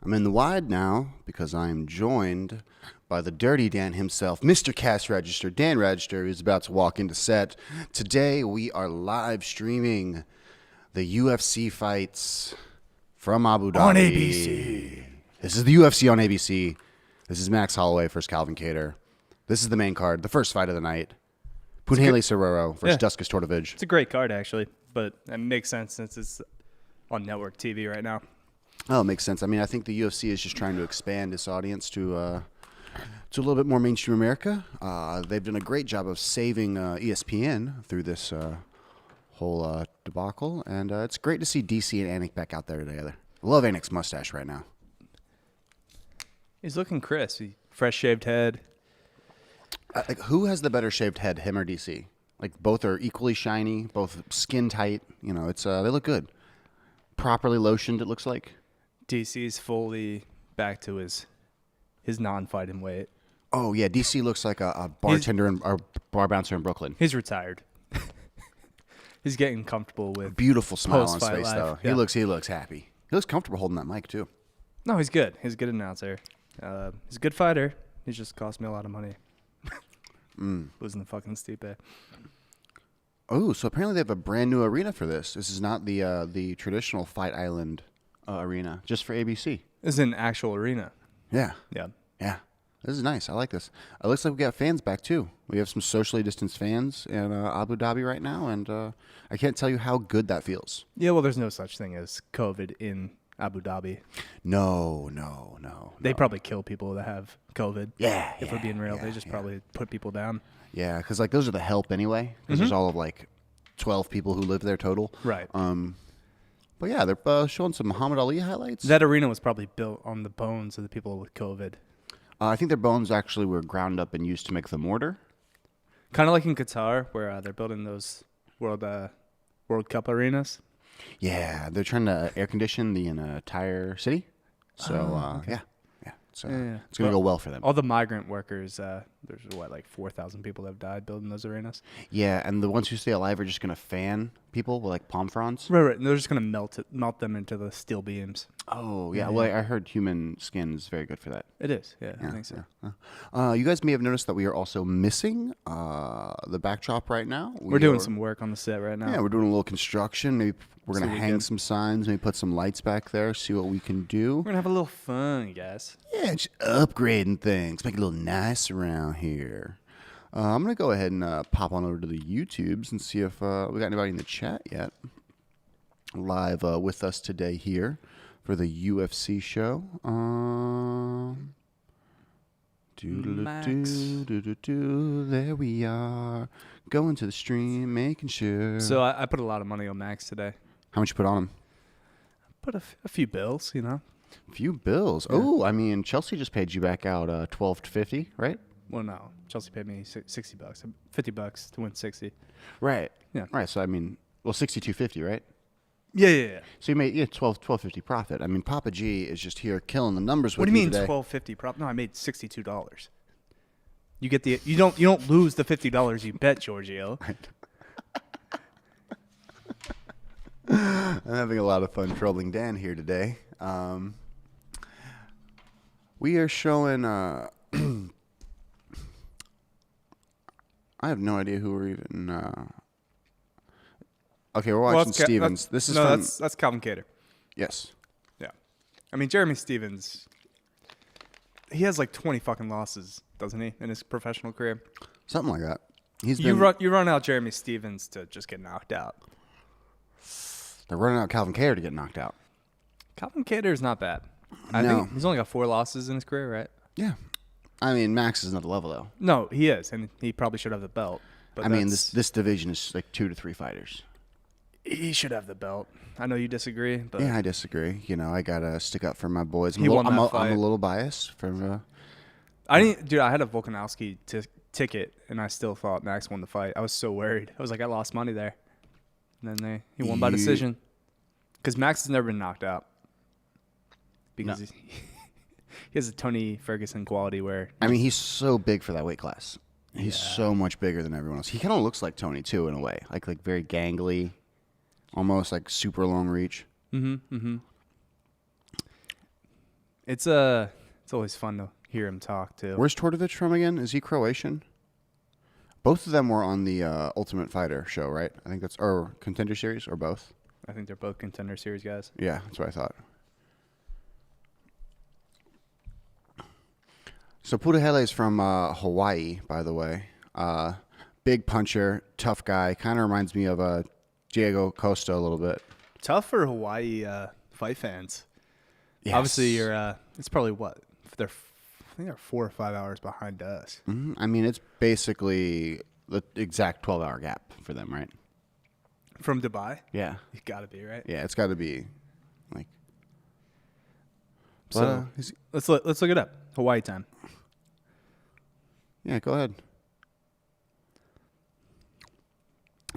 I'm in the wide now because I'm joined by the Dirty Dan himself, Mr. Cash Register, Dan Register, who's about to walk into set. Today we are live streaming the UFC fights from Abu Dhabi. On ABC. This is the UFC on ABC. This is Max Holloway versus Calvin Kattar. This is the main card, the first fight of the night. Punahele Serrero versus Duskus Tortovich. It's a great card, actually, but it makes sense since it's on network TV right now. Oh, it makes sense. I mean, I think the UFC is just trying to expand its audience to a little bit more mainstream America. They've done a great job of saving ESPN through this whole debacle, and it's great to see DC and Anik back out there together. I love Anik's mustache right now. He's looking crispy. Fresh shaved head. Like, who has the better shaved head, him or DC? Like, both are equally shiny, both skin tight. You know, it's they look good. Properly lotioned, it looks like. DC's fully back to his non-fighting weight. Oh, yeah, DC looks like a bartender or bar bouncer in Brooklyn. He's retired. He's getting comfortable with Beautiful smile on his post-fight face, life. though. Yeah. He looks happy. He looks comfortable holding that mic, too. No, he's good. He's a good announcer. He's a good fighter. He just cost me a lot of money. Losing the fucking Stipe. Oh, so apparently they have a brand new arena for this. This is not the traditional Fight Island arena, just for ABC. This is an actual arena. Yeah. Yeah. Yeah. This is nice. I like this. It looks like we got fans back, too. We have some socially distanced fans in Abu Dhabi right now, and I can't tell you how good that feels. Yeah, well, there's no such thing as COVID in Abu Dhabi. No. They probably kill people that have COVID. Yeah. If we're being real, they just probably put people down. Yeah, because like those are the help anyway. Because there's all of like 12 people who live there total. Right. But yeah, they're showing some Muhammad Ali highlights. That arena was probably built on the bones of the people with COVID. I think their bones actually were ground up and used to make the mortar. Kind of like in Kattar, where they're building those World Cup arenas. Yeah, they're trying to air condition the entire city. So okay. yeah. It's going to Well, go well for them. All the migrant workers, there's like 4,000 people that have died building those arenas. Yeah, and the ones who stay alive are just going to fan people with like palm fronds. Right. And they're just going to melt them into the steel beams. Oh, yeah. Well, I heard human skin is very good for that. It is. Yeah, I think so. You guys may have noticed that we are also missing the backdrop right now. We're doing some work on the set right now. Yeah, we're doing a little construction. Maybe we're going to hang some signs, maybe put some lights back there, see what we can do. We're going to have a little fun, guys. Yeah, just upgrading things, make it a little nice around here. I'm going to go ahead and pop on over to the YouTubes and see if we got anybody in the chat yet. Live with us today here for the UFC show. There we are. Going to the stream, making sure. So I put a lot of money on Max today. How much you put on him? Put a few bills, you know. A few bills. Yeah. Oh, I mean, Chelsea just paid you back out $12 to $50, right? Well, no. Chelsea paid me $60, $50 to win 60. Right. Yeah. Right. So I mean, well, $62.50, right? Yeah. So you made $12.50 profit. I mean, Papa G is just here killing the numbers. What with do you mean today. $12.50 profit? No, I made $62. You get you don't lose the $50 you bet, Giorgio. Right. I'm having a lot of fun trolling Dan here today. We are showing. I have no idea who we're even. Okay, we're watching Stevens. This is that's Calvin Kattar. Yes. Yeah, I mean Jeremy Stevens. He has like 20 fucking losses, doesn't he, in his professional career? Something like that. You run out Jeremy Stevens to just get knocked out. They're running out Calvin Kattar to get knocked out. Calvin Kattar is not bad. I think he's only got 4 losses in his career, right? Yeah. I mean, Max is another level, though. No, he is, and he probably should have the belt. But I mean, this division is like 2 to 3 fighters. He should have the belt. I know you disagree, but yeah, I disagree. You know, I gotta stick up for my boys. He won that fight. I'm a little biased for. I had a Volkanovski ticket, and I still thought Max won the fight. I was so worried. I was like, I lost money there. And then he won by decision. Because Max has never been knocked out. Because he has a Tony Ferguson quality where... I mean, he's so big for that weight class. He's so much bigger than everyone else. He kind of looks like Tony, too, in a way. Like very gangly, almost like super long reach. It's always fun to hear him talk too. Where's Tortovic from again? Is he Croatian? Both of them were on the Ultimate Fighter show, right? I think that's or Contender Series or both. I think they're both Contender Series guys. Yeah, that's what I thought. So Pudahele is from Hawaii, by the way. Big puncher, tough guy. Kind of reminds me of Diego Costa a little bit. Tough for Hawaii fight fans. Yes. Obviously, you're. It's probably what I think they're 4 or 5 hours behind us. Mm-hmm. I mean, it's basically the exact 12-hour gap for them, right? From Dubai? Yeah. You gotta be, right? Yeah, it's got to be like. So let's look it up. Hawaii time. Yeah, go ahead.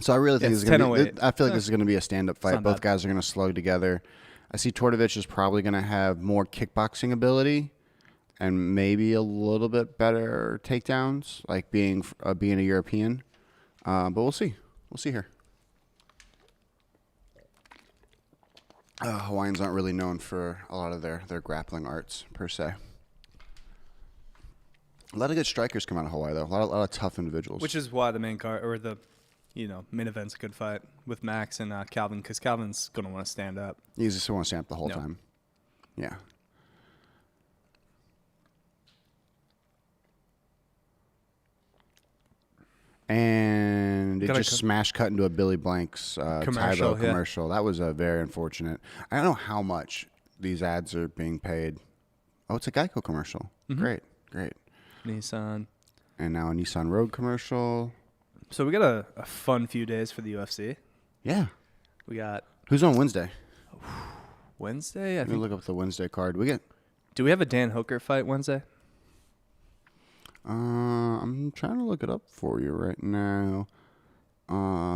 So I really think It's this is going to 10:08. be. I feel like this is going to be a stand-up fight. not Both bad. guys are going to slug together. I see Tortovic is probably going to have more kickboxing ability and maybe a little bit better takedowns, like being a European. But we'll see. We'll see here. Hawaiians aren't really known for a lot of their grappling arts per se. A lot of good strikers come out of Hawaii, though. A lot of tough individuals. Which is why the main card or the, main event's a good fight with Max and Calvin, because Calvin's gonna want to stand up. You just want to stand up the whole No. time. Yeah. And it Gotta just co- smash cut into a Billy Blanks Commercial, Tybo yeah. commercial. That was very unfortunate. I don't know how much these ads are being paid. Oh, it's a Geico commercial. Mhm. Great. Nissan. And now a Nissan Rogue commercial. So we got a fun few days for the UFC. Yeah. We got Who's on Wednesday? Wednesday. I Let me think. look up the Wednesday card. Do we have a Dan Hooker fight Wednesday? I'm trying to look it up for you right now.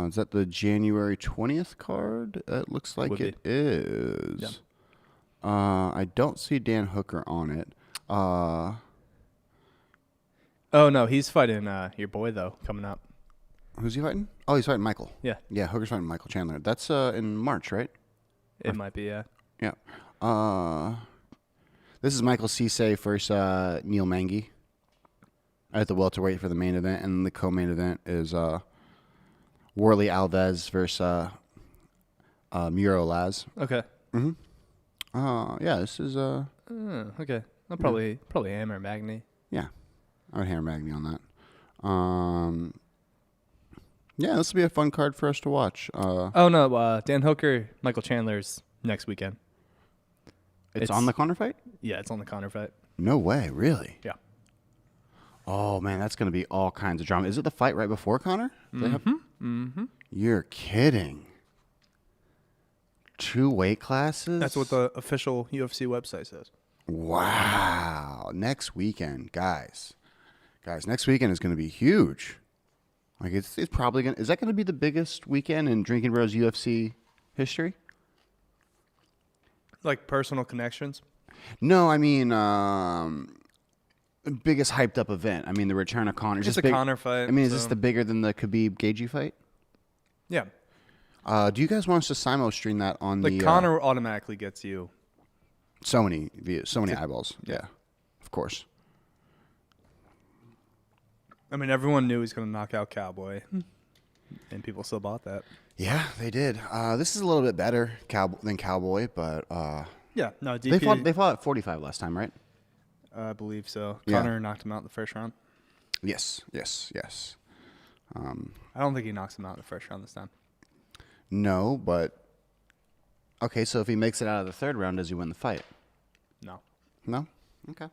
Is that the January 20th card? It looks like Would it is. Yeah. I don't see Dan Hooker on it. Oh no, he's fighting your boy though coming up. Who's he fighting? Oh, he's fighting Michael. Yeah, Yeah, Hooker's fighting Michael Chandler. That's in March, right? it might be. Yeah. Yeah. This is Michael Cisse versus Neil Mangi at the welterweight for the main event, and the co-main event is Worley Alves versus Muro Laz. Okay. Yeah, this is Okay. I'll probably hammer Magny. yeah, I would hammer Magny on that. Yeah, this will be a fun card for us to watch. Oh no, Dan Hooker, Michael Chandler's next weekend. It's on the Conor fight? Yeah, it's on the Conor fight. No way, really? Yeah. Oh man, that's gonna be all kinds of drama. Is it the fight right before Conor? You're kidding. 2 weight classes? That's what the official UFC website says. Wow. Next weekend, guys. Next weekend is gonna be huge. Like it's probably gonna. Is that gonna be the biggest weekend in Drinking Bros UFC history? Like personal connections. No, I mean biggest hyped up event. I mean the return of Conor. It's a Conor fight. I mean, is so- this the bigger than the Khabib Gaethje fight? Yeah. Do you guys want us to simul stream that on Like the Conor automatically gets you. so many views, so many eyeballs? Yeah, of course. I mean, everyone knew he was going to knock out Cowboy, and people still bought that. Yeah, they did. This is a little bit better than Cowboy, but Yeah, no, DP, they fought at 45 last time, right? I believe so. Yeah. Conor knocked him out in the first round. Yes. I don't think he knocks him out in the first round this time. No, but okay. So if he makes it out of the third round, does he win the fight? No. No. Okay.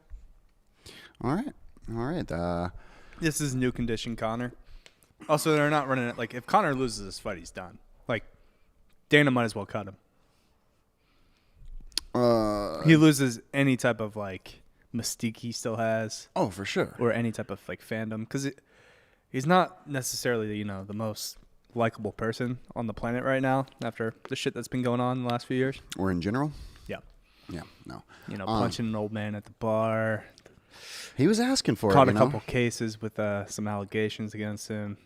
All right. This is new condition Conor. Also, they're not running it. Like, if Conor loses this fight, he's done. Like, Dana might as well cut him. He loses any type of, like, mystique he still has. Oh, for sure. Or any type of, like, fandom. Because he's not necessarily, the most likable person on the planet right now after the shit that's been going on in the last few years. Or in general? Yeah. Yeah. No. Punching an old man at the bar. He was asking for Caught it. a couple cases with some allegations against him.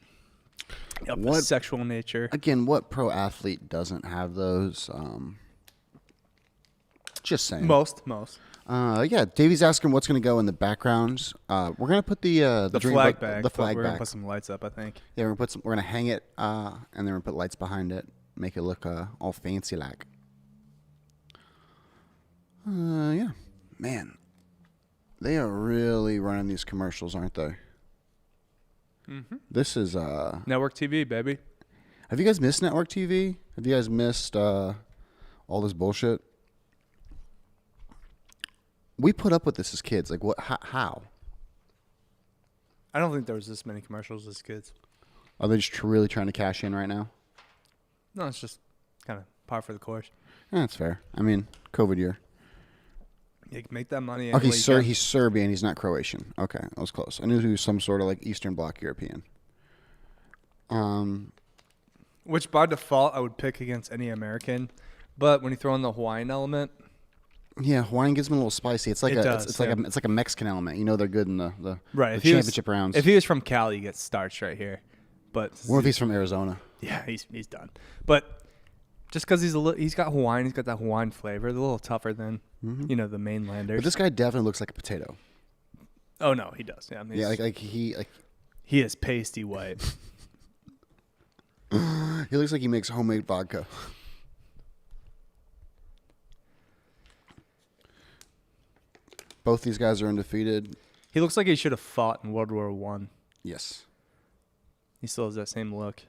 Of the sexual nature. Again, what pro athlete doesn't have those? Just saying. Most. Yeah, Davey's asking what's going to go in the backgrounds. We're going to put the drink flag bu- back. the flag We're back. gonna put some lights up, I think. Yeah, we're going to hang it, and then we're going to put lights behind it, make it look all fancy like. Yeah, man, they are really running these commercials, aren't they? Mm-hmm. This is Network TV, baby. Have you guys missed network TV? Have you guys missed all this bullshit? We put up with this as kids. Like, what? How? I don't think there was this many commercials as kids. Are they just really trying to cash in right now? No, it's just kind of par for the course. Yeah, that's fair. I mean, COVID year. You can make that money. Okay, sir, he's Serbian. He's not Croatian. Okay, that was close. I knew he was some sort of like Eastern Bloc European. Which by default I would pick against any American, but when you throw in the Hawaiian element, yeah, Hawaiian gives them a little spicy. It's like it's like a Mexican element. You know they're good in the right. the championship rounds. If he was from Cali, he gets starched right here. But what if he's from Arizona? Yeah, he's done. But just because he's got Hawaiian, he's got that Hawaiian flavor. They're a little tougher than the mainlanders. But this guy definitely looks like a potato. Oh no, he does. Yeah, I mean, yeah, he is pasty white. He looks like he makes homemade vodka. Both these guys are undefeated. He looks like he should have fought in World War I. Yes. He still has that same look.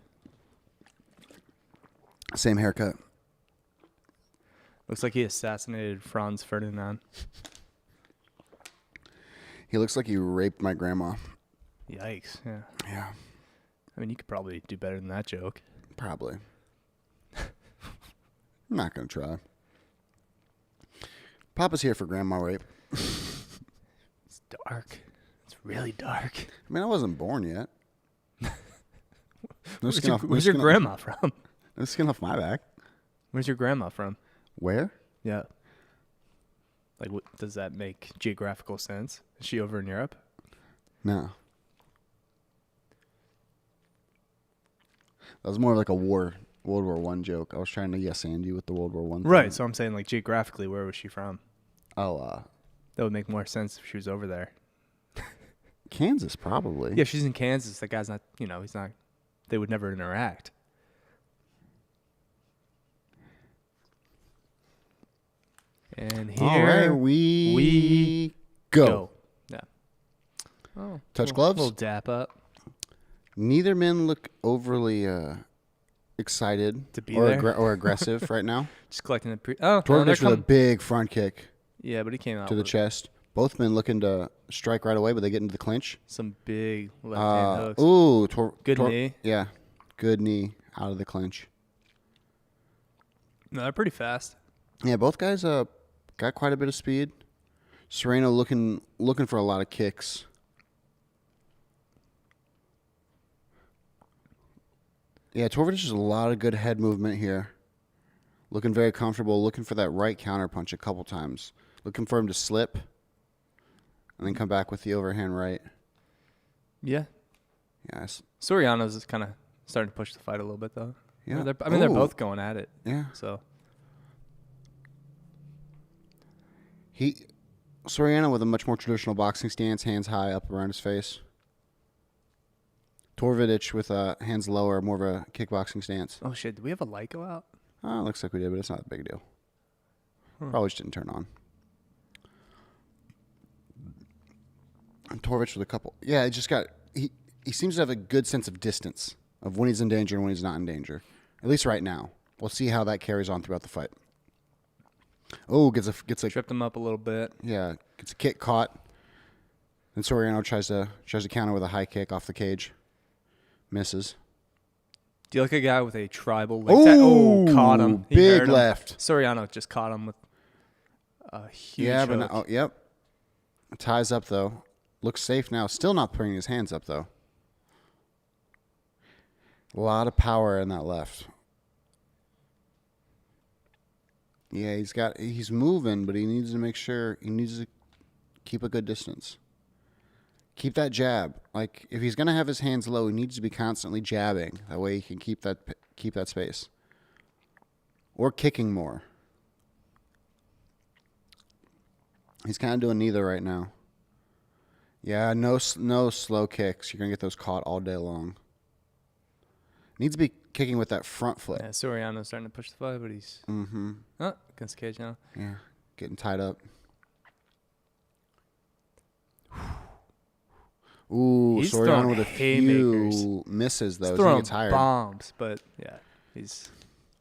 Same haircut. Looks like he assassinated Franz Ferdinand. He looks like he raped my grandma. Yikes. Yeah. Yeah. I mean, you could probably do better than that joke. Probably. I'm not going to try. Papa's here for grandma rape. It's dark. It's really dark. I mean, I wasn't born yet. Where's your grandma from? No skin off my back. Where's your grandma from? Where? Yeah. Like, does that make geographical sense? Is she over in Europe? No. That was more like a World War I joke. I was trying to yes and you with the World War I thing. Right, so I'm saying, like, geographically, where was she from? Oh, that would make more sense if she was over there. Kansas, probably. Yeah, if she's in Kansas, that guy's not, he's not, they would never interact. And here all right, we go. Yeah. Oh, Touch gloves? A little dap up. Neither men look overly excited to be or aggressive right now. Just collecting the Torvich with a big front kick. Yeah, but he came out to the chest. Both men looking to strike right away, but they get into the clinch. Some big left-hand hooks. Ooh, good knee. Yeah, good knee out of the clinch. No, they're pretty fast. Yeah, both guys got quite a bit of speed. Sereno looking for a lot of kicks. Yeah, Torvich has a lot of good head movement here. Looking very comfortable, looking for that right counter punch a couple times. Looking for him to slip and then come back with the overhand right. Yeah. Yes. Soriano's is kind of starting to push the fight a little bit, though. Yeah. They're both going at it. Yeah. So. Soriano with a much more traditional boxing stance, hands high up around his face. Torvich with hands lower, more of a kickboxing stance. Oh, shit. Did we have a light go out? Oh, looks like we did, but it's not a big deal. Probably just didn't turn on. And Torvich with a couple. Yeah, he seems to have a good sense of distance of when he's in danger and when he's not in danger. At least right now. We'll see how that carries on throughout the fight. Oh, gets a tripped him up a little bit. Yeah, gets a kick caught. And Soriano tries to counter with a high kick off the cage. Misses. Do you like a guy with a tribal leg tap? Oh, caught him. He big hurt him. left. Soriano just caught him with a huge Yeah, hook. but yep. Ties up though. Looks safe now. Still not putting his hands up though. A lot of power in that left. Yeah, he's moving, but he needs to make sure he needs to keep a good distance. Keep that jab. Like if he's gonna have his hands low, he needs to be constantly jabbing. That way he can keep that space. Or kicking more. He's kind of doing neither right now. Yeah, no slow kicks. You're going to get those caught all day long. Needs to be kicking with that front foot. Yeah, Soriano's starting to push the fight, but he's against the cage now. Yeah, getting tied up. Ooh, He's Soriano with a haymakers. few misses, though. He's He's throwing going to get tired. bombs, but yeah,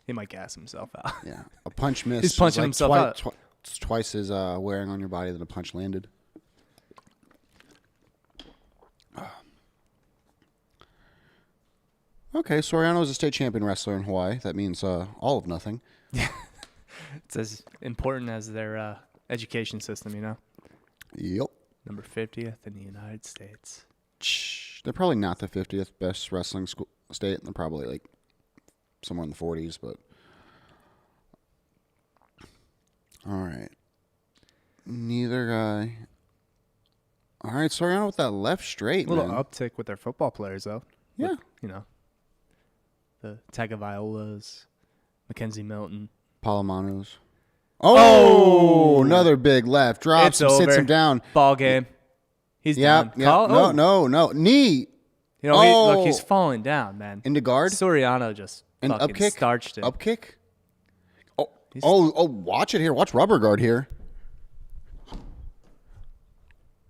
he might gas himself out. Yeah, a punch miss. He's punching himself out. It's twice as wearing on your body than a punch landed. Okay, Soriano is a state champion wrestler in Hawaii. That means all of nothing. It's as important as their education system, you know? Yep. Number 50th in the United States. They're probably not the 50th best wrestling state. They're probably like somewhere in the 40s, but... All right. Neither guy. All right, Soriano with that left straight, A little man. uptick with their football players, though. Yeah. With, you know, the Tagovailoas, Mackenzie Milton. Palomanos. Oh, another big left. Drops him, sits him down. Ball game. He's done. Yeah. No. Knee. You know, look, he's falling down, man. Into guard. Soriano just fucking up kick. starched it. Up kick. Oh, watch it here. Watch rubber guard here.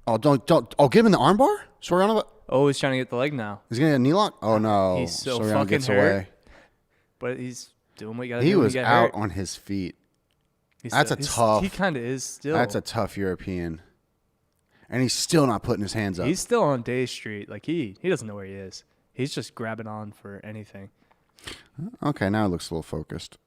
Oh, don't. Oh, give him the armbar? Soriano. Oh, he's trying to get the leg now. He's going to get a knee lock? Oh, no. He's so Soriano fucking gets hurt. away. But he's doing what you got to do. He when was you get out hurt. on his feet. He He kind of is still. That's a tough European. And he's still not putting his hands up. He's still on Day Street. Like, he doesn't know where he is. He's just grabbing on for anything. Okay, now it looks a little focused.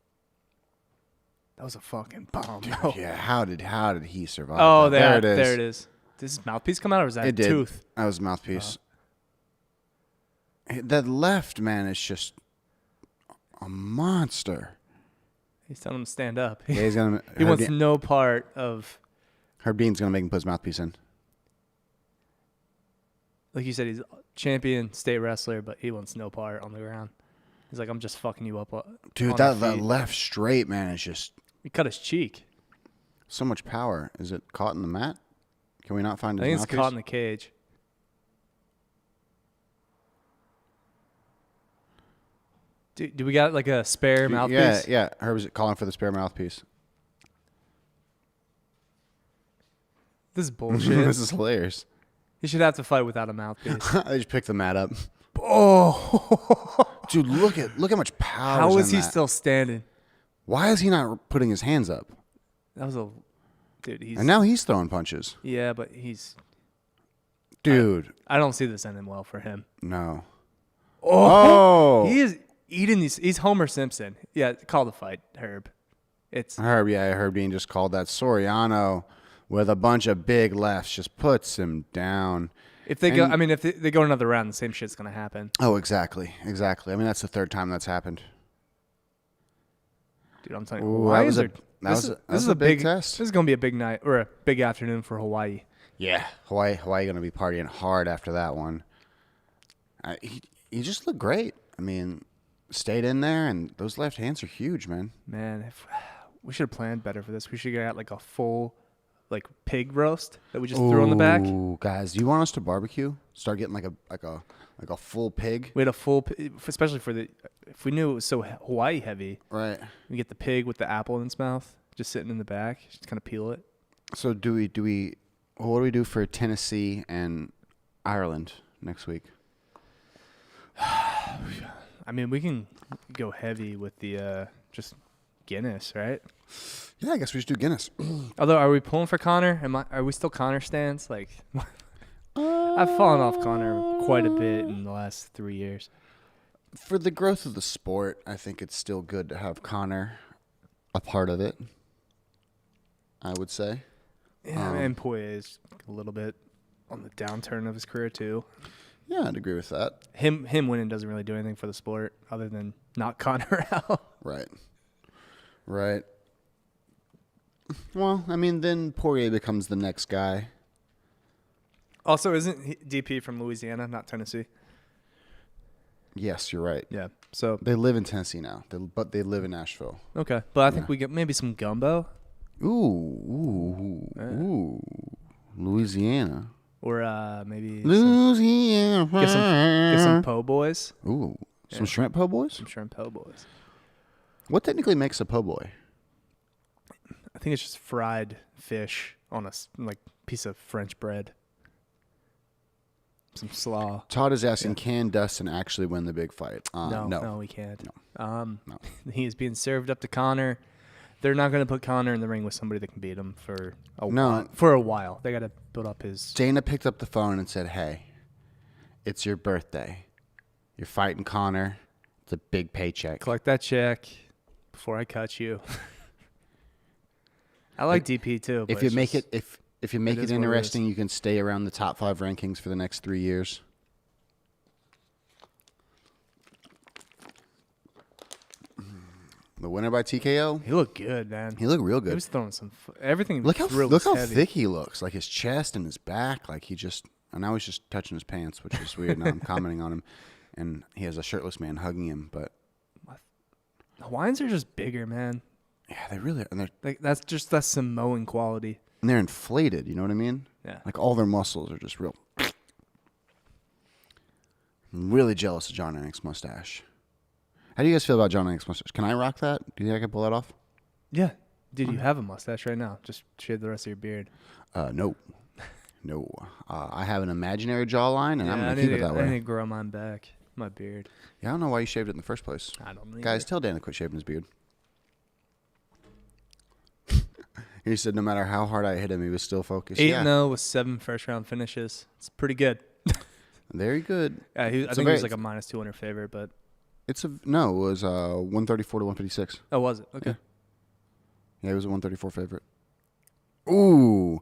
That was a fucking bomb. Yeah, how did he survive? Oh, that? There it is. There it is. Did his mouthpiece come out, or was that It did. tooth? That was mouthpiece. That left, man, is just a monster. He's telling him to stand up. Yeah, he's gonna. He wants no part of. Herb Dean's gonna make him put his mouthpiece in. Like you said, he's a champion state wrestler, but he wants no part on the ground. He's like, I'm just fucking you up. Dude, that left straight, man, is just. He cut his cheek. So much power. Is it caught in the mat? Can we not find his I think mouthpiece? it's caught in the cage. Do we got like a spare mouthpiece? Yeah. Herb is calling for the spare mouthpiece. This is bullshit. This is hilarious. He should have to fight without a mouthpiece. They just picked the mat up. Oh, Dude, look how much power. how is he still standing? Why is he not putting his hands up? That was a dude. And now he's throwing punches. Yeah, but he's. Dude, I don't see this ending well for him. no. Oh, he is eating these. He's Homer Simpson. Yeah, call the fight, Herb. It's Herb, yeah, Herb Dean just called that. Soriano with a bunch of big lefts just puts him down. if they go. I mean, if they go another round, the same shit's gonna happen. Oh, exactly. I mean, that's the third time that's happened. Dude, I'm telling you, Ooh, Hawaii that was a big test. This is gonna be a big night or a big afternoon for Hawaii. Yeah, Hawaii going to be partying hard after that one. He just looked great. I mean, stayed in there, and those left hands are huge, man. Man, if we should have planned better for this. We should get like a full, like pig roast that we just threw on the back. Ooh, guys, do you want us to barbecue? Start getting like a full pig. We had a full, especially for if we knew it was so Hawaii heavy. Right. We get the pig with the apple in its mouth, just sitting in the back. Just kind of peel it. So what do we do for Tennessee and Ireland next week? I mean, we can go heavy with the just Guinness, right? Yeah, I guess we should do Guinness. Although, are we pulling for Connor? Are we still Connor stands? Like, I've fallen off Connor quite a bit in the last 3 years. For the growth of the sport, I think it's still good to have Connor a part of it, I would say. Yeah, and Poirier is a little bit on the downturn of his career, too. Yeah, I'd agree with that. Him winning doesn't really do anything for the sport other than knock Connor out. Right. Well, I mean, then Poirier becomes the next guy. Also, isn't he DP from Louisiana, not Tennessee? Yes, you're right. Yeah. So They live in Tennessee now, but they live in Nashville. okay, but I think we get maybe some gumbo. Ooh. Louisiana. Or maybe Louisiana. get some po' boys. Ooh. Some Yeah. shrimp po' boys? Some shrimp po' boys. What technically makes a po' boy? I think it's just fried fish on a piece of French bread. Some slaw. Todd is asking, can Dustin actually win the big fight? No, he can't. No. He is being served up to Connor. They're not going to put Connor in the ring with somebody that can beat him for a while. They got to build up his. Dana picked up the phone and said, hey, it's your birthday. You're fighting Connor. It's a big paycheck. Collect that check before I cut you. I like DP too. If you make it interesting, it you can stay around the top 5 rankings for the next 3 years. The winner by TKO. He looked good, man. He looked real good. He was throwing everything. Look how heavy. thick he looks. Like his chest and his back. Like and now he's just touching his pants, which is weird. Now I'm commenting on him, and he has a shirtless man hugging him. But Hawaiians are just bigger, man. yeah, they really are. And That's Samoan quality. and they're inflated. You know what I mean? Yeah. Like all their muscles are just real. I'm really jealous of John Anik's mustache. How do you guys feel about John Anik's mustache? Can I rock that? Do you think I can pull that off? Yeah. Dude, you have a mustache right now. Just shave the rest of your beard. No. No. I have an imaginary jawline, and I'm going to keep it that I need way. to grow mine back. My beard. Yeah, I don't know why you shaved it in the first place. I don't know. Guys, tell Dan to quit shaving his beard. He said no matter how hard I hit him, he was still focused. 8-0 with 7 first-round finishes. It's pretty good. Very good. Yeah, I think he was like a minus 200 favorite, but... It was 134 to 156. Oh, was it? Okay. Yeah, he was a 134 favorite. Ooh.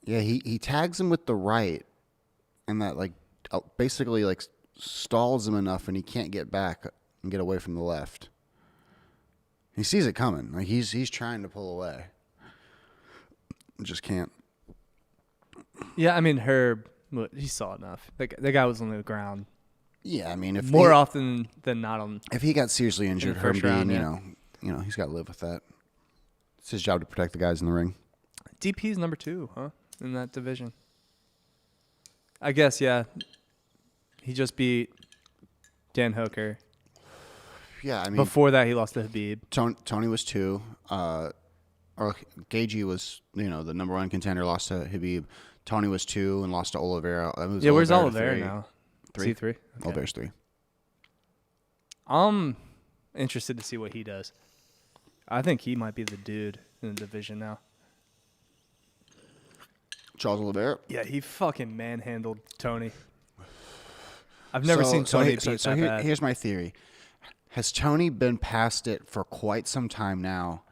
Yeah, he tags him with the right, and that basically stalls him enough, and he can't get back and get away from the left. He sees it coming. Like he's trying to pull away. Just can't. Yeah, I mean, Herb, he saw enough. The guy was on the ground. Yeah, I mean, More often than not on. if he got seriously injured, first Herb round, Dean, he's got to live with that. It's his job to protect the guys in the ring. DP's number 2, huh? In that division. I guess, yeah. He just beat Dan Hooker. Yeah, I mean, Before that, he lost to Habib. Tony was 2. Or Gagey was, the number 1 contender, lost to Habib. Tony was 2 and lost to Oliveira. Yeah, where's Oliveira 3. now? 3. C3? Okay. Oliveira's 3. I'm interested to see what he does. I think he might be the dude in the division now. Charles Oliveira. Yeah, he fucking manhandled Tony. I've never seen Tony beat that bad. Here's my theory. Has Tony been past it for quite some time now,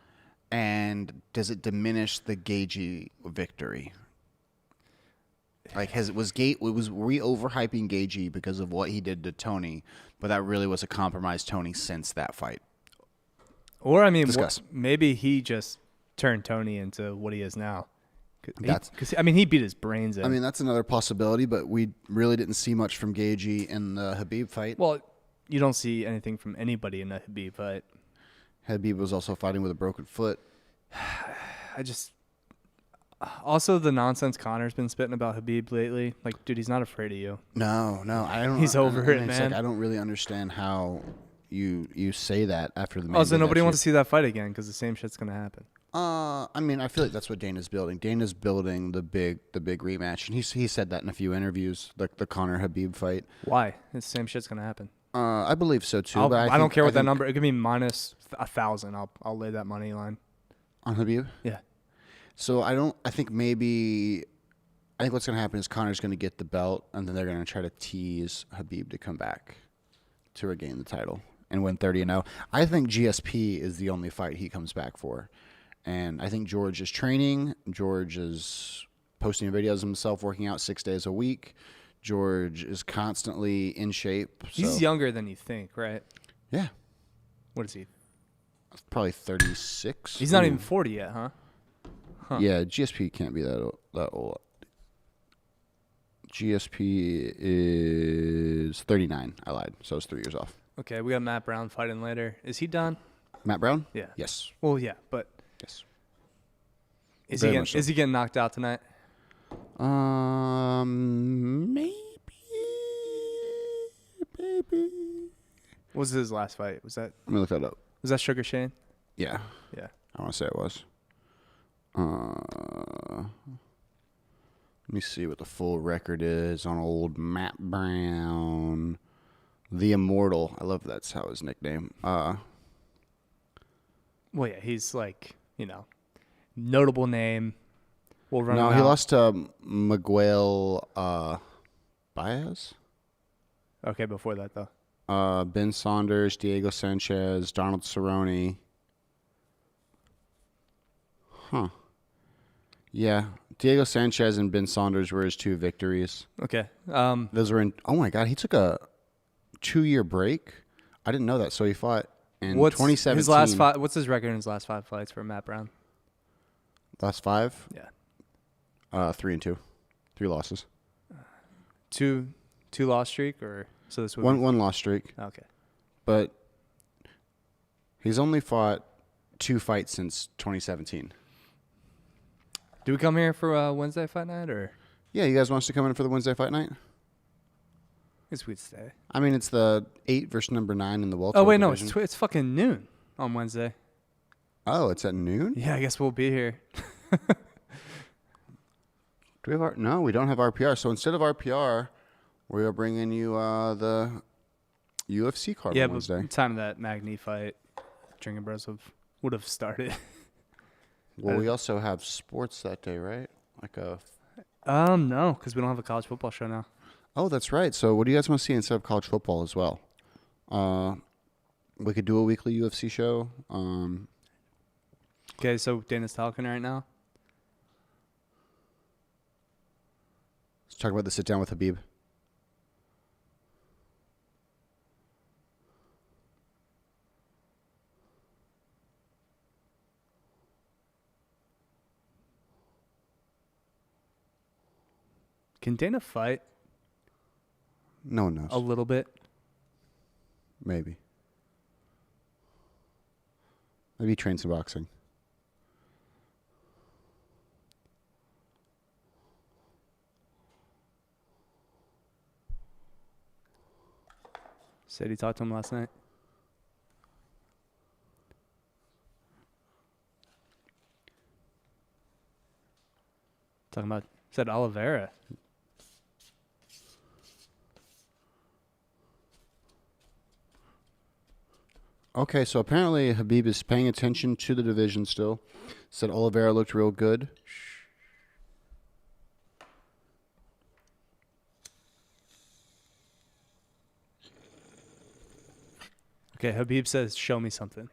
and does it diminish the Gagey victory? Like, were we overhyping Gagey because of what he did to Tony, but that really was a compromised Tony since that fight? Or, I mean, Discuss. maybe he just turned Tony into what he is now. That's- he beat his brains in. I mean, that's another possibility, but we really didn't see much from Gagey in the Habib fight. Well, you don't see anything from anybody in a Habib fight. Habib was also fighting with a broken foot. Also, the nonsense Connor's been spitting about Habib lately. Like, dude, he's not afraid of you. No, I don't. He's over it, it's man. Like, I don't really understand how you say that after the. Also, nobody wants to see that fight again because the same shit's gonna happen. I mean, I feel like that's what Dana's building. Dana's building the big rematch, and he said that in a few interviews, like the Conor Habib fight. Why? The same shit's gonna happen. I believe so too. But I don't care what that number. It could be minus 1,000. I'll lay that money line on Habib. Yeah. So I think what's going to happen is Conor's going to get the belt, and then they're going to try to tease Habib to come back to regain the title and win 30-0. I think GSP is the only fight he comes back for, and I think George is training. George is posting videos of himself working out 6 days a week. George is constantly in shape. He's younger than you think, right? Yeah. What is he? Probably 36. He's not even 40 yet, huh? Yeah, GSP can't be that old. GSP is 39. I lied. So it's 3 years off. Okay, we got Matt Brown fighting later. Is he done? Matt Brown? Yeah. Yes. Well, yeah, but Yes. Is Very he much getting, so. is he getting knocked out tonight? Maybe. What was his last fight? Was Let me look that up. that Sugar Shane? Yeah. Yeah. I want to say it was. Let me see what the full record is on old Matt Brown. The Immortal. I love that's how his nickname. Well, yeah, he's like, notable name. We'll run No, him he out. lost to Miguel Baez. Okay, before that, though. Ben Saunders, Diego Sanchez, Donald Cerrone. Huh. Yeah. Diego Sanchez and Ben Saunders were his 2 victories. Okay. Those were in. Oh my God, he took a 2-year break. I didn't know that. So he fought in 2017. His last five? What's his record in his last 5 fights for Matt Brown? Last 5. Yeah. 3-2, 3 losses. 2 loss streak, or so this would One loss streak. Okay. But he's only fought 2 fights since 2017. Do we come here for Wednesday fight night, or? Yeah, you guys want us to come in for the Wednesday fight night? I guess we'd stay. I mean, it's the 8 versus number 9 in the welterweight Oh wait, no, division. it's fucking noon on Wednesday. Oh, it's at noon? Yeah, I guess we'll be here. Do we have No, we don't have RPR. So instead of RPR, we are bringing you the UFC card Yeah, on but Wednesday. the time of that Magny fight, Drinking Bros would have started. Well, we also have sports that day, right? Like a. No, because we don't have a college football show now. Oh, that's right. So what do you guys want to see instead of college football as well? We could do a weekly UFC show. Okay, so Dana's talking right now. Let's talk about the sit down with Habib. Can Dana fight No one knows. a little bit? Maybe. Maybe he trains some boxing. Said he talked to him last night. Said Oliveira. Okay, so apparently Habib is paying attention to the division still. Said Oliveira looked real good. Okay, Habib says, show me something.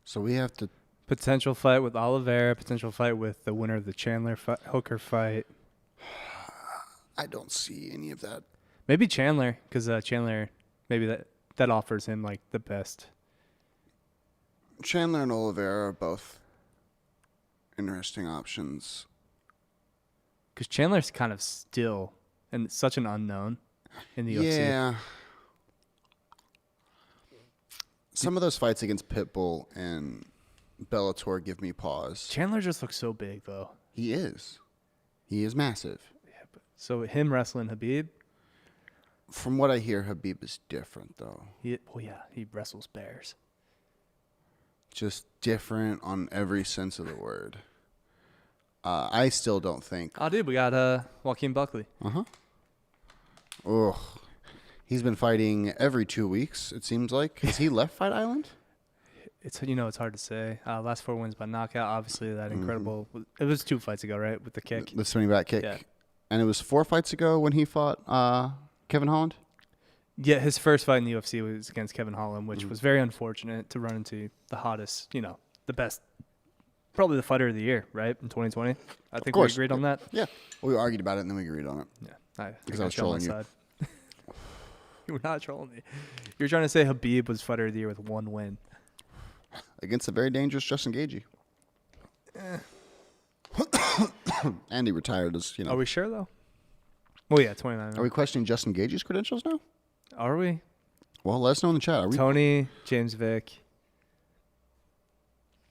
So we have to. Potential fight with Oliveira, potential fight with the winner of the Chandler Hooker fight. I don't see any of that. Maybe Chandler, because Chandler, maybe that offers him like the best. Chandler and Oliveira are both interesting options. Because Chandler's kind of still and such an unknown in the UFC. Yeah. Some of those fights against Pitbull and Bellator give me pause. Chandler just looks so big, though. He is. He is massive. Yeah, so him wrestling Habib, From what I hear, Habib is different, though. he wrestles bears. Just different on every sense of the word. I still don't think. Oh, dude, we got Joaquin Buckley. Uh-huh. Ugh. He's been fighting every 2 weeks, it seems like. Has he left Fight Island? It's hard to say. Last 4 wins by knockout. Obviously, that incredible. It was 2 fights ago, right, with the kick. The spinning back kick. Yeah. And it was 4 fights ago when he fought Kevin Holland? Yeah, his first fight in the UFC was against Kevin Holland, which was very unfortunate to run into the hottest, the best, probably the fighter of the year, right, in 2020. I think we agreed on that. Yeah. We argued about it and then we agreed on it. Yeah, Because I was trolling you. You were not trolling me. You were trying to say Habib was fighter of the year with 1 win. Against a very dangerous Justin Gaethje. And he retired as, Are we sure, though? Well, yeah, 29. Are we questioning Justin Gage's credentials now? Are we? Well, let us know in the chat. Are we? Tony, James Vick.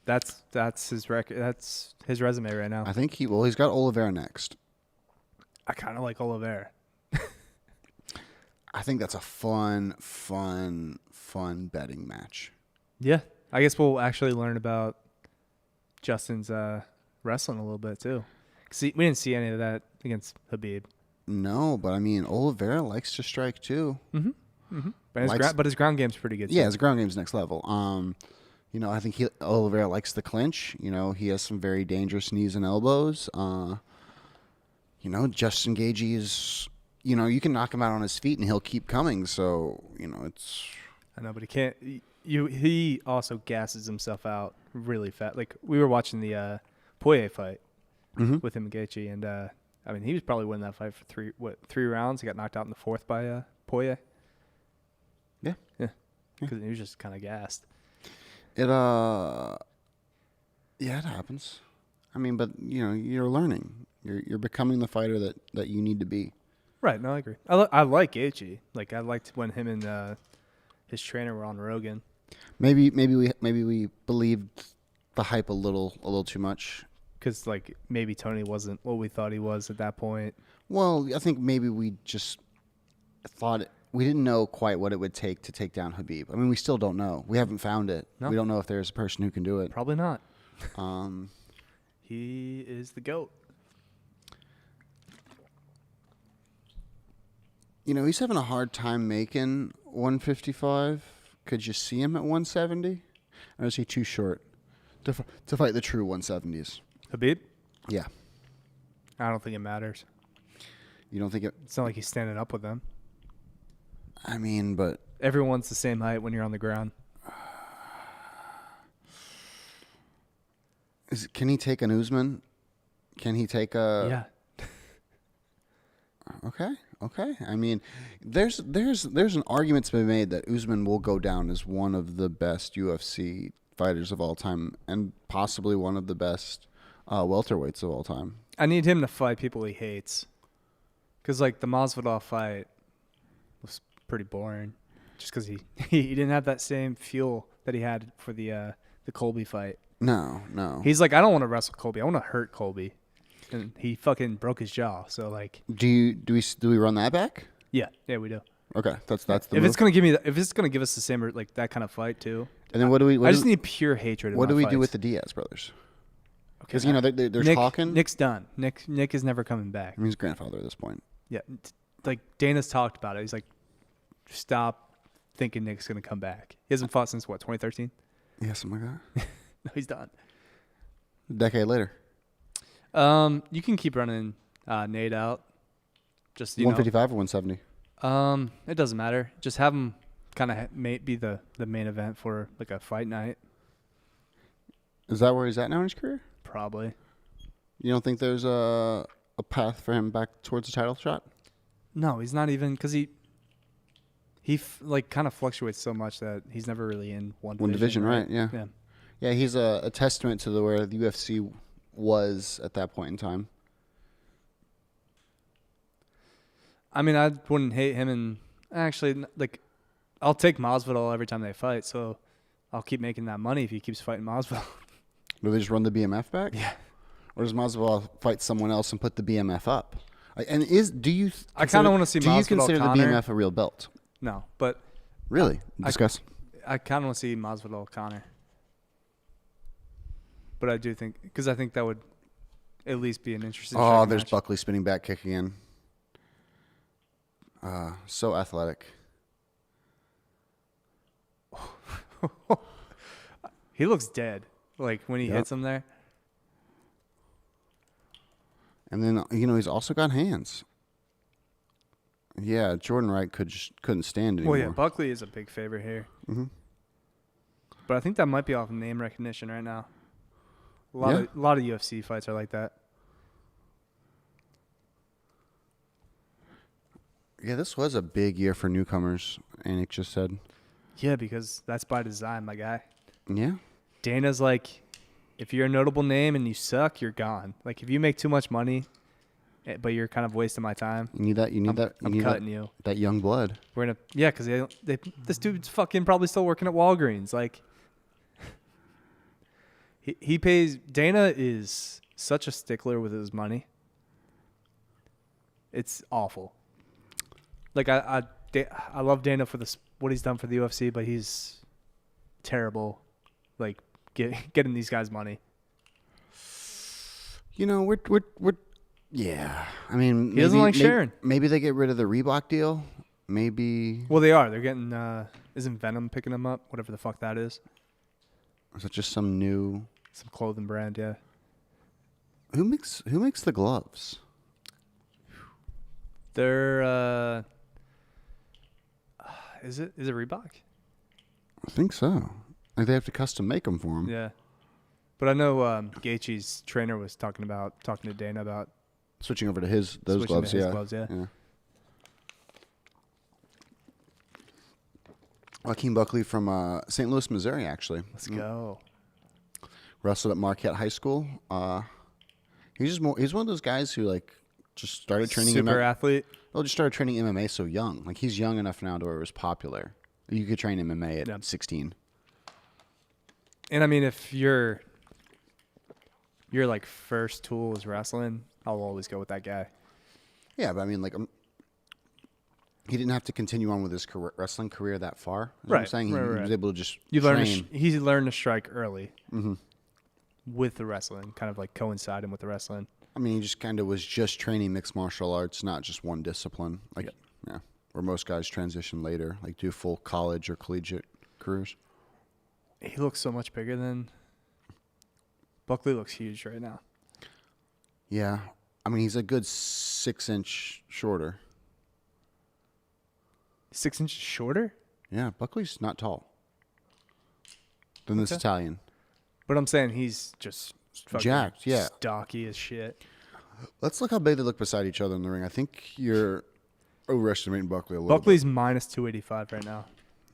That's his record. That's his resume right now. I think he's got Oliveira next. I kind of like Oliveira. I think that's a fun betting match. Yeah. I guess we'll actually learn about Justin's wrestling a little bit too. 'Cause we didn't see any of that against Khabib. No, but I mean, Oliveira likes to strike too. But his ground game's pretty good too. Yeah, his ground game's next level. I think Oliveira likes the clinch. He has some very dangerous knees and elbows. Justin Gaethje is, you can knock him out on his feet and he'll keep coming. So, it's. I know, but he can't. He also gasses himself out really fast. Like we were watching the Poirier fight with him and Gaethje, and he was probably winning that fight for three rounds. He got knocked out in the fourth by Poirier. Yeah, because he was just kind of gassed. It happens. I mean, but you're learning. You're becoming the fighter that you need to be. Right. No, I agree. I like Gaethje. Like I liked when him and his trainer were on Rogan. Maybe we believed the hype a little too much. Because maybe Tony wasn't what we thought he was at that point. Well, I think maybe we just thought we didn't know quite what it would take to take down Khabib. I mean, we still don't know. We haven't found it. No. We don't know if there's a person who can do it. Probably not. He is the GOAT. He's having a hard time making 155. Could you see him at 170? Or is he too short to fight the true 170s? Khabib? Yeah. I don't think it matters. You don't think it? It's not like he's standing up with them. I mean, but everyone's the same height when you're on the ground. Can he take an Usman? Can he take a? Yeah. Okay. I mean, there's an argument to be made that Usman will go down as one of the best UFC fighters of all time and possibly one of the best welterweights of all time. I need him to fight people he hates. Because, the Masvidal fight was pretty boring. Just because he didn't have that same fuel that he had for the Colby fight. No. He's like, I don't want to wrestle Colby. I want to hurt Colby. And he fucking broke his jaw. So, do we run that back? Yeah, we do. Okay, that's the if move. It's gonna give us the same that kind of fight too. And then what do we? I just need pure hatred. What do we fights. do with the Diaz brothers? Because they're talking. Nick's done. Nick is never coming back. I mean, he's grandfather at this point. Yeah, Dana's talked about it. He's like, stop thinking Nick's gonna come back. He hasn't fought since 2013. Yeah, something like that. No, he's done. A decade later. You can keep running Nate out. Just 155 or 170. It doesn't matter. Just have him kind of be the main event for a fight night. Is that where he's at now in his career? Probably. You don't think there's a path for him back towards a title shot? No, he's not even because he kind of fluctuates so much that he's never really in one division, right? Yeah. Yeah, he's a testament to where the UFC was at that point in time. I mean, I wouldn't hate him, and actually, I'll take Masvidal every time they fight, so I'll keep making that money if he keeps fighting Masvidal. Do they just run the BMF back? Yeah. Or does Masvidal fight someone else and put the BMF up? And do you? I kind of want to see. Do Masvidal you consider Conor. the BMF a real belt? No, but really discuss. I kind of want to see Masvidal Conor. But I do think, because I think that would at least be an interesting. Oh, there's match. Buckley spinning back kick again. So athletic. He looks dead, when he hits him there. And then he's also got hands. Yeah, Jordan Wright couldn't stand anymore. Well, yeah, Buckley is a big favorite here. Mm-hmm. But I think that might be off name recognition right now. A lot of UFC fights are like that. Yeah, this was a big year for newcomers, Anik just said. Yeah, because that's by design, my guy. Yeah. Dana's like, if you're a notable name and you suck, you're gone. If you make too much money but you're kind of wasting my time. You need that. You need that. You I'm need cutting you. that young blood. We're gonna because this dude's fucking probably still working at Walgreens. Like he pays. Dana is such a stickler with his money. It's awful. Like I love Dana for what he's done for the UFC, but he's terrible. Like getting these guys money. We're yeah. I mean, he doesn't like sharing. Maybe they get rid of the Reebok deal. Maybe. Well, they are. They're getting. Isn't Venom picking them up? Whatever the fuck that is. Is it just some clothing brand? Yeah. Who makes the gloves? They're. Is it Reebok? I think so. Like they have to custom make them for him. Yeah. But I know Gaethje's trainer was talking to Dana about switching over to those gloves. To his gloves, yeah. Joaquin Buckley from St. Louis, Missouri, actually. Let's go. Wrestled at Marquette High School. He's one of those guys who like just started training. Super athlete. Well, just started training MMA so young. Like he's young enough now to where it was popular. You could train MMA at 16. And I mean, if your like first tool is wrestling, I'll always go with that guy. Yeah, but I mean, like, he didn't have to continue on with his wrestling career that far. Is right. What I'm saying. He was able to just train. He learned to strike early with the wrestling, kind of like coinciding with the wrestling. I mean, he just kind of was just training mixed martial arts, not just one discipline. Like, yeah, where most guys transition later, like do full college or collegiate careers. He looks so much bigger than Buckley. Looks huge right now. Yeah, I mean, he's a good 6 inch shorter. 6 inches shorter? Yeah, Buckley's not tall than this Italian. But I'm saying he's just fucking jacked, yeah. Stocky as shit. Let's look how big they look beside each other in the ring. I think you're overestimating Buckley a little Buckley's bit. minus 285 right now.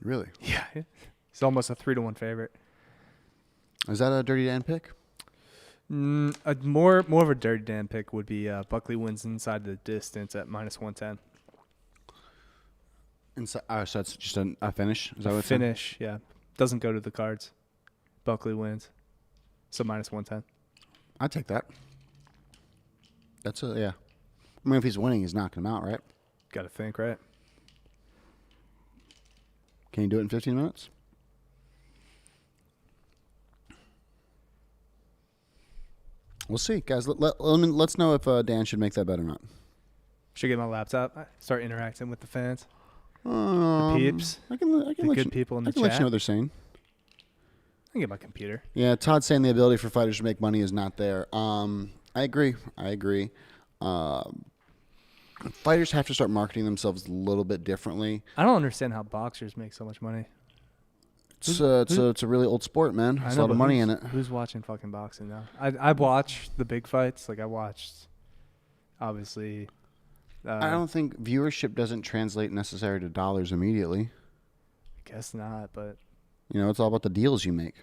Really? Yeah. He's almost a 3-1 favorite. Is that a Dirty Dan pick? More of a Dirty Dan pick would be Buckley wins inside the distance at minus 110. Inside, so it's just a finish? Is that what it's finish, yeah. Doesn't go to the cards. Buckley wins. So minus 110. I'd take that. Yeah. I mean, if he's winning, he's knocking him out, right? Got to think, right? Can you do it in 15 minutes? We'll see, guys. Let's know if Dan should make that bet or not. Should get my laptop. Start interacting with the fans. The peeps. I can the let good you, people in the I can chat. let you know what they're saying. I can get my computer. Yeah, Todd's saying the ability for fighters to make money is not there. I agree. Fighters have to start marketing themselves a little bit differently. I don't understand how boxers make so much money. It's a really old sport, man. There's a lot of money in it. Who's watching fucking boxing now? I watch the big fights. Like I watched, obviously. I don't think viewership doesn't translate necessarily to dollars immediately. I guess not, but it's all about the deals you make.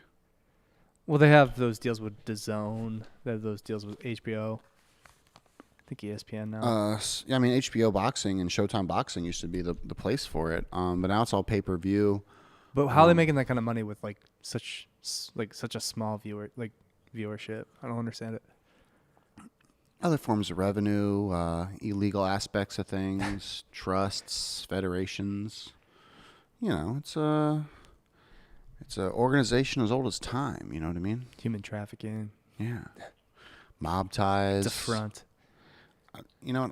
Well, they have those deals with DAZN. They have those deals with HBO. I think ESPN now. Yeah, I mean HBO Boxing and Showtime Boxing used to be the place for it. But now it's all pay-per-view. But how are they making that kind of money with such a small viewership? I don't understand it. Other forms of revenue, illegal aspects of things, trusts, federations. It's a organization as old as time. You know what I mean? Human trafficking. Yeah. Mob ties. It's a front.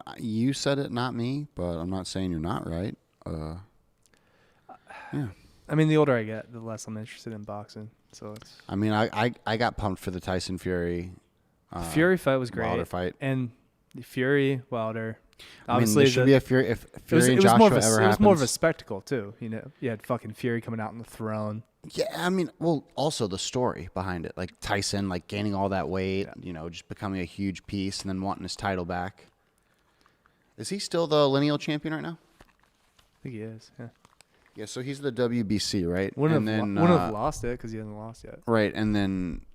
You said it, not me, but I'm not saying you're not right. Yeah. I mean, the older I get, the less I'm interested in boxing. So it's. I mean, I got pumped for the Tyson Fury. Fury fight was great. Wilder fight. And the Fury Wilder. Obviously, there should be a Fury. If Fury and Joshua ever happens, it was more of a spectacle too. You had fucking Fury coming out on the throne. Yeah, I mean, well, also the story behind it, like Tyson, like gaining all that weight, just becoming a huge piece, and then wanting his title back. Is he still the lineal champion right now? I think he is. Yeah. Yeah, so he's the WBC, right? Wouldn't have lost it because he hasn't lost yet. Right, and then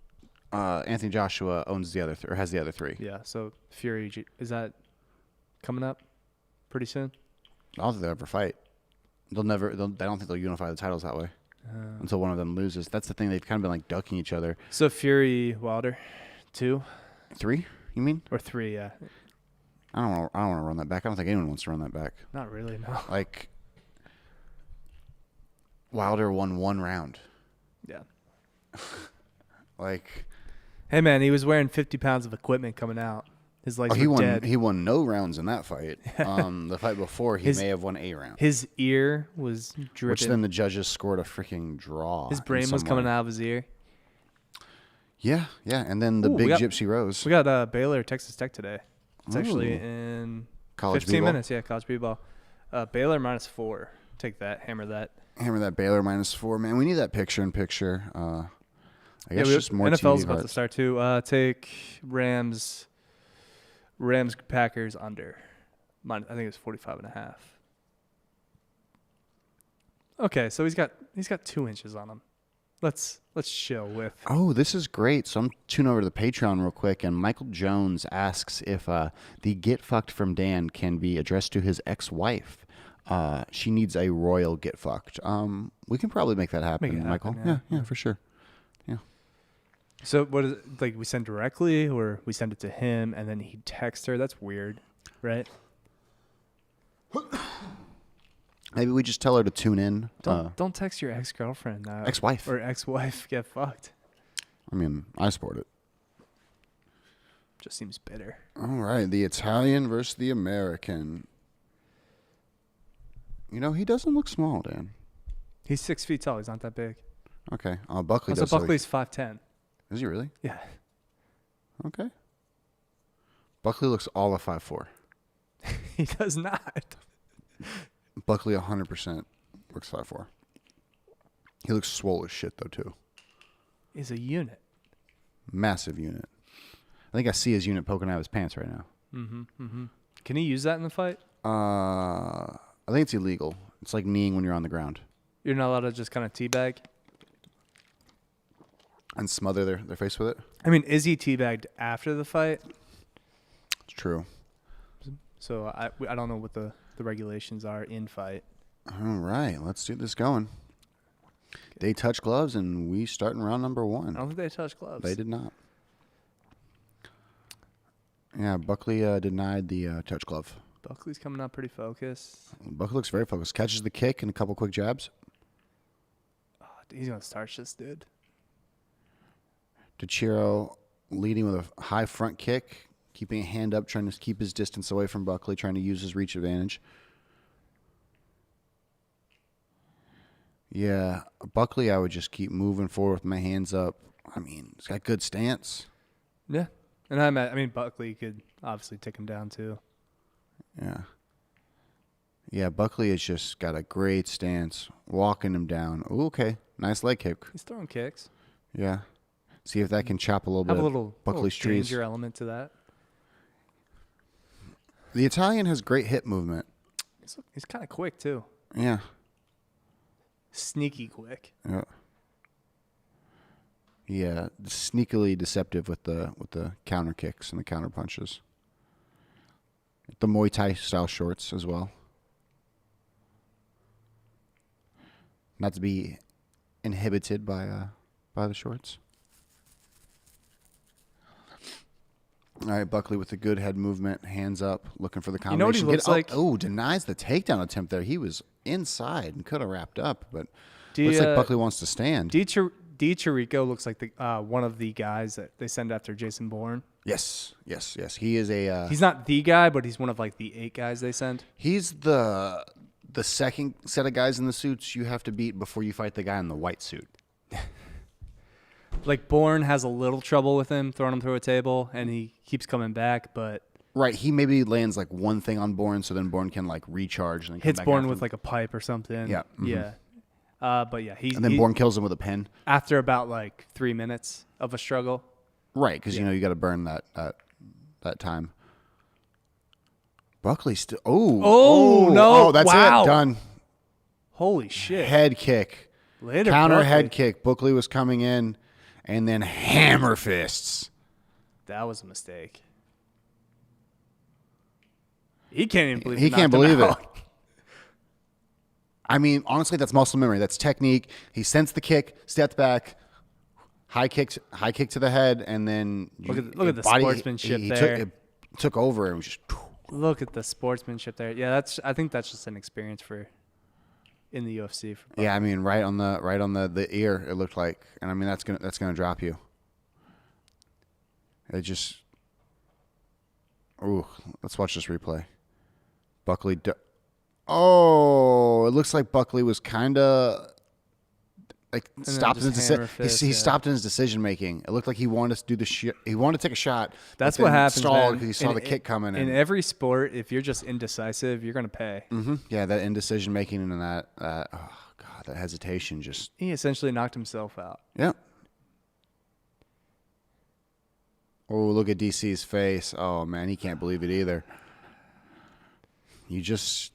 Anthony Joshua owns the other or has the other three. Yeah, so Fury is that coming up pretty soon. I don't think they'll ever fight. I don't think they'll unify the titles that way until one of them loses. That's the thing. They've kind of been like ducking each other. So Fury Wilder, 2, 3? You mean? or 3? Yeah. I don't want to run that back. I don't think anyone wants to run that back. Not really. No. Like Wilder won 1 round. Yeah. Like, hey man, he was wearing 50 pounds of equipment coming out. His legs were dead. He won no rounds in that fight. The fight before, he may have won a round. His ear was dripping. Which then the judges scored a freaking draw. His brain was coming out of his ear. Yeah. And then the big Gypsy Rose. We got Baylor, Texas Tech today. It's actually in college 15 b-ball? minutes. Yeah, college b-ball. Baylor -4. Take that. Hammer that. Hammer that Baylor -4. Man, we need that picture-in-picture. I guess just more NFL's TV about to start too. Take Rams Packers under. I think it's 45.5. Okay, so he's got 2 inches on him. Let's chill with. Oh, this is great. So I'm tuning over to the Patreon real quick, and Michael Jones asks if the get fucked from Dan can be addressed to his ex-wife. She needs a royal get fucked. We can probably make that happen, Michael. Yeah, for sure. Yeah. So what is it, like, we send directly, or we send it to him and then he texts her? That's weird, right? Maybe we just tell her to tune in. Don't text your ex-girlfriend. Ex-wife. Or ex-wife get fucked. I mean, I support it. Just seems bitter. All right, the Italian versus the American. You know, he doesn't look small, Dan. He's 6 feet tall. He's not that big. Okay. Buckley Also, does. Buckley's 5'10". Is he really? Yeah. Okay. Buckley looks all of 5'4". He does not. Buckley 100% looks 5'4". He looks swole as shit, though, too. He's a unit. Massive unit. I think I see his unit poking out of his pants right now. Can he use that in the fight? I think it's illegal. It's like kneeing when you're on the ground. You're not allowed to just kind of teabag? And smother their face with it? I mean, is he teabagged after the fight? It's true. So I don't know what the regulations are in fight. All right, let's get this going. They touch gloves, and we start in round number 1. I don't think they touched gloves. They did not. Yeah, Buckley denied the touch glove. Buckley's coming out pretty focused. Buckley looks very focused. Catches the kick and a couple quick jabs. Oh, he's going to starch this dude. DeChiro leading with a high front kick, keeping a hand up, trying to keep his distance away from Buckley, trying to use his reach advantage. Yeah, Buckley, I would just keep moving forward with my hands up. I mean, he's got good stance. Yeah. And I mean, Buckley could obviously take him down too. Yeah. Yeah, Buckley has just got a great stance, walking him down. Ooh, okay, nice leg kick. He's throwing kicks. Yeah. See if that can chop a little Have bit a of Buckley's little trees. danger element to that. The Italian has great hip movement. He's kind of quick too. Yeah. Sneaky quick. Yeah. Yeah, sneakily deceptive with the counter kicks and the counter punches. The Muay Thai style shorts as well. Not to be inhibited by the shorts. All right, Buckley with a good head movement, hands up, looking for the combination. You know what he looks like? Oh, denies the takedown attempt there. He was inside and could have wrapped up, but looks like Buckley wants to stand. DiChirico looks like the one of the guys that they send after Jason Bourne. Yes. He is a. He's not the guy, but he's one of like the 8 guys they send. He's the second set of guys in the suits you have to beat before you fight the guy in the white suit. Like Bourne has a little trouble with him, throwing him through a table, and he keeps coming back, but right, he maybe lands like one thing on Bourne, so then Bourne can like recharge and then hits come back Bourne after with him. like a pipe or something. Yeah. Mm-hmm. Yeah. But yeah, and then Bourne kills him with a pen. After about like 3 minutes of a struggle. Right, because you know you got to burn that time. Buckley still. Oh no! Oh, that's wow. it. Done. Holy shit! Head kick. Later, counter Buckley. head kick. Buckley was coming in, and then hammer fists. That was a mistake. He can't even believe He can't knocked him believe it. out. I mean, honestly, that's muscle memory. That's technique. He sensed the kick, stepped back, high kick to the head, and then Look at the sportsmanship there. It took over and was just. Look at the sportsmanship there. Yeah, I think that's just an experience in the UFC. Yeah, I mean, right on the ear, it looked like, and I mean that's gonna drop you. It just. Ooh, let's watch this replay. Buckley. Oh, it looks like Buckley was kind of like stopped in his decision. He stopped in his decision making. It looked like he wanted to do he wanted to take a shot. That's what happens, stalled man. because he saw the kick coming. In every sport, if you're just indecisive, you're gonna pay. Mm-hmm. Yeah, that indecision making and that oh god, that hesitation just. He essentially knocked himself out. Yep. Oh, look at DC's face. Oh man, he can't believe it either. You just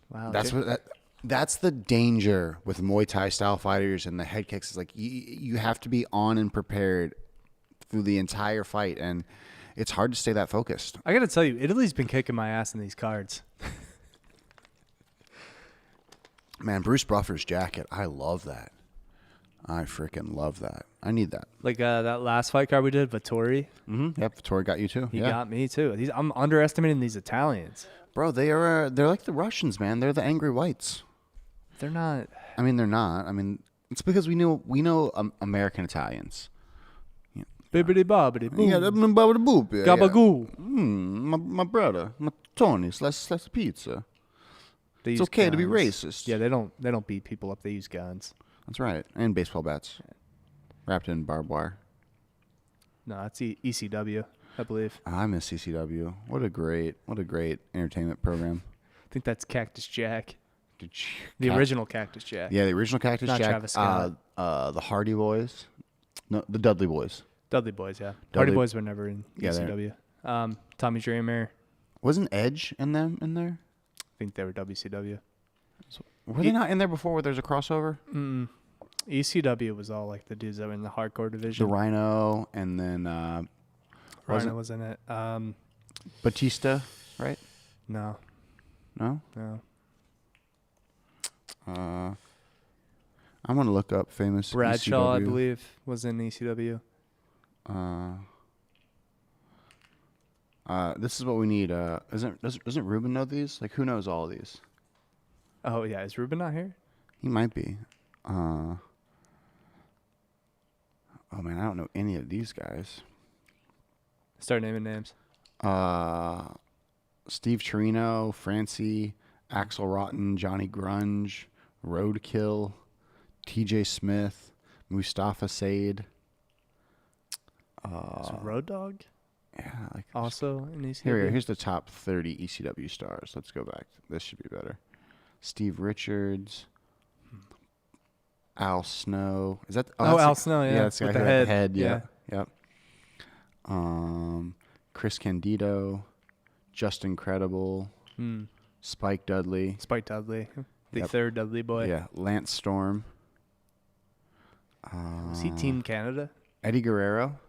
that's the danger with Muay Thai style fighters and the head kicks is like you have to be on and prepared through the entire fight, and it's hard to stay that focused. I got to tell you, Italy's been kicking my ass in these cards. Man, Bruce Buffer's jacket, I love that. I freaking love that. I need that. Like that last fight card we did, Vittori. Mm-hmm. Yep, Vittori got you too. He got me too. I'm underestimating these Italians. Bro, they're like the Russians, man. They're the angry whites. They're not. I mean, they're not. I mean, it's because we know American Italians. Bibbidi bobbidi boo. Yeah, bobbidi boop. Yeah, Gabagoo. My brother, my Tony's. Let's pizza. It's okay to be racist. Yeah, they don't beat people up. They use guns. That's right, and baseball bats, wrapped in barbed wire. No, that's ECW, I believe. I miss CCW. What a great entertainment program. I think that's Cactus Jack. The original Cactus Jack. Yeah, the original Cactus Not Jack. Travis Scott. The Hardy Boys. No, the Dudley Boys. Dudley Boys, yeah. Dudley. Hardy Boys were never in Yeah, ECW. Tommy Dreamer. Wasn't Edge in there? I think they were WCW. Were they not in there before where there's a crossover? ECW was all like the dudes that were in the hardcore division. The Rhino, and then Rhino was in it. Batista, right? No. No? I'm going to look up famous Bradshaw, ECW. I believe, was in ECW. This is what we need. Doesn't Ruben know these? Like, who knows all of these? Oh, yeah. Is Ruben not here? He might be. Oh, man, I don't know any of these guys. Start naming names. Steve Torino, Francie, Axel Rotten, Johnny Grunge, Roadkill, TJ Smith, Mustafa Said. Road Dogg? Yeah. Also in ECW? Here's the top 30 ECW stars. Let's go back. This should be better. Steve Richards. Al Snow. Is that? Al Snow, yeah. Yeah, that's with the the head. Yeah. Yeah. Yep. Chris Candido, Justin Credible, Spike Dudley. Spike Dudley. The third Dudley boy. Yeah, Lance Storm. Was he Team Canada? Eddie Guerrero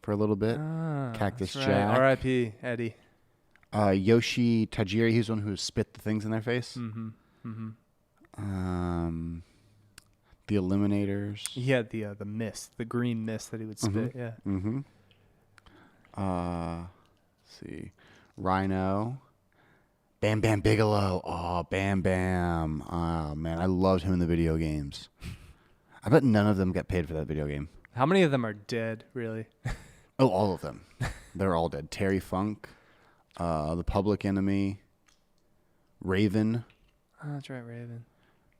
for a little bit. Cactus That's Jack. right. R.I.P. Eddie. Yoshi Tajiri, he's the one who spit the things in their face. The Eliminators. He had the mist, the green mist that he would spit. Yeah. Let's see. Rhino. Bam Bam Bigelow. Oh, Bam Bam. Oh, man, I loved him in the video games. I bet none of them got paid for that video game. How many of them are dead, really? Oh, all of them. They're all dead. Terry Funk, The Public Enemy, Raven. Oh, that's right, Raven.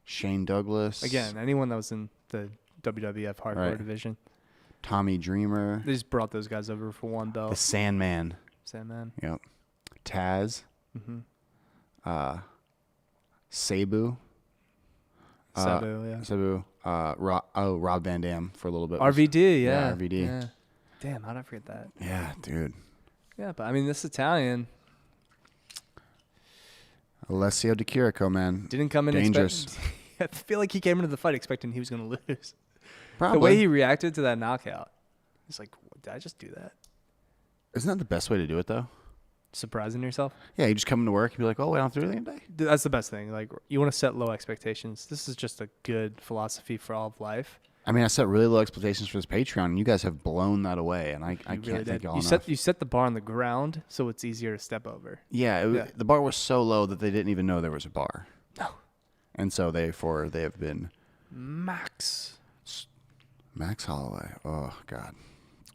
Shane Douglas. Again, anyone that was in the WWF hardcore division. Tommy Dreamer. They just brought those guys over for one belt. The Sandman. Sandman. Yep. Taz. Sabu. Sabu, yeah. Sabu. Rob Van Dam for a little bit. RVD, yeah. RVD. Yeah. Damn, how'd I forget that? Yeah, dude. Yeah, but I mean, this Italian Alessio Di Chirico, man. didn't come in dangerous. I feel like he came into the fight expecting he was going to lose. Probably. The way he reacted to that knockout, he's like, did I just do that? Isn't that the best way to do it, though? surprising yourself. Yeah, you just come to work and be like, oh, I don't have to do anything today. That's the best thing. Like, you want to set low expectations. This is just a good philosophy for all of life. I mean, I set really low expectations for this Patreon, and you guys have blown that away, and I can't really thank did. y'all You enough. set the bar on the ground, so it's easier to step over. Yeah, the bar was so low that they didn't even know there was a bar. No. And so therefore they have been Max Holloway. Oh God.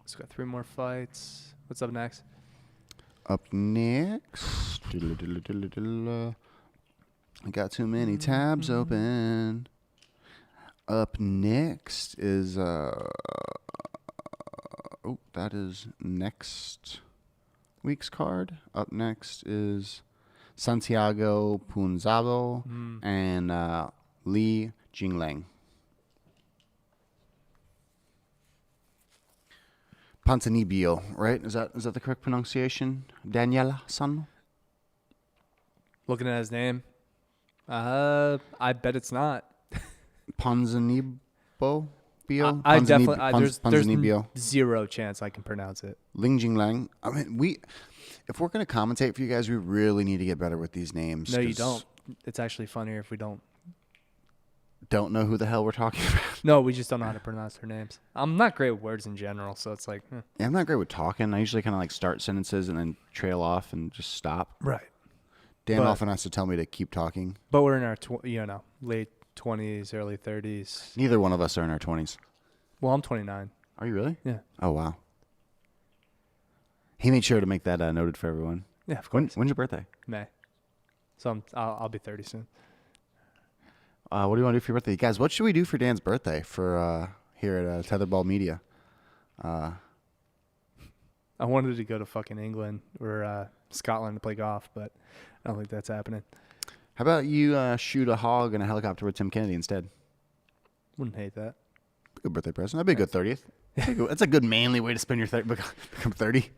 So we got 3 more fights. What's up next? Up next, I got too many tabs open. Up next is that is next week's card. Up next is Santiago Punzado and Li Jinglang. Ponzinibbio, right? Is that the correct pronunciation? Daniela San? Looking at his name, I bet it's not. Ponzinibbio? I definitely there's Ponzinibbio. zero chance I can pronounce it. Ling Jinglang. I mean, if we're going to commentate for you guys, we really need to get better with these names. No, you don't. It's actually funnier if we don't. Don't know who the hell we're talking about. No, we just don't know how to pronounce their names. I'm not great with words in general, so it's like. Yeah, I'm not great with talking. I usually kind of like start sentences and then trail off and just stop. Right. Dan often has to tell me to keep talking. But we're in our late 20s, early 30s. Neither one of us are in our 20s. Well, I'm 29. Are you really? Yeah. Oh, wow. He made sure to make that noted for everyone. Yeah, of course. When's your birthday? May. So I'll be 30 soon. What do you want to do for your birthday? Guys, what should we do for Dan's birthday for here at Tetherball Media? I wanted to go to fucking England or Scotland to play golf, but I don't think that's happening. How about you shoot a hog in a helicopter with Tim Kennedy instead? Wouldn't hate that. Good birthday present. That'd be a good 30th. That's a good manly way to spend your become 30.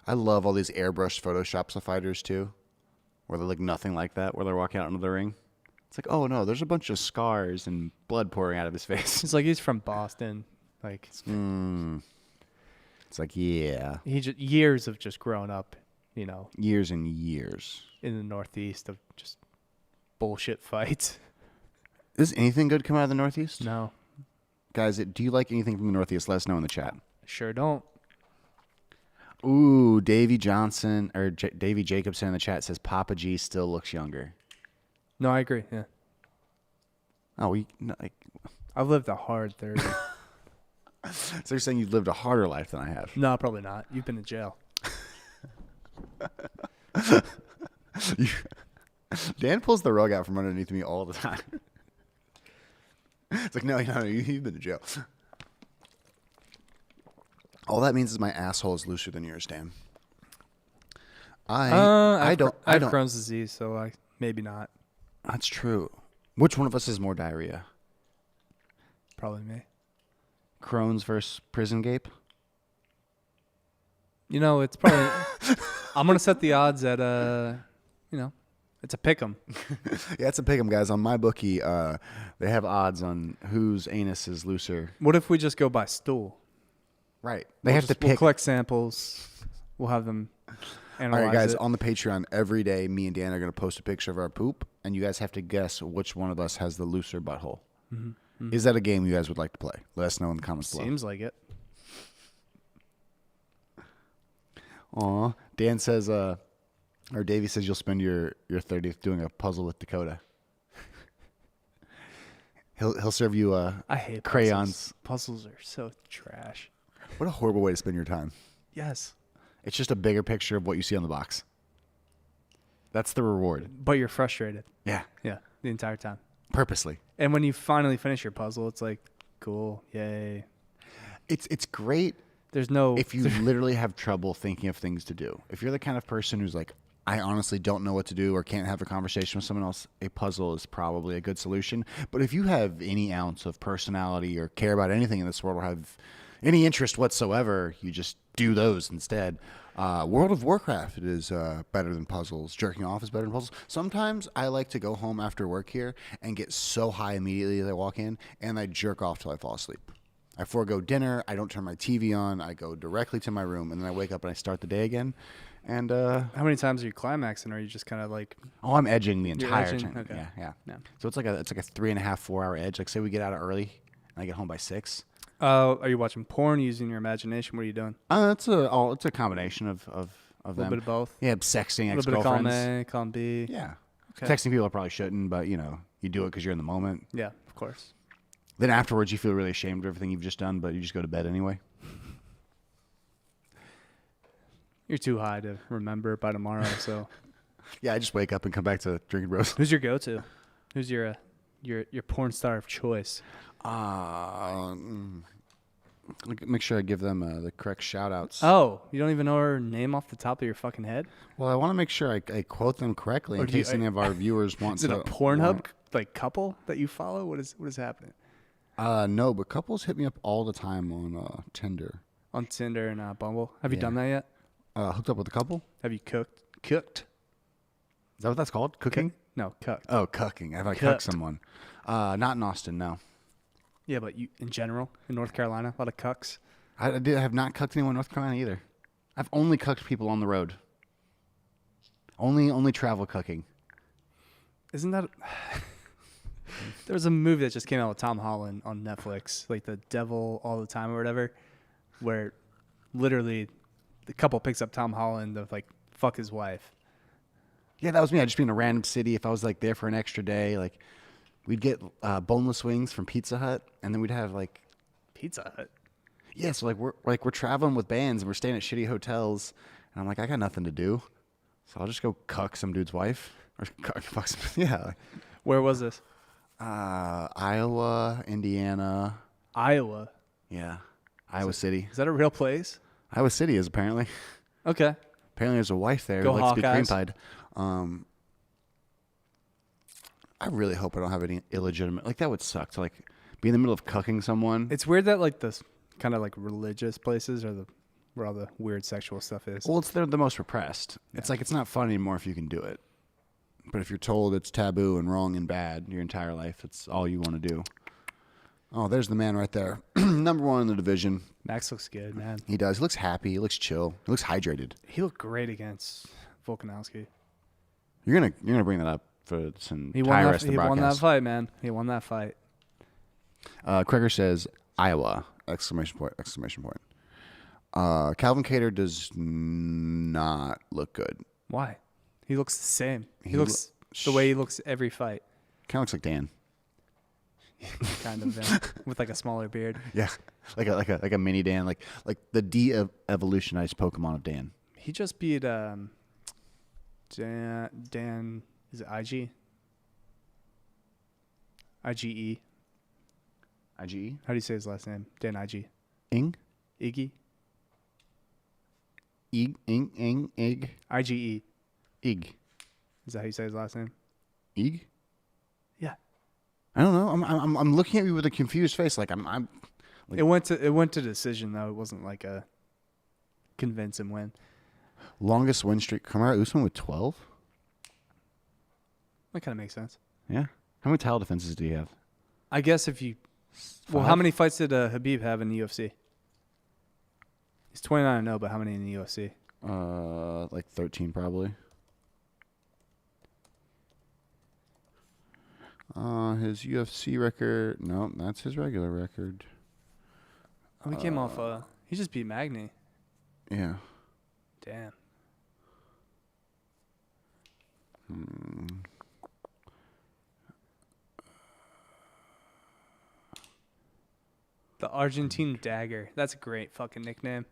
I love all these airbrushed Photoshops of fighters too, where they're like nothing like that, where they're walking out into the ring. It's like, oh no, there's a bunch of scars and blood pouring out of his face. It's like he's from Boston. Like, it's like, yeah. He just years of just growing up, Years and years. in the Northeast of just bullshit fights. Does anything good come out of the Northeast? No, Guys, do you like anything from the Northeast? Let us know in the chat. sure don't. Ooh, Davey Johnson or Davey Jacobson in the chat says Papa G still looks younger. No, I agree. Yeah, Oh, I've lived a hard 30. so you're saying you've lived a harder life than I have? No, probably not. You've been to jail. Dan pulls the rug out from underneath me all the time. It's like, no, you've been to jail. All that means is my asshole is looser than yours, Dan. I don't. I have Crohn's disease, so maybe not. That's true. Which one of us has more diarrhea? Probably me. Crohn's versus prison gape? It's probably. I'm gonna set the odds at it's a pick'em. Yeah, it's a pick'em, guys. On my bookie, they have odds on whose anus is looser. What if we just go by stool? Right. We'll We'll collect samples. We'll have them analyze All right, guys, it. on the Patreon, every day, me and Dan are going to post a picture of our poop, and you guys have to guess which one of us has the looser butthole. Mm-hmm. Is that a game you guys would like to play? Let us know in the comments below. Seems like it. Aw. Dan says, or Davey says you'll spend your 30th doing a puzzle with Dakota. He'll serve you I hate crayons. Puzzles are so trash. What a horrible way to spend your time. Yes. It's just a bigger picture of what you see on the box. That's the reward. But you're frustrated. Yeah. Yeah. The entire time. Purposely. And when you finally finish your puzzle, it's like, cool. Yay. It's great. There's no. If you literally have trouble thinking of things to do. If you're the kind of person who's like, I honestly don't know what to do or can't have a conversation with someone else, a puzzle is probably a good solution. But if you have any ounce of personality or care about anything in this world or have any interest whatsoever, you just do those instead. World of Warcraft is better than puzzles. Jerking off is better than puzzles. Sometimes I like to go home after work here and get so high immediately as I walk in, and I jerk off till I fall asleep. I forego dinner. I don't turn my TV on. I go directly to my room, and then I wake up and I start the day again. And How many times are you climaxing? Or are you just kind of like? oh, I'm edging the You're entire edging? time. Okay. Yeah. Yeah. So it's like a 3.5, 4 hour edge. Like say we get out early and I get home by 6. Are you watching porn? Using your imagination? What are you doing? It's a combination of A them. little bit of both. Yeah, sexting A little bit of column ex-girlfriends. A, column B. Yeah. Okay. Texting people I probably shouldn't, but you know, you do it because you're in the moment. Yeah, of course. Then afterwards, you feel really ashamed of everything you've just done, but you just go to bed anyway. You're too high to remember by tomorrow. So, Yeah, I just wake up and come back to drinking bros. who's your go-to? Who's your porn star of choice? Make sure I give them the correct shout outs. Oh, you don't even know her name off the top of your fucking head? Well, I want to make sure I quote them correctly Or in do you- case any of our viewers want Is it to. a Pornhub like couple that you follow? What is happening No, but couples hit me up all the time on Tinder. on Tinder and Bumble? Have you Yeah. done that yet? Hooked up with a couple? Have you cooked? Is that what that's called? Cooking? No, cooked. Oh, cucking. Have I Cooked. cucked someone? Not in Austin, no. Yeah, but you in general in North Carolina, a lot of cucks. I have not cucked anyone in North Carolina either. I've only cucked people on the road. Only travel cucking. Isn't that? There was a movie that just came out with Tom Holland on Netflix, like The Devil All the Time or whatever, where literally the couple picks up Tom Holland to like fuck his wife. Yeah, that was me. I'd just be in a random city. If I was like there for an extra day, like we'd get boneless wings from Pizza Hut, and then we'd have like Pizza Hut. yeah. So we're traveling with bands and we're staying at shitty hotels, and I'm like I got nothing to do, so I'll just go cuck some dude's wife or fuck some yeah. Where was this? Iowa, Indiana, Iowa. yeah, Iowa City. Is that a real place? Iowa City is apparently. Okay. Apparently, there's a wife there Go who likes to be cream Hawkeyes. pied. I really hope I don't have any illegitimate. Like that would suck to like be in the middle of cucking someone. It's weird that like this kind of like religious places are where all the weird sexual stuff is. Well, they're the most repressed. It's like it's not fun anymore if you can do it. But if you're told it's taboo and wrong and bad your entire life, it's all you want to do. Oh, there's the man right there. Number 1 in the division. Max looks good, man. He does. He looks happy. He looks chill. He looks hydrated. He looked great against Volkanovski. You're gonna bring that up for this He entire rest of the He won that broadcast. fight, man. He won that fight. Kreger says Iowa! Exclamation point! Exclamation point! Calvin Kattar does not look good. Why? He looks the same. He He looks the way he looks every fight. Kind of looks like Dan. Kind of, yeah. With like a smaller beard. Yeah, like a mini Dan, like the de-evolutionized Pokemon of Dan. He just beat Dan. Is it IG? IGE. IGE? How do you say his last name? Dan IG. Ing? Iggy. Ig? IGE. Ig? Is that how you say his last name? Ig? Yeah. I don't know. I'm looking at you with a confused face. Like I'm like, It went to decision though. It wasn't like a convincing win. longest win streak. Kamaru Usman with 12. That kind of makes sense. Yeah. How many title defenses do you have? I guess if you. Well, 5? how many fights did Habib have in the UFC? He's 29-0, but how many in the UFC? Like 13 probably. His UFC record. No, that's his regular record. Oh, he came off. He just beat Magny. Yeah. Damn. The Argentine Dagger. That's a great fucking nickname.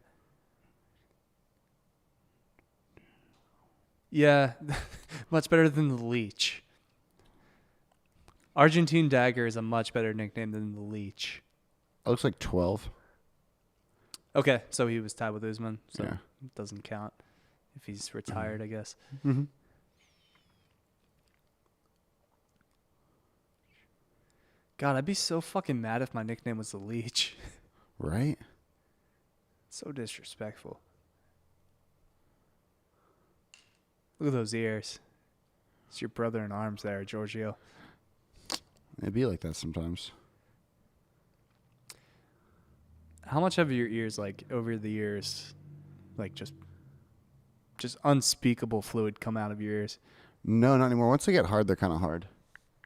Yeah, much better than the Leech. Argentine Dagger is a much better nickname than the Leech. It looks like 12. Okay, so he was tied with Usman, so Yeah. it doesn't count if he's retired, I guess. Mm-hmm. God, I'd be so fucking mad if my nickname was the Leech. Right? So disrespectful. Look at those ears. It's your brother in arms there, Giorgio. It'd be like that sometimes. How much have your ears, like, over the years, like, just unspeakable fluid come out of your ears? No, not anymore. Once they get hard, they're kind of hard.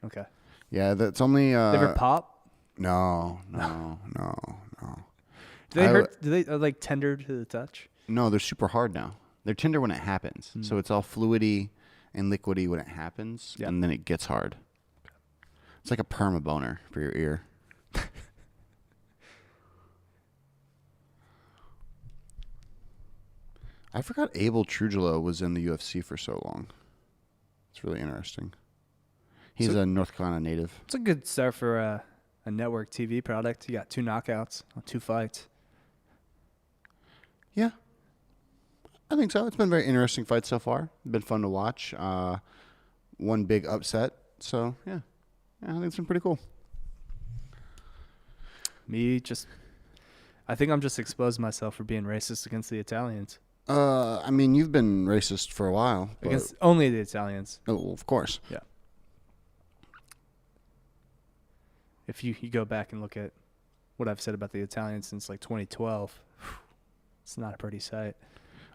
Okay. Yeah, that's only. They ever pop? No. Do they hurt? Do they are like tender to the touch? No, they're super hard now. They're tender when it happens. So it's all fluidy and liquidy when it happens, and then it gets hard. It's like a perma boner for your ear. I forgot Abel Trujillo was in the UFC for so long. It's really interesting. He's a North Carolina native. It's a good start for a network TV product. You got 2 knockouts on 2 fights. Yeah, I think so. It's been a very interesting fight so far. Been fun to watch. One big upset. So, yeah, I think it's been pretty cool. I think I'm just exposing myself for being racist against the Italians. I mean, you've been racist for a while. Against only the Italians. Oh, of course. Yeah. If you go back and look at what I've said about the Italians since like 2012, it's not a pretty sight.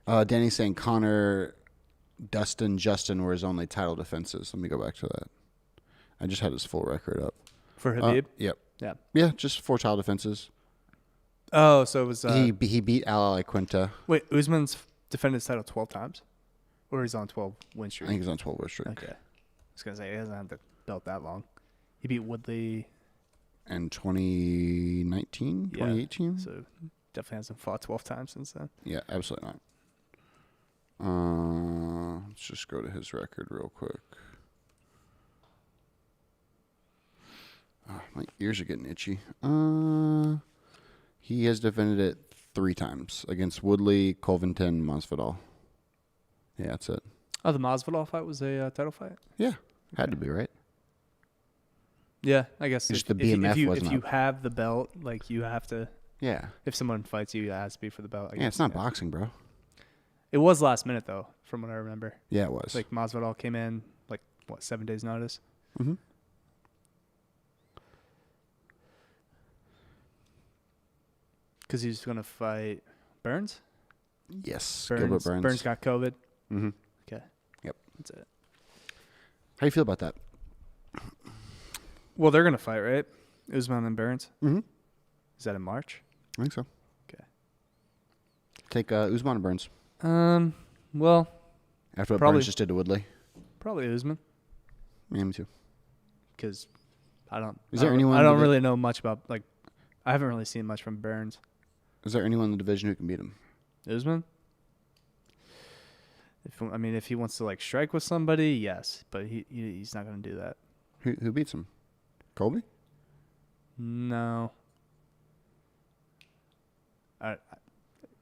Danny's saying Connor, Dustin, Justin were his only title defenses. Let me go back to that. I just had his full record up. For Habib? Yep. Yeah. Yeah, just 4 title defenses. Oh, so it was... he beat Al Quinta. Wait, Usman's defended his title 12 times? Or he's on 12 win streak? I think he's on 12 win streak. Okay. I was going to say, he hasn't had the belt that long. He beat Woodley... In 2019, 2018? So definitely hasn't fought 12 times since then. Yeah, absolutely not. Let's just go to his record real quick. Oh, my ears are getting itchy. He has defended it 3 times against Woodley, Covington, Masvidal. Yeah, that's it. Oh, the Masvidal fight was a title fight? Yeah, had to be, right? Yeah, I guess Just the BMF wasn't if you up. have the belt, like you have to. Yeah. If someone fights you, it has to be for the belt. Yeah, it's not boxing, bro. It was last minute though, from what I remember. Yeah, it was. Like Masvidal came in, 7 days notice. Mm-hmm. Because he's gonna fight Burns. Yes, Gilbert Burns. Burns got COVID. Mm-hmm. Okay. Yep. That's it. How you feel about that? Well, they're gonna fight, right? Usman and Burns. Mm-hmm. Is that in March? I think so. Okay. Take Usman and Burns. Well, After what probably- Burns just did to Woodley. probably Usman. Yeah, me too. Because I don't. Is there anyone I don't with really know much about I haven't really seen much from Burns. Is there anyone in the division who can beat him? Usman. If he wants to strike with somebody, yes, but he's not going to do that. Who beats him? Colby? No.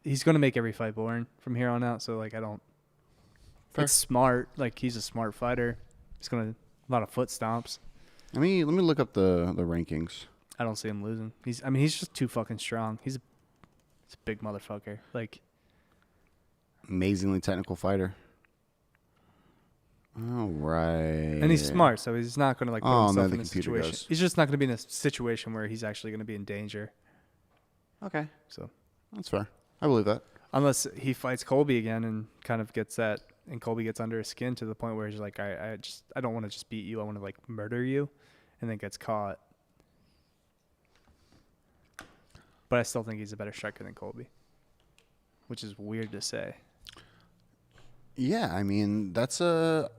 He's going to make every fight boring from here on out. So I don't. Fair. It's smart. He's a smart fighter. He's going to a lot of foot stomps. Let me look up the rankings. I don't see him losing. He's just too fucking strong. He's a big motherfucker. Amazingly technical fighter. All right. And he's smart, so he's not going to put himself in a situation. goes. He's just not going to be in a situation where he's actually going to be in danger. Okay. So That's fair. I believe that. unless he fights Colby again and kind of gets that, and Colby gets under his skin to the point where he's like, I don't want to just beat you. I want to murder you, and then gets caught. But I still think he's a better striker than Colby, which is weird to say. Yeah, I mean, it's a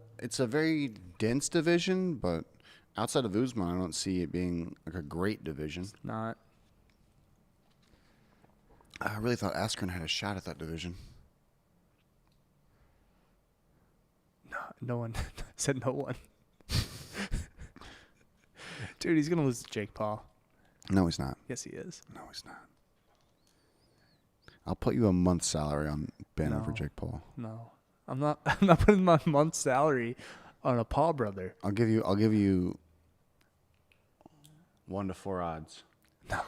very dense division, but outside of Usman, I don't see it being a great division. It's not. I really thought Askren had a shot at that division. No one said no one. Dude, he's gonna lose to Jake Paul. No, he's not. Yes, he is. No, he's not. I'll put you a month's salary on Ben No. over Jake Paul. No, I'm not. I'm not putting my month's salary on a Paul brother. I'll give you 1 to 4 odds. No,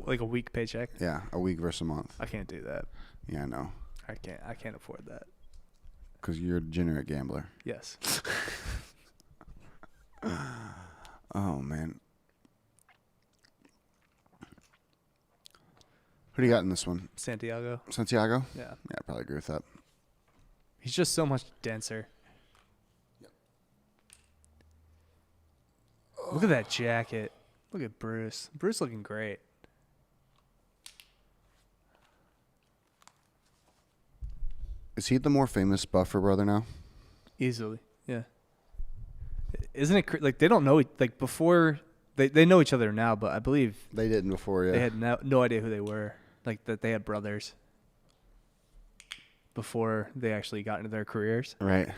a week paycheck. Yeah, a week versus a month. I can't do that. Yeah, I know. I can't afford that. Because you're a degenerate gambler. Yes. Oh, man. Who do you got in this one? Santiago. Santiago? Yeah. Yeah, I probably agree with that. He's just so much denser. Yep. Look at that jacket. Look at Bruce. Bruce looking great. Is he the more famous Buffer brother now? Easily. Yeah. Isn't it like they don't know like before they know each other now, but I believe They didn't before, yeah. they had no idea who they were. Like that they had brothers before they actually got into their careers. Right.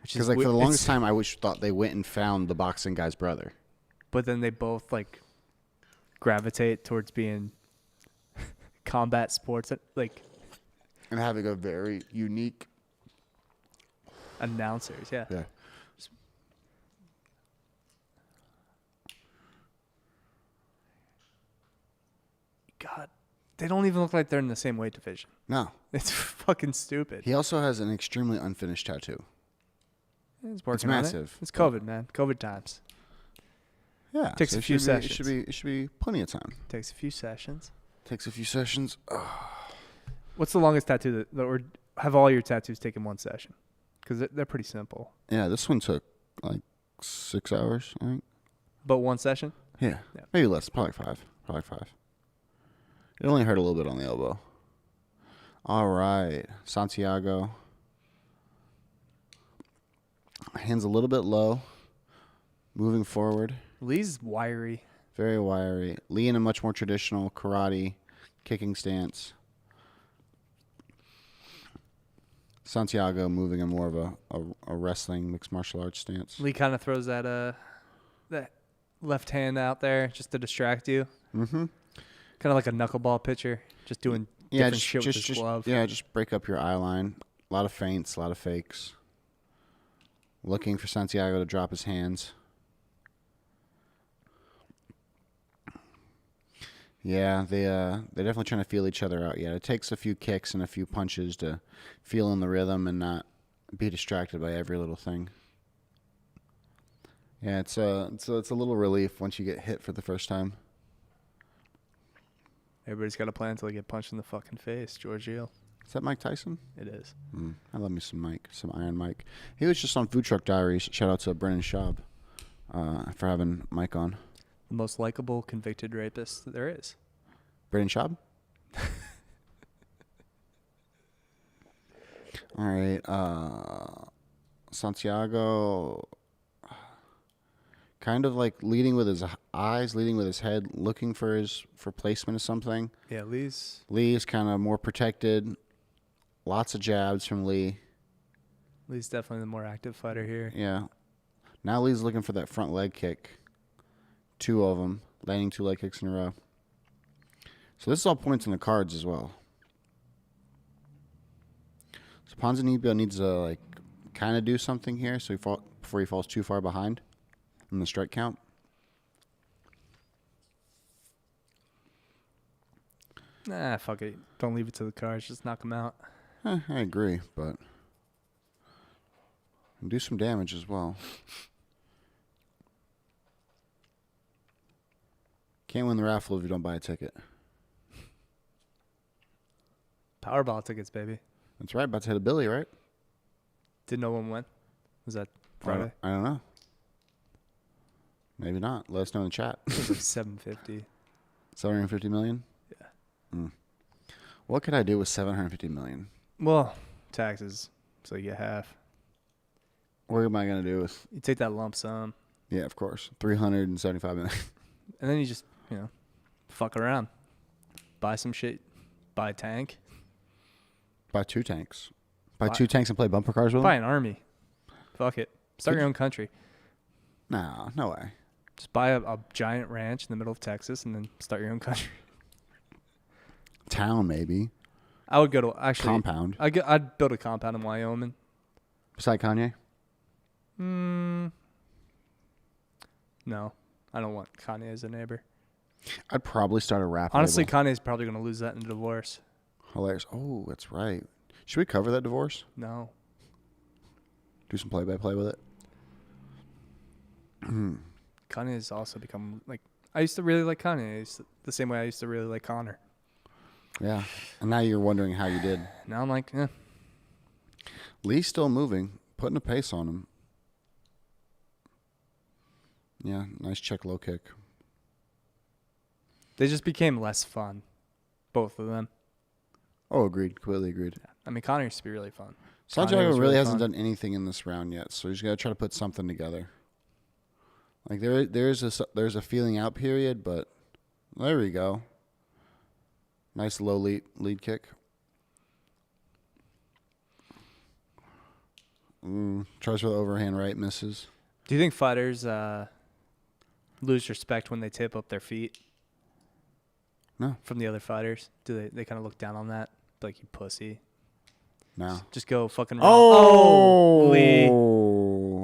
Because like for the longest time, I thought they went and found the boxing guy's brother. But then they both like gravitate towards being combat sports, like And having a very unique. announcers. Yeah. Yeah. God, they don't even look like they're in the same weight division. No. It's fucking stupid. He also has an extremely unfinished tattoo. It's working on it. massive. It's COVID, man. COVID times. Yeah. Takes a few sessions. It should be plenty of time. Takes a few sessions. Takes a few sessions. What's the longest tattoo or have all your tattoos taken one session? Because they're pretty simple. Yeah, this one took like 6 hours, I think. But one session? Yeah. Yeah. Maybe less. Probably five. It only hurt a little bit on the elbow. All right. Santiago. Hands a little bit low. Moving forward. Lee's wiry. Very wiry. Lee in a much more traditional karate kicking stance. Santiago moving in more of a wrestling mixed martial arts stance. Lee kind of throws that left hand out there just to distract you. Mm-hmm. Kind of like a knuckleball pitcher, just doing different shit with his glove. Yeah, just break up your eye line. A lot of feints, a lot of fakes. Looking for Santiago to drop his hands. Yeah, they're definitely trying to feel each other out. Yeah, it takes a few kicks and a few punches to feel in the rhythm and not be distracted by every little thing. Yeah, it's a little relief once you get hit for the first time. Everybody's got a plan until they get punched in the fucking face. Giorgio. Is that Mike Tyson? It is. I love me some Iron Mike. He was just on Food Truck Diaries. Shout out to Brennan Schaub for having Mike on. The most likable convicted rapist that there is. Brennan Schaub? All right. Santiago kind of like leading with his eyes, leading with his head, looking for placement of something. Yeah, Lee's kind of more protected. Lots of jabs from Lee. Lee's definitely the more active fighter here. Yeah. Now Lee's looking for that front leg kick. 2 of them, landing 2 leg kicks in a row. So this is all points in the cards as well. So Ponzinibbio needs to kind of do something here so before he falls too far behind in the strike count. Nah, fuck it. Don't leave it to the cards. Just knock him out. I agree, but do some damage as well. Can't win the raffle if you don't buy a ticket. Powerball tickets, baby. That's right. About to hit a Billy, right? Didn't know when went. Was that Friday? I don't know. Maybe not. Let us know in the chat. It was like 750. 750 million? Yeah. What could I do with 750 million? Well, taxes. So you get half. What am I going to do with... You take that lump sum. Yeah, of course. 375 million. And then you just, fuck around. Buy some shit. Buy a tank. Buy 2 tanks. Buy 2 tanks and play bumper cars with them? Buy an army. Fuck it. Start your own country. No way. Just buy a giant ranch in the middle of Texas and then start your own country. Town, maybe. I would go to compound. I'd build a compound in Wyoming. Beside Kanye? No, I don't want Kanye as a neighbor. I'd probably start a rap Honestly, label. Kanye's probably going to lose that in a divorce. Hilarious. Oh, that's right. Should we cover that divorce? No. Do some play-by-play with it? Kanye has also become I used to really like Kanye. The same way I used to really like Connor. Yeah. And now you're wondering how you did. Now I'm like, eh. Lee's still moving, putting a pace on him. Yeah, nice check low kick. They just became less fun, both of them. Oh, agreed. Completely agreed. I mean, Connor used to be really fun. Santiago really hasn't done anything in this round yet, so he's got to try to put something together. Like there's a feeling out period, but there we go. Nice low lead kick. Tries for the overhand right, misses. Do you think fighters lose respect when they tip up their feet? No. From the other fighters? Do they kind of look down on that? Like, you pussy. No. Just go fucking wrong. Oh! Lee.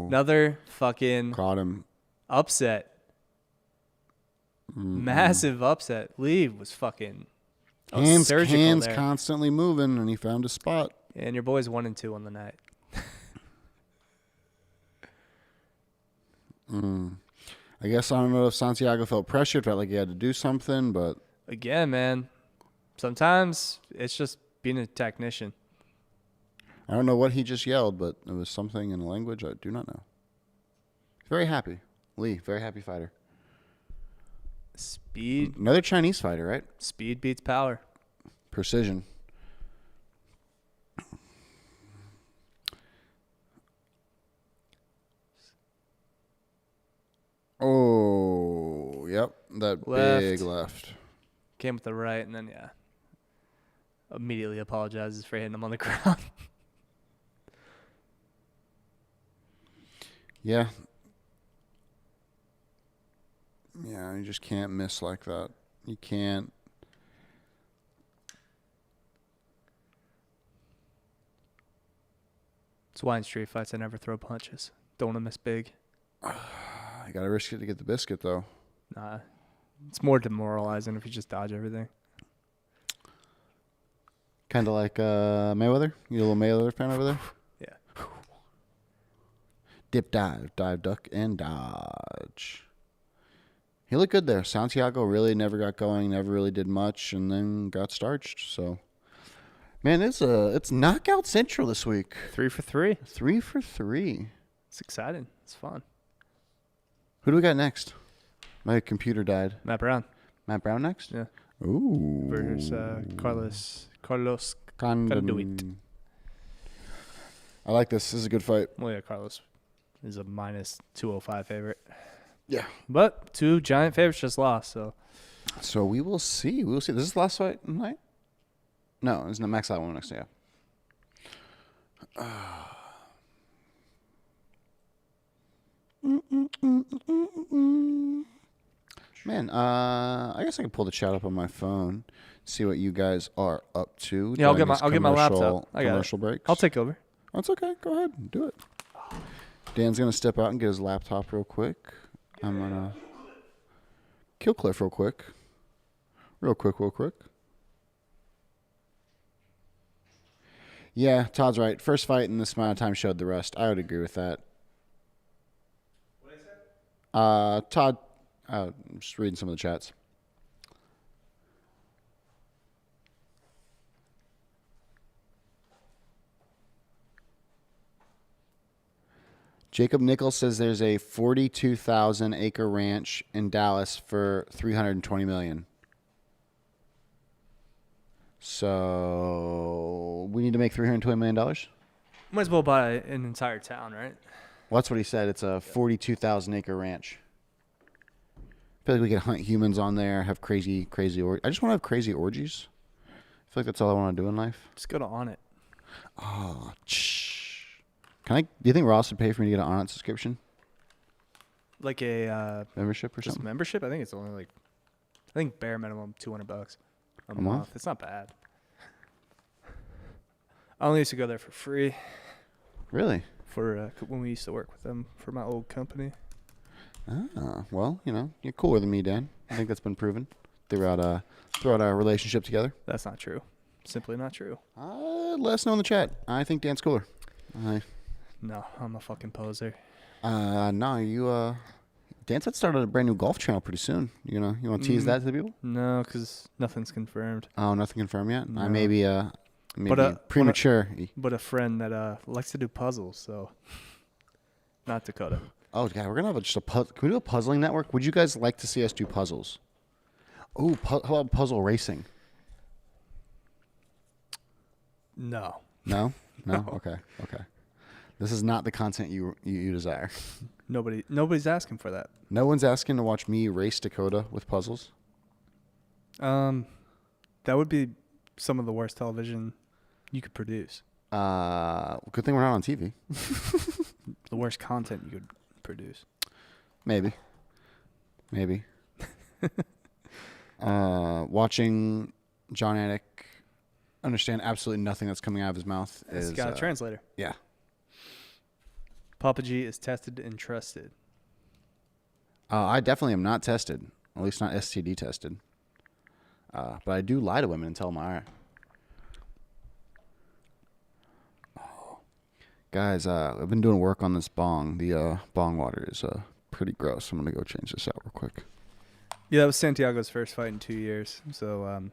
Another fucking Caught him. upset. Massive upset. Lee was fucking surgical hands there. Constantly moving, and he found a spot. And your boy's 1-2 on the night. I guess I don't know if Santiago felt pressured, felt like he had to do something, but Again, man, sometimes it's just being a technician. I don't know what he just yelled, but it was something in a language I do not know. He's very happy. Lee, very happy fighter. Speed Another Chinese fighter, right? Speed beats power. Precision. Oh, yep. That Left. big left. Came with the right, and then, yeah, immediately apologizes for hitting him on the ground. Yeah. Yeah, you just can't miss like that. You can't. That's why in street fights I never throw punches. Don't want to miss big. You got to risk it to get the biscuit, though. Nah, it's more demoralizing if you just dodge everything. Kind of like Mayweather. You a little Mayweather fan over there? Yeah. Dip, dive, duck, and dodge. He looked good there. Santiago really never got going, never really did much, and then got starched. So, man, it's knockout central this week. 3 for 3. 3 for 3. It's exciting. It's fun. Who do we got next? My computer died. Matt Brown. Matt Brown next? Yeah. Ooh. Versus Carlos Condon. Conduit. I like this. This is a good fight. Well, yeah, Carlos is a minus 205 favorite. Yeah. But 2 giant favorites just lost, so. So we will see. We will see. This is the last fight tonight? No, it's not Max Out one next day. Man, I guess I can pull the chat up on my phone, see what you guys are up to. Yeah, I'll during get my these laptop. I got commercial it. breaks. I'll take over. That's okay. Go ahead. Do it. Dan's going to step out and get his laptop real quick. I'm going to kill Cliff real quick. Real quick. Yeah, Todd's right. First fight in this amount of time showed the rest. I would agree with that. What did I say? Todd, I'm just reading some of the chats. Jacob Nichols says there's a 42,000 acre ranch in Dallas for $320 million. So we need to make $320 million? Might as well buy an entire town, right? Well, that's what he said. It's a 42,000 acre ranch. I feel like we can hunt humans on there, have crazy I just want to have crazy orgies. I feel like that's all I want to do in life. Just go to On It. Oh, do you think Ross would pay for me to get an On It subscription? Like a Membership or just something? membership? I think it's only like, I think bare minimum $200 a month? month. It's not bad. I only used to go there for free Really? for when we used to work with them for my old company. Ah, well, you're cooler than me, Dan. I think that's been proven throughout our relationship together. That's not true. Simply not true. Let us know in the chat. I think Dan's cooler. No, I'm a fucking poser. No, you Dan said started a brand new golf channel pretty soon. You want to tease that to the people? No, because nothing's confirmed. Oh, nothing confirmed yet. No. I may be But, premature. But a friend that likes to do puzzles, so not Dakota. Oh, God, we're gonna have just a puzzle. Can we do a puzzling network? Would you guys like to see us do puzzles? Oh, how about puzzle racing? No. No? No. Okay. This is not the content you desire. Nobody's asking for that. No one's asking to watch me race Dakota with puzzles. That would be some of the worst television you could produce. Good thing we're not on TV. The worst content you could produce. Maybe. Watching John Anik understand absolutely nothing that's coming out of his mouth is... He's got a translator. Yeah. Papa G is tested and trusted. I definitely am not tested. At least not STD tested. But I do lie to women and tell them I are. Oh. Guys, I've been doing work on this bong. The bong water is pretty gross. I'm going to go change this out real quick. Yeah, that was Santiago's first fight in 2 years. So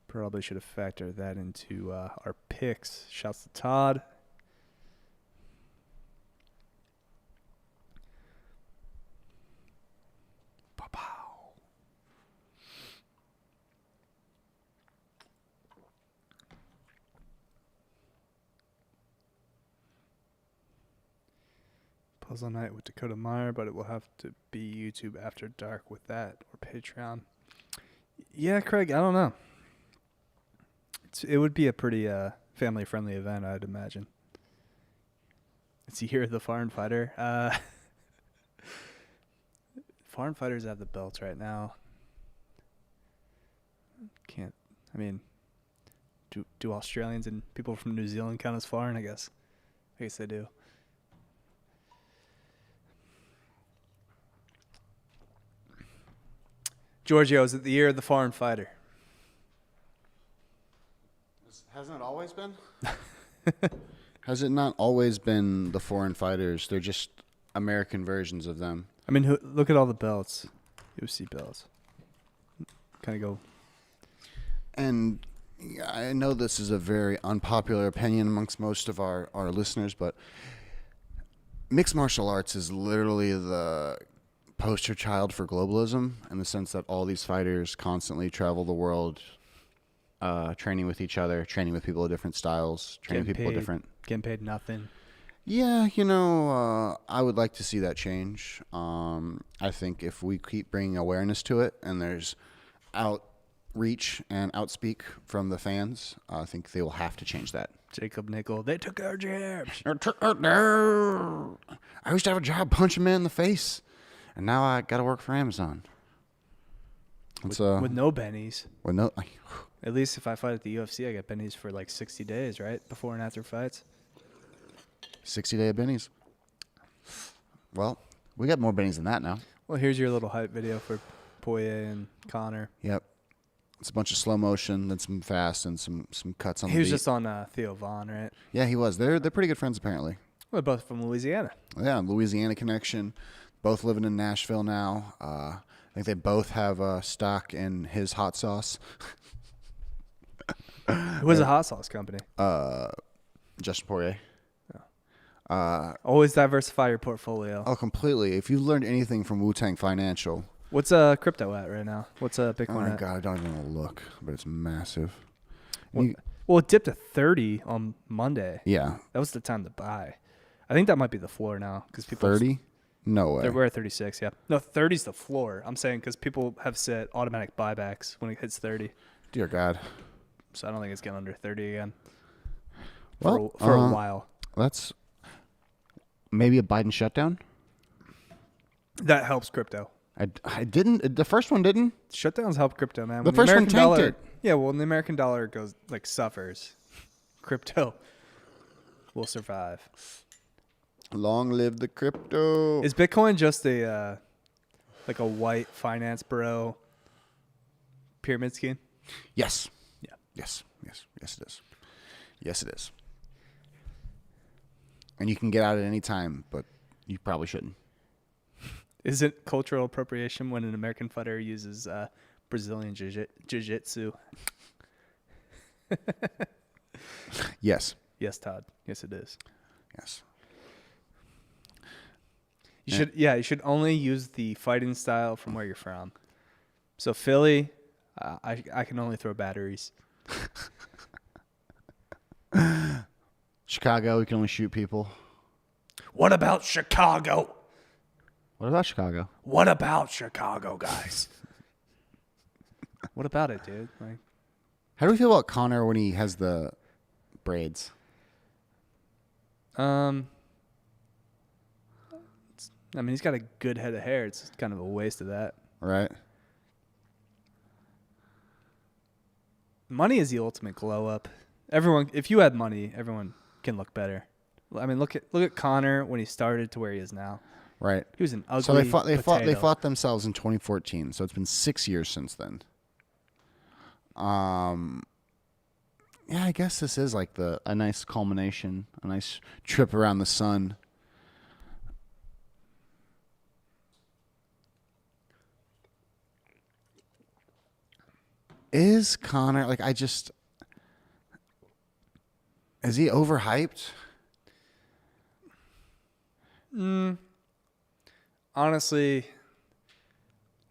probably should have factored that into our picks. Shouts to Todd. Puzzle night with Dakota Meyer, but it will have to be YouTube After Dark with that or Patreon. Yeah, Craig, I don't know. It would be a pretty family-friendly event, I'd imagine. It's the year of the foreign fighter. Foreign fighters have the belts right now. Do Australians and people from New Zealand count as foreign? I guess they do. Giorgio, is it the year of the foreign fighter? Hasn't it always been? Has it not always been the foreign fighters? They're just American versions of them. I mean, look at all the belts. UFC belts. Kind of go. And I know this is a very unpopular opinion amongst most of our listeners, but mixed martial arts is literally the poster child for globalism in the sense that all these fighters constantly travel the world, training with each other, training with people of different styles, training with people different. Getting paid nothing. Yeah, I would like to see that change. I think if we keep bringing awareness to it and there's outreach and outspeak from the fans, I think they will have to change that. Jacob Nickel, they took our jabs. I used to have a job punching men in the face, and now I got to work for Amazon. With no bennies. With no... At least if I fight at the UFC, I get bennies for like 60 days, right? Before and after fights. 60-day bennies. Well, we got more bennies than that now. Well, here's your little hype video for Poirier and Connor. Yep. It's a bunch of slow motion, then some fast, and some cuts on the beat. He was just on Theo Vaughn, right? Yeah, he was. They're pretty good friends, apparently. We're both from Louisiana. Yeah, Louisiana connection. Both living in Nashville now. I think they both have stock in his hot sauce. Who was a hot sauce company? Justin Poirier. Always diversify your portfolio. Oh, completely. If you've learned anything from Wu-Tang Financial. What's crypto at right now? What's Bitcoin Oh, my at? God. I don't even want to look, but it's massive. Well, it dipped to 30 on Monday. Yeah. That was the time to buy. I think that might be the floor now. 'Cause people 30? No way. We're at 36, yeah. No, 30's the floor. I'm saying because people have set automatic buybacks when it hits 30. Dear God. So I don't think it's getting under 30 again. Well, For a while. That's maybe a Biden shutdown. That helps crypto. I didn't. The first one didn't. Shutdowns help crypto, man. The When first one American tanked dollar, it. Yeah, well, when the American dollar suffers, crypto will survive. Long live the crypto. Is Bitcoin just a white finance bro pyramid scheme? Yes. Yeah. Yes, it is. Yes, it is. And you can get out at any time, but you probably shouldn't. Is it cultural appropriation when an American fighter uses Brazilian jiu-jitsu? Yes. Yes, Todd. Yes, it is. Yes. You should only use the fighting style from where you're from. So Philly, I can only throw batteries. Chicago, we can only shoot people. What about Chicago? What about Chicago? What about Chicago, guys? What about it, dude? Like, How do we feel about Connor when he has the braids? I mean, he's got a good head of hair. It's kind of a waste of that. Right. Money is the ultimate glow up. Everyone, if you had money, everyone can look better. I mean, look at Connor when he started to where he is now. Right. He was an ugly. So they potato. fought themselves in 2014. So it's been 6 years since then. Yeah, I guess this is like a nice culmination, a nice trip around the sun. Is Connor is he overhyped? Honestly,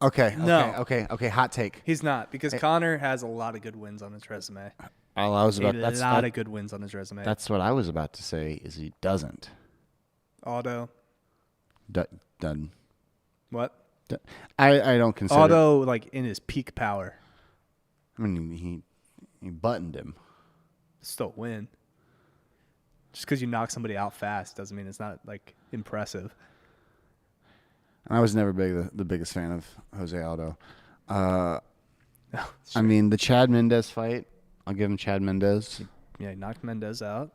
Okay. No. Okay. Hot take. he's not because Connor has a lot of good wins on his resume. I was about A that's lot that, of good wins on his resume. that's what I was about to say. Is he doesn't? Auto. Done. What? I don't consider. Auto, like in his peak power. I mean, he buttoned him. Still win. Just because you knock somebody out fast doesn't mean it's not like impressive. And I was never the biggest fan of Jose Aldo. No, I mean, the Chad Mendez fight, I'll give him Chad Mendez. yeah, he knocked Mendez out.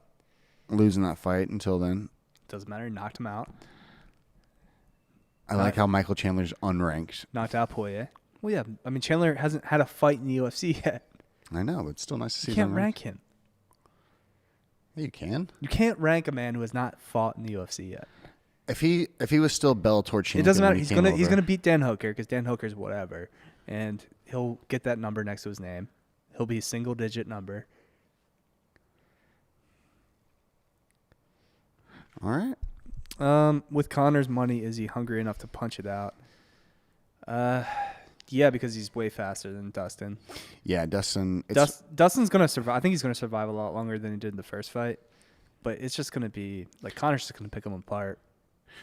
Losing that fight until then. Doesn't matter. He knocked him out. I like how Michael Chandler's unranked. Knocked out Poirier. Well, yeah. I mean, Chandler hasn't had a fight in the UFC yet. I know, but it's still nice to see You him can't rank him. Yeah, you can. You can't rank a man who has not fought in the UFC yet. If he was still Bellator champion, It doesn't matter. when He's gonna beat Dan Hooker because Dan Hooker's whatever, and he'll get that number next to his name. He'll be a single digit number. All right. With Connor's money, is he hungry enough to punch it out? Yeah, because he's way faster than Dustin. Yeah, Dustin. Dustin's gonna survive. I think he's gonna survive a lot longer than he did in the first fight, but it's just gonna be like Connor's just gonna pick him apart.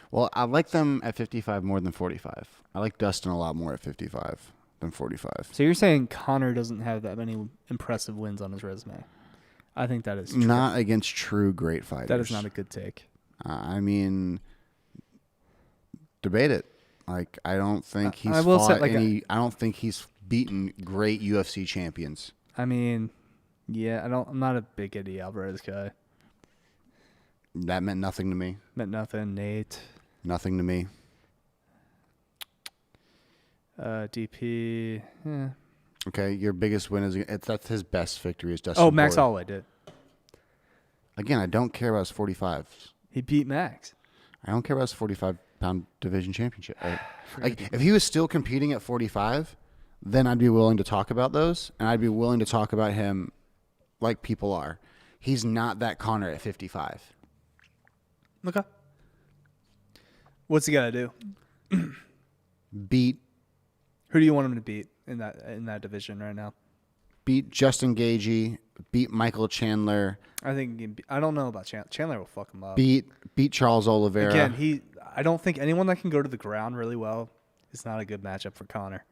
Well, I like them at 55 more than 45. I like Dustin a lot more at 55 than 45. So you're saying Connor doesn't have that many impressive wins on his resume? I think that is true. Not against true great fighters. That is not a good take. I mean, debate it. Like, I don't think he's I will say, fought like, any. I don't think he's beaten great UFC champions. I mean, yeah, I'm not a big Eddie Alvarez guy. That meant nothing to me. Meant nothing. Nate. Nothing to me. DP. Okay, your biggest win is that's his best victory is Dustin. Oh, Max Poirier. Holloway did. Again, I don't care about his 45s. He beat Max. I don't care about his 45-pound division championship. Like, if he was still competing at 45, then I'd be willing to talk about those, and I'd be willing to talk about him like people are. He's not that Connor at 55. Okay. What's he got to do? Beat Who do you want him to beat in that division right now? Justin Gaethje, beat Michael Chandler, I think I don't know about Chandler. Chandler will fuck him up. beat Charles Oliveira. Again, I don't think anyone that can go to the ground really well is not a good matchup for Connor.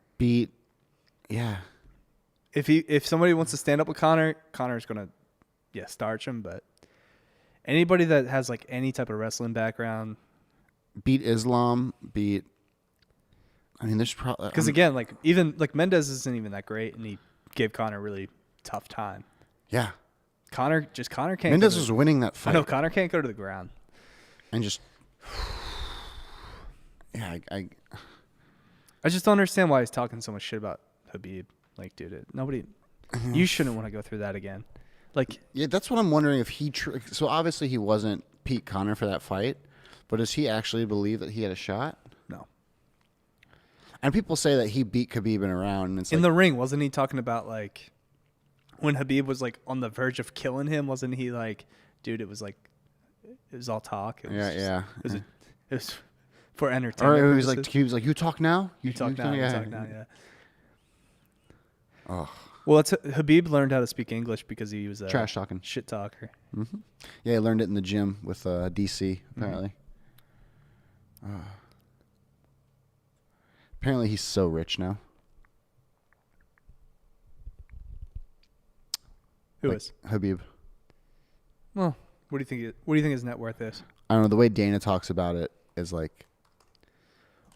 Yeah. If somebody wants to stand up with Connor's gonna starch him. But anybody that has like any type of wrestling background, Beat Islam, I mean, there's probably because again, like even like Mendez isn't even that great, and he gave Connor a really tough time. Yeah. Connor can't. Mendez was winning that fight. I know Connor can't go to the ground. And just I just don't understand why he's talking so much shit about Khabib. Like, dude, you shouldn't want to go through that again. Like, yeah, that's what I'm wondering if he. So obviously he wasn't Pete Connor for that fight, but does he actually believe that he had a shot? no. And people say that he beat Khabib in a round. And it's In like, the ring, wasn't he talking about like when Habib was like on the verge of killing him? Wasn't he like, dude? It was all talk. It was yeah. It was for entertainment. Or Purposes. he was like, you talk now. You talk now. Yeah. You talk now. Yeah. Oh, Well, Habib learned how to speak English because he was a trash talking. shit talker. Mm-hmm. Yeah, he learned it in the gym with DC. Apparently. Apparently, he's so rich now. Who is? Habib? Well, what do you think his net worth is? I don't know. The way Dana talks about it is like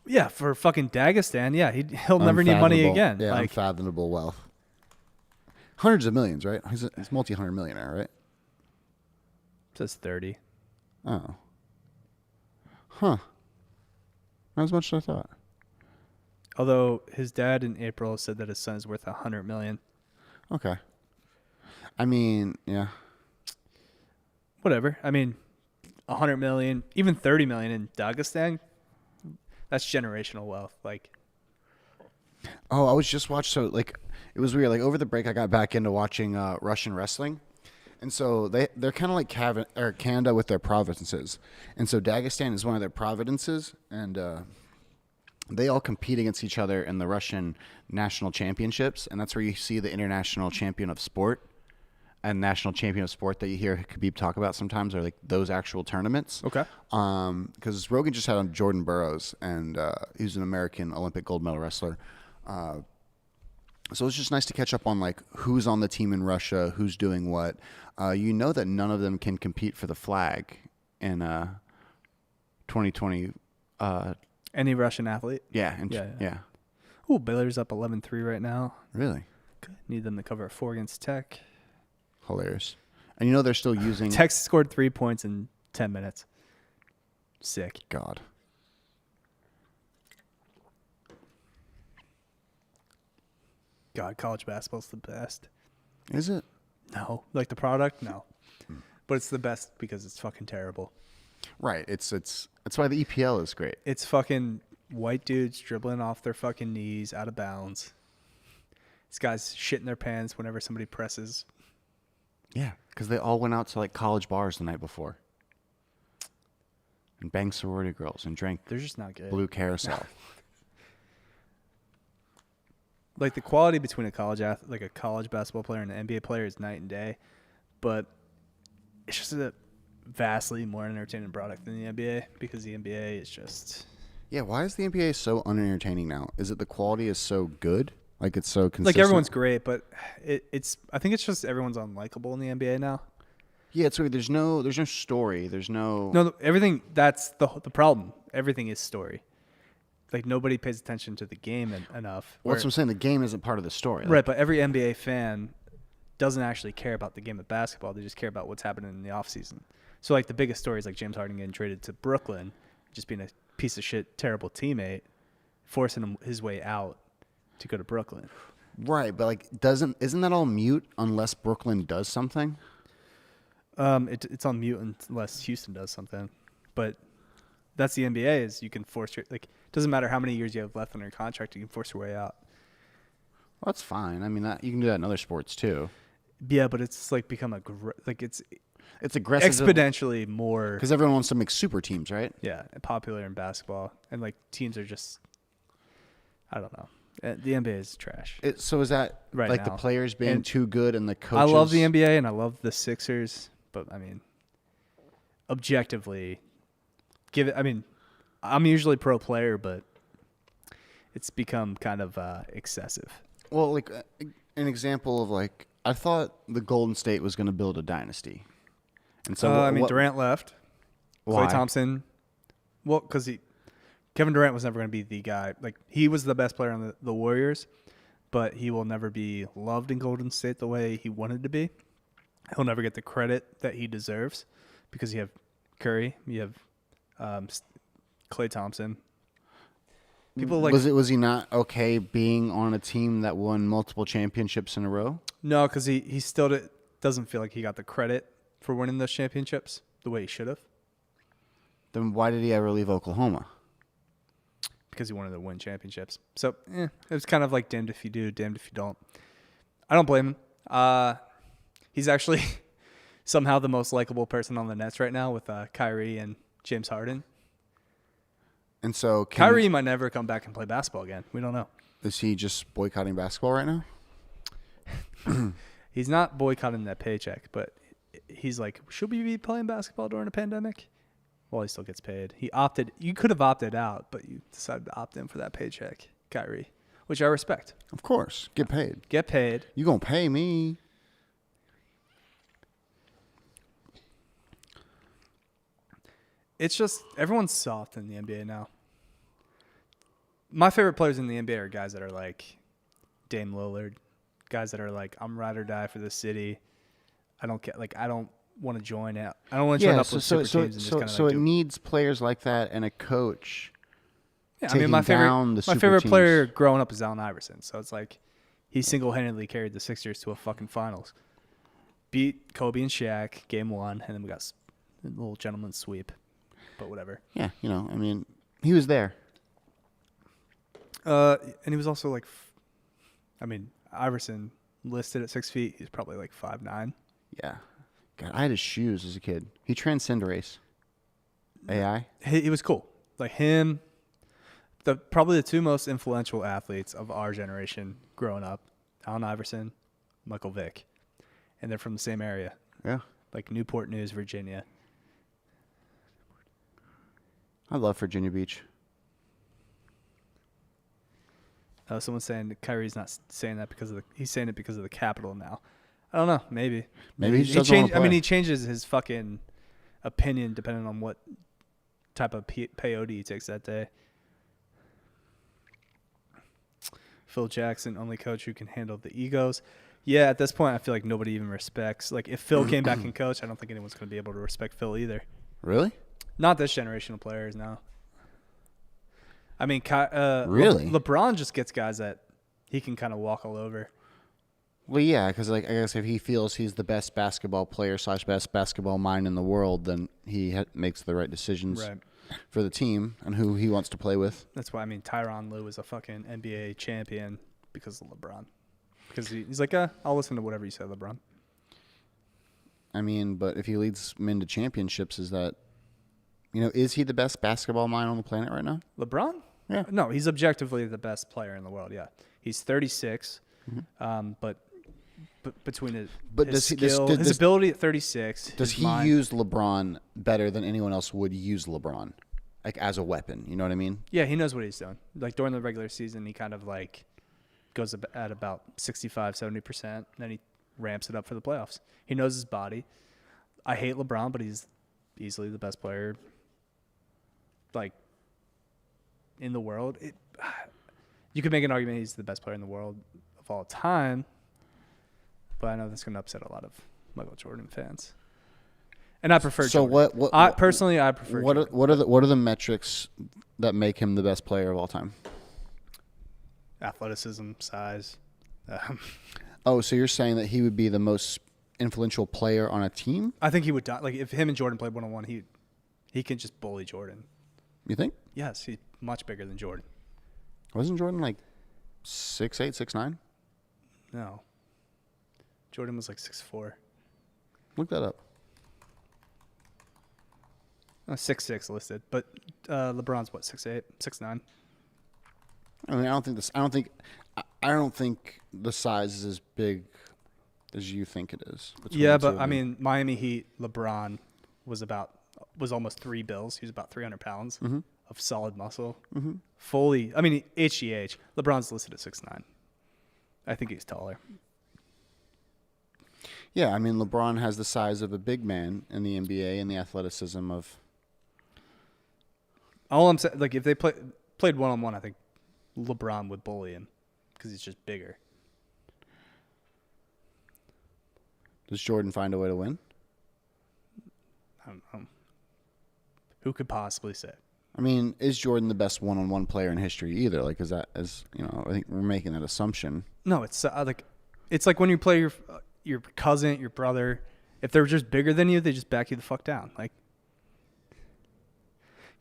Yeah, for fucking Dagestan, yeah, he'll never need money again. Yeah, like, unfathomable wealth. Hundreds of millions, right? He's multi-hundred millionaire, right? it says 30. Oh. Huh. Not as much as I thought. Although his dad in April said that his son is worth $100 million. Okay. I mean, yeah. Whatever. I mean, $100 million, even $30 million in Dagestan, that's generational wealth. Like, Oh, I was just watching. So, like, it was weird. Like, over the break, I got back into watching Russian wrestling. And so they're kind of like Canada with their provinces. And so Dagestan is one of their provinces. And they all compete against each other in the Russian national championships. And that's where you see the international champion of sport and national champion of sport that you hear Khabib talk about sometimes are like those actual tournaments. okay. Because Rogan just had on Jordan Burroughs, and he's an American Olympic gold medal wrestler. So it's just nice to catch up on like who's on the team in Russia, who's doing what. You know that none of them can compete for the flag in 2020. Any Russian athlete? Yeah. Yeah. Ooh, Baylor's up 11-3 right now. Really? Good. Need them to cover a 4 against Tech. Hilarious. And you know they're still using... Texas scored 3 points in 10 minutes. Sick. God. God, college basketball's the best. Is it? No. Like the product? No. But it's the best because it's fucking terrible. Right. It's why the EPL is great. It's fucking white dudes dribbling off their fucking knees out of bounds. These guys shitting their pants whenever somebody presses. Yeah, because they all went out to like college bars the night before. And banged sorority girls and drank They're just not good. blue carousel. Like the quality between a college basketball player and an NBA player is night and day, but it's just a vastly more entertaining product than the NBA because the NBA is just... Yeah, why is the NBA so unentertaining now? Is it the quality is so good? Like it's so consistent? Like everyone's great, but it's I think it's just everyone's unlikable in the NBA now. Yeah, it's weird. There's no story. There's no... No, everything, that's the problem. Everything is story. Like nobody pays attention to the game enough. Well, that's what I'm saying. The game isn't part of the story. Right, but every NBA fan doesn't actually care about the game of basketball. They just care about what's happening in the offseason. So, like, the biggest story is, like, James Harden getting traded to Brooklyn, just being a piece of shit, terrible teammate, forcing him his way out to go to Brooklyn. Right, but, like, isn't that all mute unless Brooklyn does something? It's on mute unless Houston does something. But that's the NBA is you can force your... Like, it doesn't matter how many years you have left on your contract, you can force your way out. Well, that's fine. I mean, you can do that in other sports, too. Yeah, but it's, like, become It's aggressive. Exponentially more. Because everyone wants to make super teams, right? Yeah, popular in basketball. And, like, teams are just, I don't know. The NBA is trash. So is that, right like, now. the players being too good and the coaches? I love the NBA and I love the Sixers. But, I mean, objectively, I'm usually pro player, but it's become kind of excessive. Well, like, an example of, like, I thought the Golden State was going to build a dynasty. And so, Durant left. Why? Klay Thompson. Well, because Kevin Durant was never going to be the guy. Like, he was the best player on the Warriors, but he will never be loved in Golden State the way he wanted to be. He'll never get the credit that he deserves because you have Curry, you have Klay Thompson. People like was he not okay being on a team that won multiple championships in a row? No, because he still doesn't feel like he got the credit for winning those championships the way he should have. Then why did he ever leave Oklahoma? because he wanted to win championships. So it was kind of like damned if you do, damned if you don't. I don't blame him. He's actually somehow the most likable person on the Nets right now with Kyrie and James Harden. And so Kyrie might never come back and play basketball again. We don't know. Is he just boycotting basketball right now? He's not boycotting that paycheck, but he's like, should we be playing basketball during a pandemic? Well, he still gets paid. He opted. You could have opted out, but you decided to opt in for that paycheck, Kyrie, which I respect. Of course. Get paid. Get paid. You going to pay me. It's just everyone's soft in the NBA now. My favorite players in the NBA are guys that are like Dame Lillard, guys that are like, I'm ride or die for the city. I don't get I don't want to join out. I don't want to join up with super teams and just kind of so it needs players like that and a coach. Yeah, I mean my favorite player growing up is Allen Iverson. So it's like he single-handedly carried the Sixers to a fucking finals. Beat Kobe and Shaq game 1, and then we got a little gentleman's sweep. But whatever. Yeah, I mean, he was there. And he was also like, Iverson listed at 6 feet. He's probably like 5'9". Yeah. God, I had his shoes as a kid. He transcended race. AI. He was cool. Like him, probably the two most influential athletes of our generation growing up, Allen Iverson, Michael Vick. And they're from the same area. Yeah. Like Newport News, Virginia. I love Virginia Beach. Someone's saying Kyrie's not saying that he's saying it because of the capital now. I don't know. Maybe he just doesn't want to play. he changes his fucking opinion depending on what type of peyote he takes that day. Phil Jackson, only coach who can handle the egos. Yeah, at this point, I feel like nobody even respects. Like, if Phil came back and coached, I don't think anyone's going to be able to respect Phil either. Really? Not this generation of players, no. I mean, really? LeBron just gets guys that he can kind of walk all over. Well, yeah, because I guess if he feels he's the best basketball player / best basketball mind in the world, then he makes the right decisions for the team and who he wants to play with. That's why, Tyronn Lue is a fucking NBA champion because of LeBron. Because he's like, I'll listen to whatever you say, LeBron. But if he leads men to championships, is he the best basketball mind on the planet right now? LeBron? Yeah. No, he's objectively the best player in the world, yeah. He's 36, but between his ability at 36, does he use LeBron better than anyone else would use LeBron, like as a weapon? You know what I mean? Yeah, he knows what he's doing. Like during the regular season, he kind of like goes at about 65, 70%, then he ramps it up for the playoffs. He knows his body. I hate LeBron, but he's easily the best player, like, in the world. You could make an argument he's the best player in the world of all time, but I know that's going to upset a lot of Michael Jordan fans. And I prefer Jordan. I prefer Jordan. What are the metrics that make him the best player of all time? Athleticism, size. So you're saying that he would be the most influential player on a team? I think he would. Like if him and Jordan played 1-on-1, he can just bully Jordan. You think? Yes, he's much bigger than Jordan. Wasn't Jordan like 6'8", 6'9"? No. Jordan was like 6'4". Look that up. 6'6" listed, but LeBron's what, 6'8", 6'9"? I don't think the size is as big as you think it is. Yeah, but Miami Heat, LeBron was almost 3 bills. He was about 300 pounds of solid muscle. Mm-hmm. Fully, HGH. LeBron's listed at 6'9". I think he's taller. Yeah, LeBron has the size of a big man in the NBA and the athleticism of. All I'm saying, like if they played 1-on-1, I think LeBron would bully him because he's just bigger. Does Jordan find a way to win? I don't know. Who could possibly say? Is Jordan the best one-on-one player in history either? Like, I think we're making that assumption. No, it's like when you play your cousin, your brother. If they're just bigger than you, they just back you the fuck down. Like,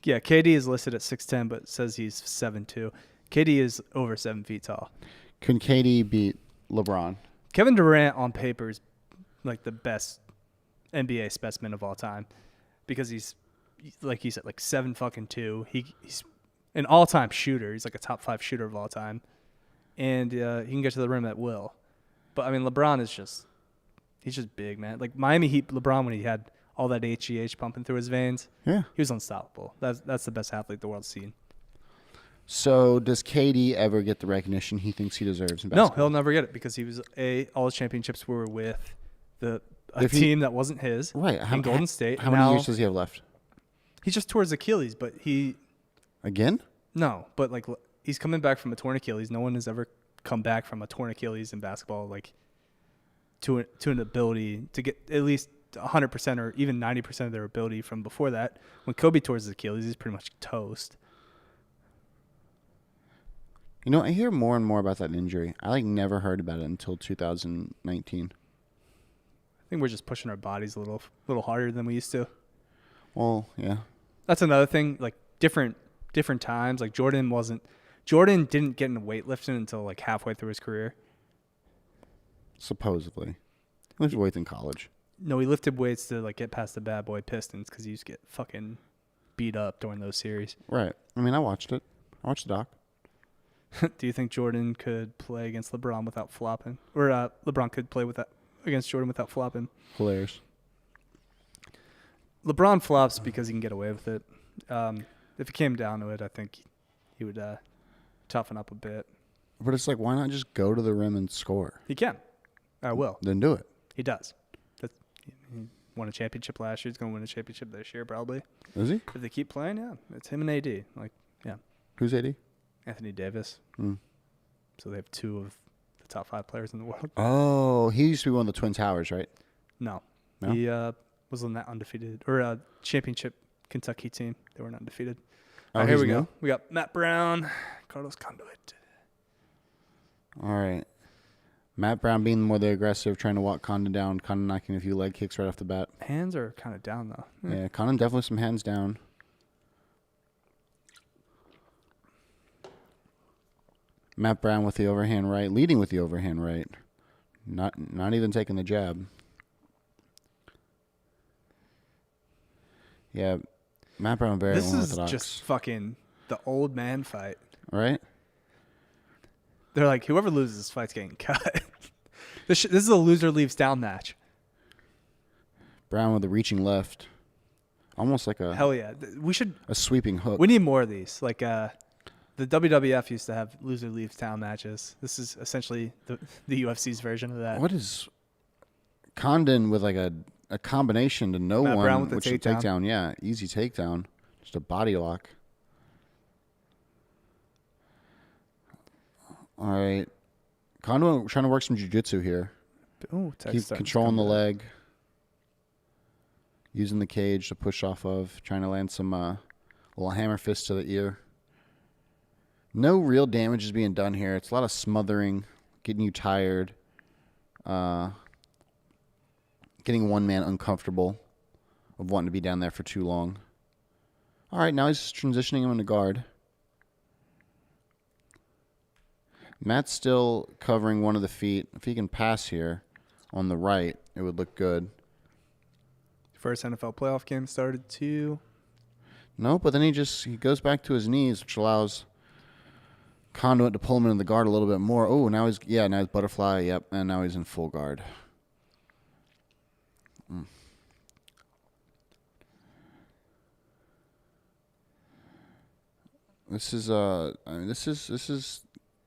Yeah, KD is listed at 6'10", but says he's 7'2". KD is over 7 feet tall. Can KD beat LeBron? Kevin Durant on paper is like the best NBA specimen of all time because he's like you said, like 7'2". He's an all-time shooter. He's like a top 5 shooter of all time, and he can get to the rim at will. But I mean, LeBron is he's just big, man. Like Miami Heat LeBron when he had all that HGH pumping through his veins, Yeah, he was unstoppable. That's the best athlete the world's seen. So does KD ever get the recognition he thinks he deserves in No, basketball? he'll never get it because he was all his championships were with a If he- team that wasn't his. Right. In Golden State. How many years does he have left? He just tore his Achilles, but Again? no, but like he's coming back from a torn Achilles. No one has ever come back from a torn Achilles in basketball, like to an ability to get at least 100% or even 90% of their ability from before that. When Kobe tore his Achilles, he's pretty much toast. You know, I hear more and more about that injury. I never heard about it until 2019. I think we're just pushing our bodies a little harder than we used to. Well, yeah. That's another thing. Like different times. Like Jordan didn't get into weightlifting until like halfway through his career. Supposedly. He lifted weights in college. No, he lifted weights to like get past the bad boy Pistons because he used to get fucking beat up during those series. Right. I mean, I watched it. I watched the doc. Do you think Jordan could play against LeBron without flopping? Or LeBron could play against Jordan without flopping? Hilarious. LeBron flops because he can get away with it. If it came down to it, I think he would toughen up a bit. But it's like, why not just go to the rim and score? He can. I will. Then do it. He does. He won a championship last year. He's going to win a championship this year probably. Is he? If they keep playing, yeah. It's him and AD. Like, yeah. Who's AD? Anthony Davis. Mm. So they have 2 of the top 5 players in the world. Oh, he used to be one of the Twin Towers, right? No. No? He was on that undefeated or championship Kentucky team. They weren't undefeated. Oh, All right, here we he's go. new? We got Matt Brown, Carlos Conduit. All right. Matt Brown being more the aggressive, trying to walk Condon down. Condon knocking a few leg kicks right off the bat. Hands are kind of down though. Yeah, Condon definitely some hands down. Matt Brown with the overhand right, leading with the overhand right. Not even taking the jab. Yeah, Matt Brown very This is unorthodox. just fucking the old man fight. Right? They're like, whoever loses this fight's getting cut. This is a loser leaves down match. Brown with a reaching left. Almost like a Hell yeah. We sweeping hook. need more of these. Like the WWF used to have loser leaves town matches. This is essentially the UFC's version of that. What is Condon with like a combination to no Matt one, Brown with the which is a takedown. takedown. Yeah, easy takedown. Just a body lock. All right. Condon trying to work some jiu-jitsu here. Ooh, Keep controlling the leg. Using the cage to push off of. Trying to land some little hammer fist to the ear. No real damage is being done here. It's a lot of smothering, getting you tired, getting one man uncomfortable of wanting to be down there for too long. All right, now he's transitioning him into guard. Matt's still covering one of the feet. If he can pass here on the right, it would look good. First NFL playoff game started too. No, but then he goes back to his knees, which allows Conduit to pull him into the guard a little bit more. Oh, now he's butterfly. Yep, and now he's in full guard. This is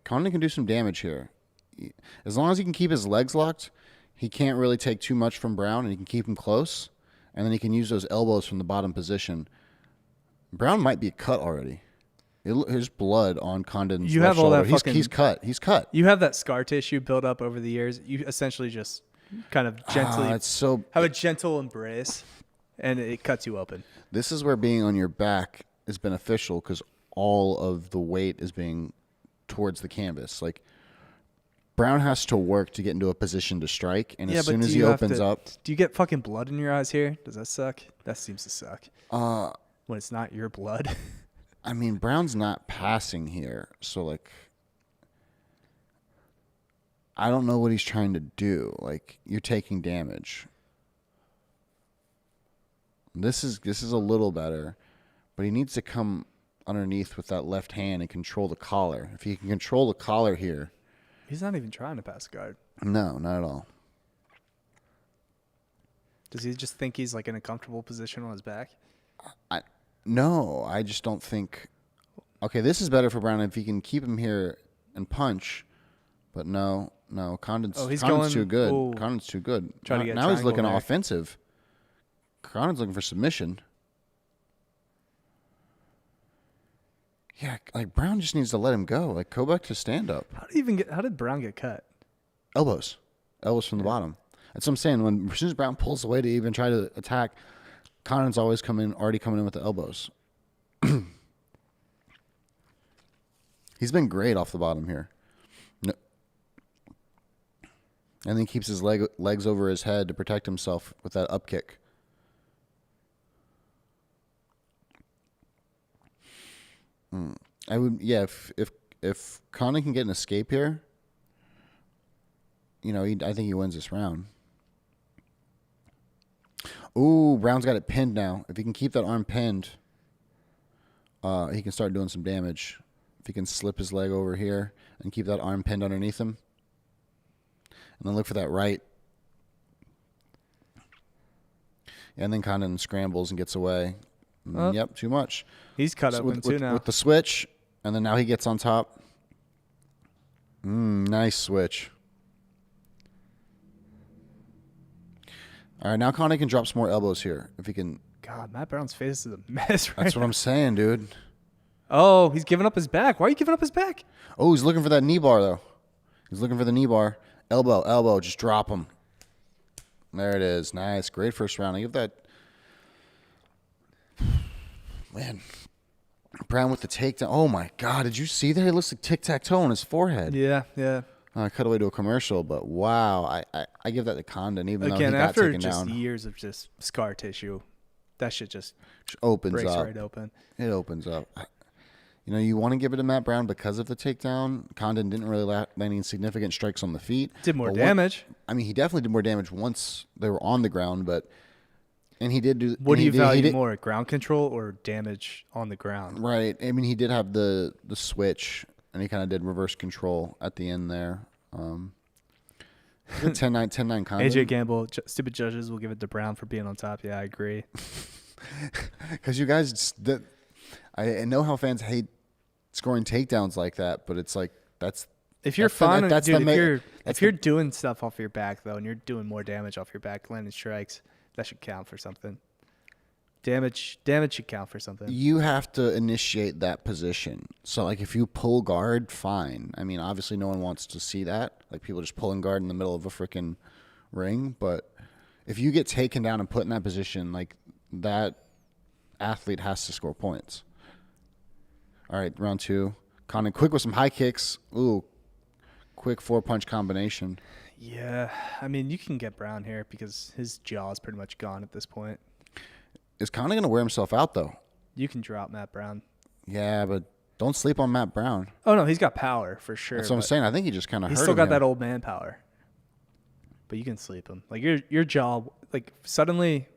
Condon can do some damage here. As long as he can keep his legs locked, he can't really take too much from Brown, and he can keep him close, and then he can use those elbows from the bottom position. Brown might be cut already. There's blood on Condon's You left have all shoulder. that He's cut. He's cut. You have that scar tissue built up over the years. You essentially just kind of gently have a gentle embrace, and it cuts you open. This is where being on your back is beneficial because all of the weight is being towards the canvas. Like Brown has to work to get into a position to strike, and as soon as he opens up, do you get fucking blood in your eyes here? Does that suck? That seems to suck. when it's not your blood. I mean, Brown's not passing here, so like, I don't know what he's trying to do. Like, you're taking damage. This is a little better, but he needs to come underneath with that left hand and control the collar. If he can control the collar here. He's not even trying to pass guard. No, not at all. Does he just think he's like in a comfortable position on his back? No, I just don't think. Okay, this is better for Brown if he can keep him here and punch, but no, Condon's too good. Ooh. Condon's too good. Try to get a now he's looking triangle there. offensive. Condon's looking for submission. Yeah, like Brown just needs to let him go. Like go back to stand up. How did Brown get cut? Elbows from the bottom. That's what I'm saying. As soon as Brown pulls away to even try to attack, Condon's always already coming in with the elbows. He's been great off the bottom here. No. And then keeps his legs over his head to protect himself with that up kick. I would, yeah. If Condon can get an escape here, I think he wins this round. Ooh, Brown's got it pinned now. If he can keep that arm pinned, he can start doing some damage. If he can slip his leg over here and keep that arm pinned underneath him. And then look for that right. And then Condon scrambles and gets away. Yep, too much. He's cut open too now. With the switch, and then now he gets on top. Nice switch. All right, now Condon can drop some more elbows here. If he can. God, Matt Brown's face is a mess right That's what I'm saying, dude. Oh, he's giving up his back. Why are you giving up his back? Oh, he's looking for that knee bar, though. He's looking for the knee bar. Elbow. Just drop him. There it is. Nice. Great first round. I give that. Man. Brown with the takedown. Oh, my God. Did you see that? It looks like tic-tac-toe on his forehead. Yeah. Cut away to a commercial, but wow. I give that to Condon, even though he got after taken just down. years of just scar tissue, that shit just opens breaks up. right open. It opens up. You want to give it to Matt Brown because of the takedown. Condon didn't really land any significant strikes on the feet. Did more damage. He definitely did more damage once they were on the ground, and he did do. What do you value more, ground control or damage on the ground? Right. He did have the switch, and he kind of did reverse control at the end there. 10-9 Condon. AJ Gamble, stupid judges will give it to Brown for being on top. Yeah, I agree. Because you guys, I know how fans hate scoring takedowns like that, but it's like that's if you're fine, dude. If you're doing stuff off your back though, and you're doing more damage off your back, landing strikes, that should count for something. Damage should count for something. You have to initiate that position. So, like, if you pull guard, fine. Obviously, no one wants to see that. Like, people just pulling guard in the middle of a freaking ring. But if you get taken down and put in that position, like, that athlete has to score points. All right, round 2. Condon quick with some high kicks. Ooh, quick 4-punch combination. Yeah, you can get Brown here because his jaw is pretty much gone at this point. Is Condon going to wear himself out, though? You can drop Matt Brown. Yeah, but don't sleep on Matt Brown. Oh, no, he's got power for sure. That's what I'm saying. I think he just kind of hurt him. He's still got that old man power. But you can sleep him. Like, your jaw, like, suddenly,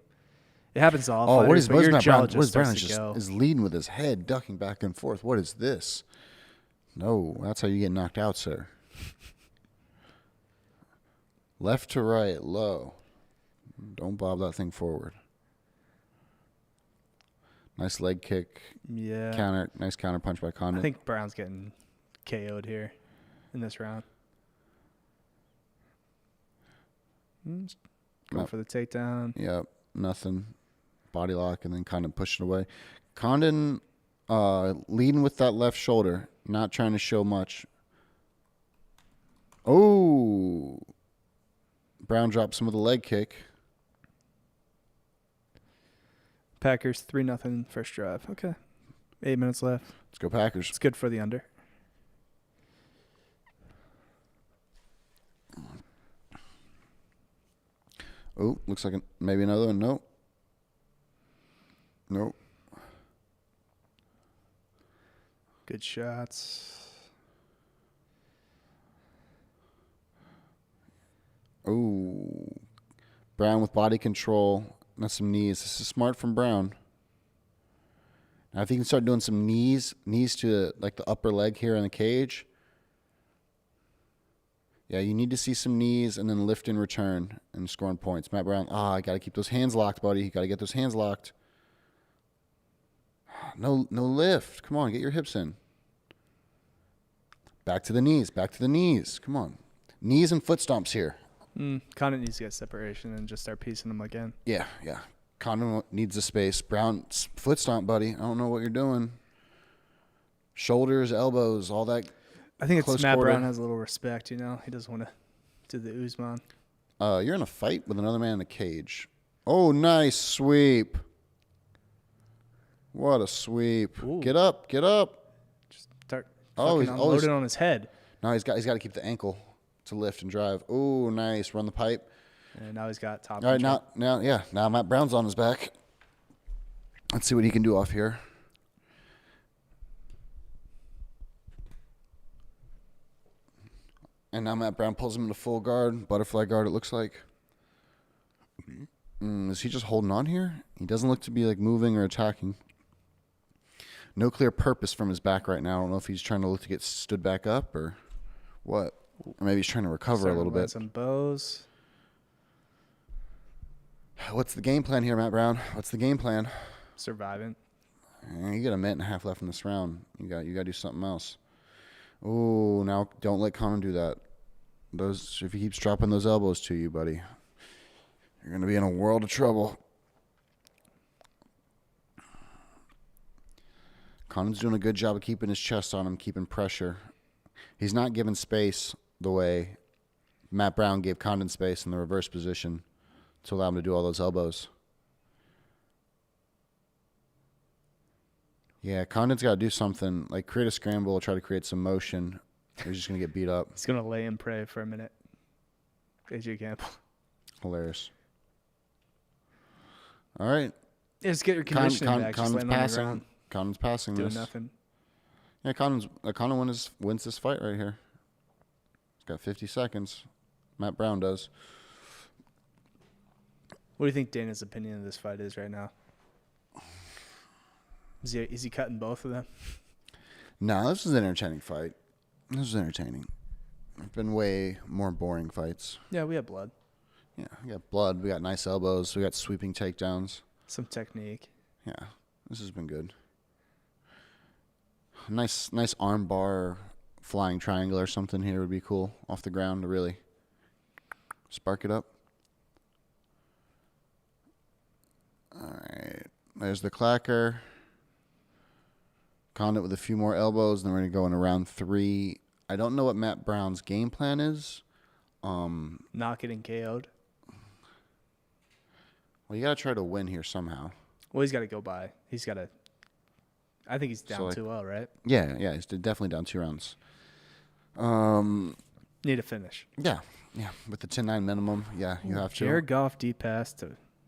it happens to all fighters, but your jaw just starts to go. Is leading with his head, ducking back and forth. What is this? No, that's how you get knocked out, sir. Left to right, low. Don't bob that thing forward. Nice leg kick. Yeah. Nice counter punch by Condon. I think Brown's getting KO'd here in this round. Go for the takedown. Yep, nothing. Body lock and then Condon pushing away. Condon leading with that left shoulder, not trying to show much. Oh. Brown dropped some of the leg kick. Packers 3-0 first drive. Okay. 8 minutes left. Let's go Packers. It's good for the under. Oh, looks like maybe another one. Nope. Good shots. Ooh. Brown with body control. That's some knees. This is smart from Brown. Now, if you can start doing some knees to like the upper leg here in the cage. Yeah, you need to see some knees and then lift in return and scoring points. Matt Brown, I got to keep those hands locked, buddy. You got to get those hands locked. No lift. Come on, get your hips in. Back to the knees. Come on. Knees and foot stomps here. Condon needs to get separation and just start piecing them again. Yeah. Condon needs the space. Brown, foot stomp, buddy. I don't know what you're doing. Shoulders, elbows, all that. I think it's Matt quarter. Brown has a little respect, you know. He doesn't want to do the Usman. You're in a fight with another man in a cage. Oh, nice sweep. What a sweep. Ooh. Get up. Just start He's unloading on his head. No, he's got to keep the ankle to lift and drive. Oh, nice. Run the pipe. And now he's got top All right, control. now Matt Brown's on his back. Let's see what he can do off here. And now Matt Brown pulls him into full guard, butterfly guard it looks like. Is he just holding on here? He doesn't look to be like moving or attacking. No clear purpose from his back right now. I don't know if he's trying to look to get stood back up or what. Or maybe he's trying to recover a little bit. Some bows. What's the game plan here, Matt Brown? What's the game plan? Surviving. You got a minute and a half left in this round. You got to do something else. Oh, now don't let Condon do that. If he keeps dropping those elbows to you, buddy, you're going to be in a world of trouble. Condon's doing a good job of keeping his chest on him, keeping pressure. He's not giving space the way Matt Brown gave Condon space in the reverse position to allow him to do all those elbows. Yeah, Condon's got to do something, like create a scramble or try to create some motion. He's just going to get beat up. He's going to lay and pray for a minute. AJ Campbell. Hilarious. All right. Yeah, just get your conditioning back. Just laying on the ground. Condon's passing doing this. Nothing. Yeah, Condon wins this fight right here. He's got 50 seconds. Matt Brown does. What do you think Dana's opinion of this fight is right now? Is he cutting both of them? No, this is an entertaining fight. This is entertaining. There've been way more boring fights. Yeah, we have blood. Yeah, we got blood. We got nice elbows. We got sweeping takedowns. Some technique. Yeah, this has been good. Nice arm bar, flying triangle or something here would be cool off the ground to really spark it up. All right, there's the clacker. Condon with a few more elbows, then we're going to go into round 3. I don't know what Matt Brown's game plan is. Not getting KO'd. Well, you got to try to win here somehow. Well, he's got to go by. He's got to. I think he's down 2-0, right? Yeah, he's definitely down 2 rounds. Need a finish. Yeah, with the 10-9 minimum. Yeah, you have to. Jared Goff deep pass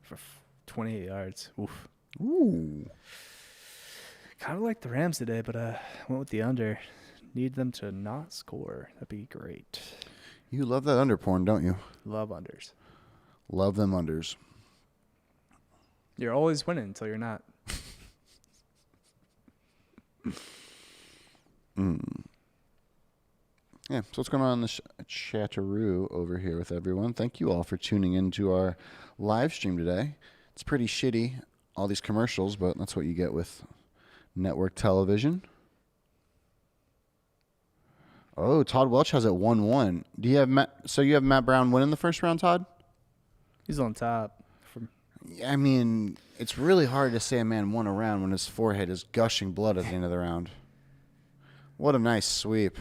for 28 yards. Oof. Ooh. Kind of like the Rams today, but went with the under. Need them to not score. That'd be great. You love that under porn, don't you? Love unders. Love them unders. You're always winning until you're not. Yeah, so what's going on in the chatteroo over here with everyone? Thank you all for tuning into our live stream today. It's pretty shitty, all these commercials, but that's what you get with network television. Oh, Todd Welch has it 1-1. Do you have you have Matt Brown winning the first round, Todd? He's on top. I mean, it's really hard to say a man won a round when his forehead is gushing blood at the end of the round. What a nice sweep.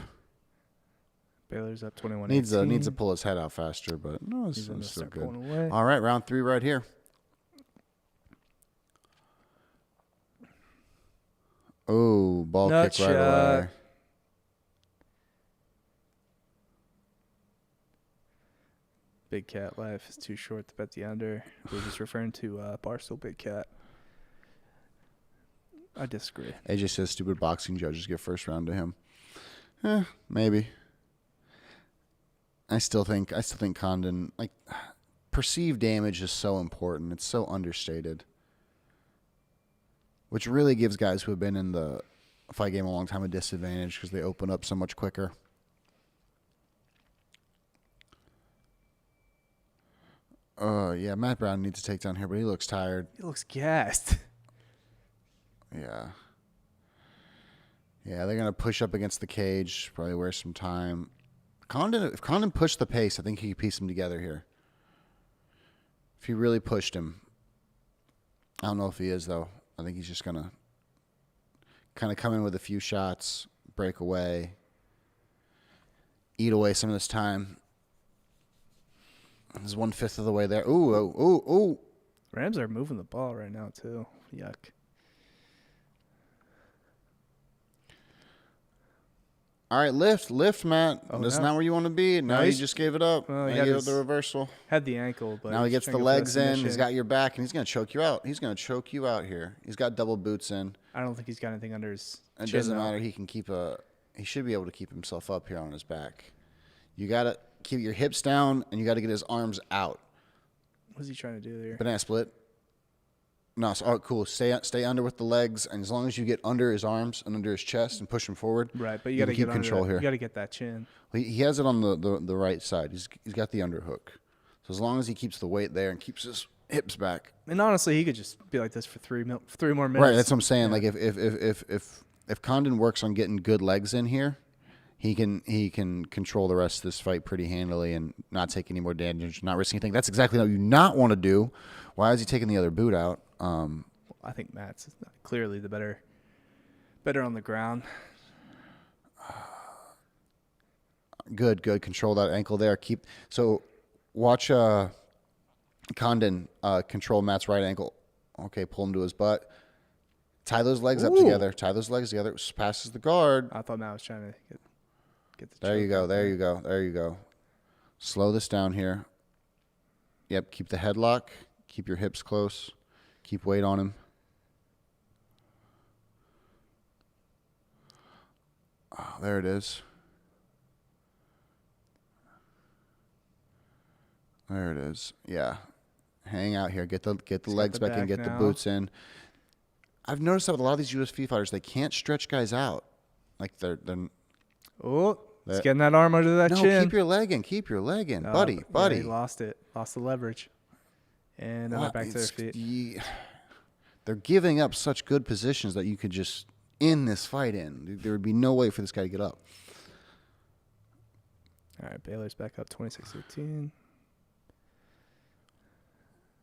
Baylor's up 21-18. Needs to pull his head out faster, but no, it's still good. Away. All right, round 3 right here. Oh, ball Nut kick right shot. away. Big Cat life is too short to bet the under. We're just referring to Barstool Big Cat. I disagree. AJ says stupid boxing judges give first round to him. Maybe. I still think Condon, like, perceived damage is so important. It's so understated. Which really gives guys who have been in the fight game a long time a disadvantage because they open up so much quicker. Yeah, Matt Brown needs to take down here, but he looks tired. He looks gassed. Yeah. Yeah, they're going to push up against the cage, probably waste some time. If Condon pushed the pace, I think he could piece them together here. If he really pushed him. I don't know if he is, though. I think he's just going to kind of come in with a few shots, break away, eat away some of this time. This is 1/5 of the way there. Ooh. Rams are moving the ball right now, too. Yuck. All right, lift, Matt. Oh, That's no. not where you want to be. Now you just gave it up. Well, Now he you had have the reversal. Had the ankle, but Now he gets trying the to go for that legs in. He's submission. got your back, and he's going to choke you out. He's going to choke you out here. He's got double boots in. I don't think he's got anything under his It chin, doesn't though. matter. He should be able to keep himself up here on his back. You got to keep your hips down, and you got to get his arms out. What's he trying to do there? Banana split. No, cool. Stay under with the legs, and as long as you get under his arms and under his chest and push him forward, Right, but you you got to can keep get under control that. here. You got to get that chin. He has it on the right side. He's got the underhook. So as long as he keeps the weight there and keeps his hips back. And honestly, he could just be like this for 3 more minutes. Right, that's what I'm saying. Yeah. Like if Condon works on getting good legs in here, he can control the rest of this fight pretty handily and not take any more damage, not risk anything. That's exactly what you not want to do. Why is he taking the other boot out? I think Matt's clearly the better on the ground. Good. Control that ankle there. Watch Condon control Matt's right ankle. Okay, pull him to his butt. Tie those legs up together. Passes the guard. I thought Matt was trying to get the There you choke go. out There you go. Slow this down here. Yep. Keep the headlock. Keep your hips close. Keep weight on him. Oh, there it is. There it is. Yeah. Hang out here. Get the legs the back in. back Get the now. boots in. I've noticed that with a lot of these UFC fighters, they can't stretch guys out. Like they're Oh, he's getting that arm under that no. chin. Keep your leg in, buddy. Yeah, he lost it. Lost the leverage. And then went back to their feet. They're giving up such good positions that you could just end this fight in. There would be no way for this guy to get up. All right, Baylor's back up 26-13.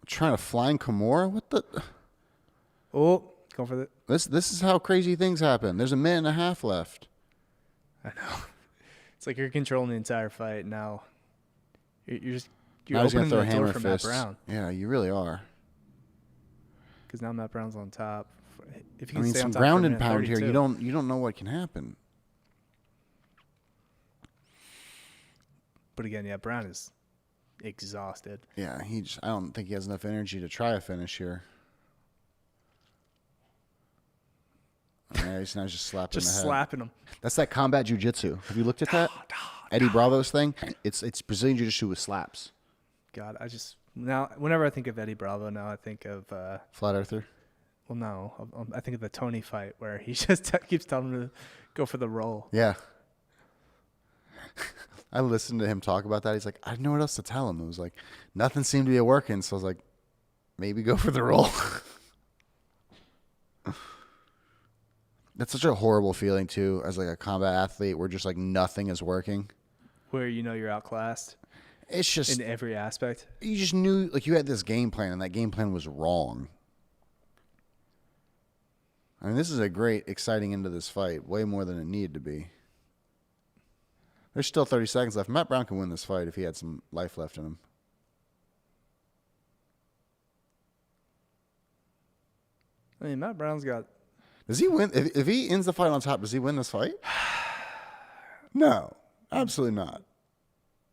Trying to flying Kimura? What the? Oh, going for the. This is how crazy things happen. There's a minute and a half left. I know. It's like you're controlling the entire fight now. You're Now he's opening gonna throw the door hammer for fists. Matt Brown Yeah, you really are. because now Matt Brown's on top. If he I can mean, stay some on top ground for a and minute pound here. 32. You don't know what can happen. But again, yeah, Brown is exhausted. Yeah, I don't think he has enough energy to try a finish here. Yeah, he's now just slapping Just the head. slapping him. That's that combat jiu-jitsu. Have you looked at that? Eddie Bravo's thing? It's Brazilian jiu-jitsu with slaps. God, now whenever I think of Eddie Bravo, now I think of Flat earther? well, no, I think of the Tony fight where he just keeps telling him to go for the roll. Yeah. I listened to him talk about that. He's like, I didn't know what else to tell him. It was like, nothing seemed to be working. So I was like, maybe go for the roll. That's such a horrible feeling, too, as like a combat athlete where just like nothing is working. Where you know you're outclassed It's just, in every aspect. you just knew, like you had this game plan and that game plan was wrong. I mean, this is a great, exciting end to this fight, way more than it needed to be. There's still 30 seconds left. Matt Brown can win this fight if he had some life left in him. I mean, Matt Brown's got. Does he win? If he ends the fight on top, does he win this fight? No, absolutely not.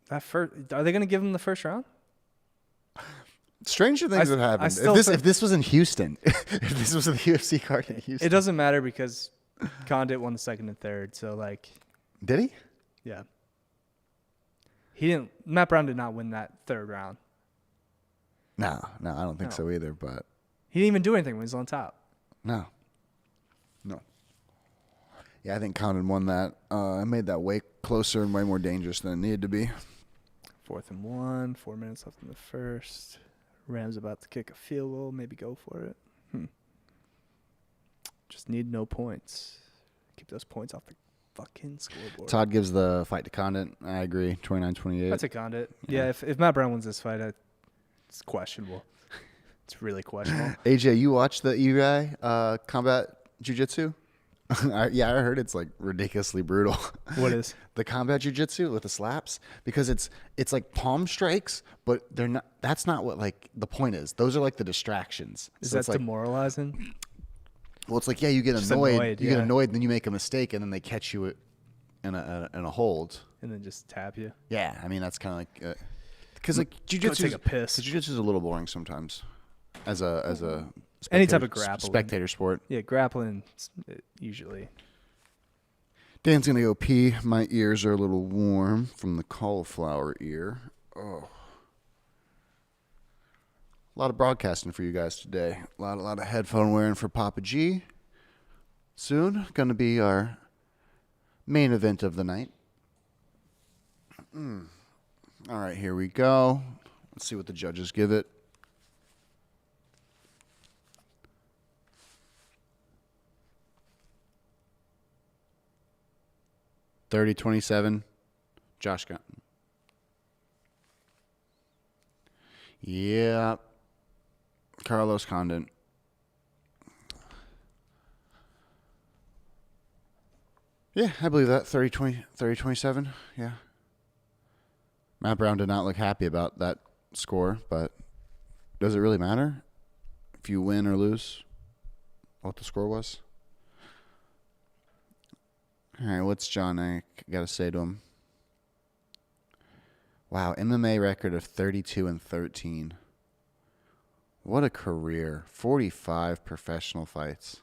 That first, are they going to give him the first round? Stranger things have happened. If this was in Houston, if this was a UFC card in Houston. It doesn't matter because Condit won the second and third. So, like. Did he? Yeah. Matt Brown did not win that third round. No, I don't think so either, but. He didn't even do anything when he was on top. No. Yeah, I think Condon won that. I made that way closer and way more dangerous than it needed to be. 4th and 1, 4 minutes left in the first. Rams about to kick a field goal, maybe go for it. Just need no points. Keep those points off the fucking scoreboard. Todd gives the fight to Condon. I agree. 29-28. That's a Condit. Yeah, if Matt Brown wins this fight, it's questionable. It's really questionable. AJ, you watched the EUI combat jiu-jitsu? Yeah, I heard it's like ridiculously brutal. What is? The combat jiu-jitsu with the slaps, because it's like palm strikes, but they're not. That's not what like the point is. Those are like the distractions. Is so that it's like, demoralizing? Well, it's like you get Just annoyed. You get yeah. annoyed, and then you make a mistake, and then they catch you in a hold. And then just tap you. Yeah, I mean that's kind of like because like jiu-jitsu. Take a piss. Jiu-jitsu is a little boring sometimes, as a any type of grappling. Spectator sport. Yeah, grappling usually. Dan's going to go pee. My ears are a little warm from the cauliflower ear. Oh. A lot of broadcasting for you guys today. A lot of headphone wearing for Papa G. Soon going to be our main event of the night. All right, here we go. Let's see what the judges give it. $30-27, Josh Gunn. Yeah, Carlos Condon. Yeah, I believe that. 30-27, yeah. Matt Brown did not look happy about that score, but does it really matter if you win or lose what the score was? All right, what's John I got to say to him? Wow, MMA record of 32-13. What a career. 45 professional fights.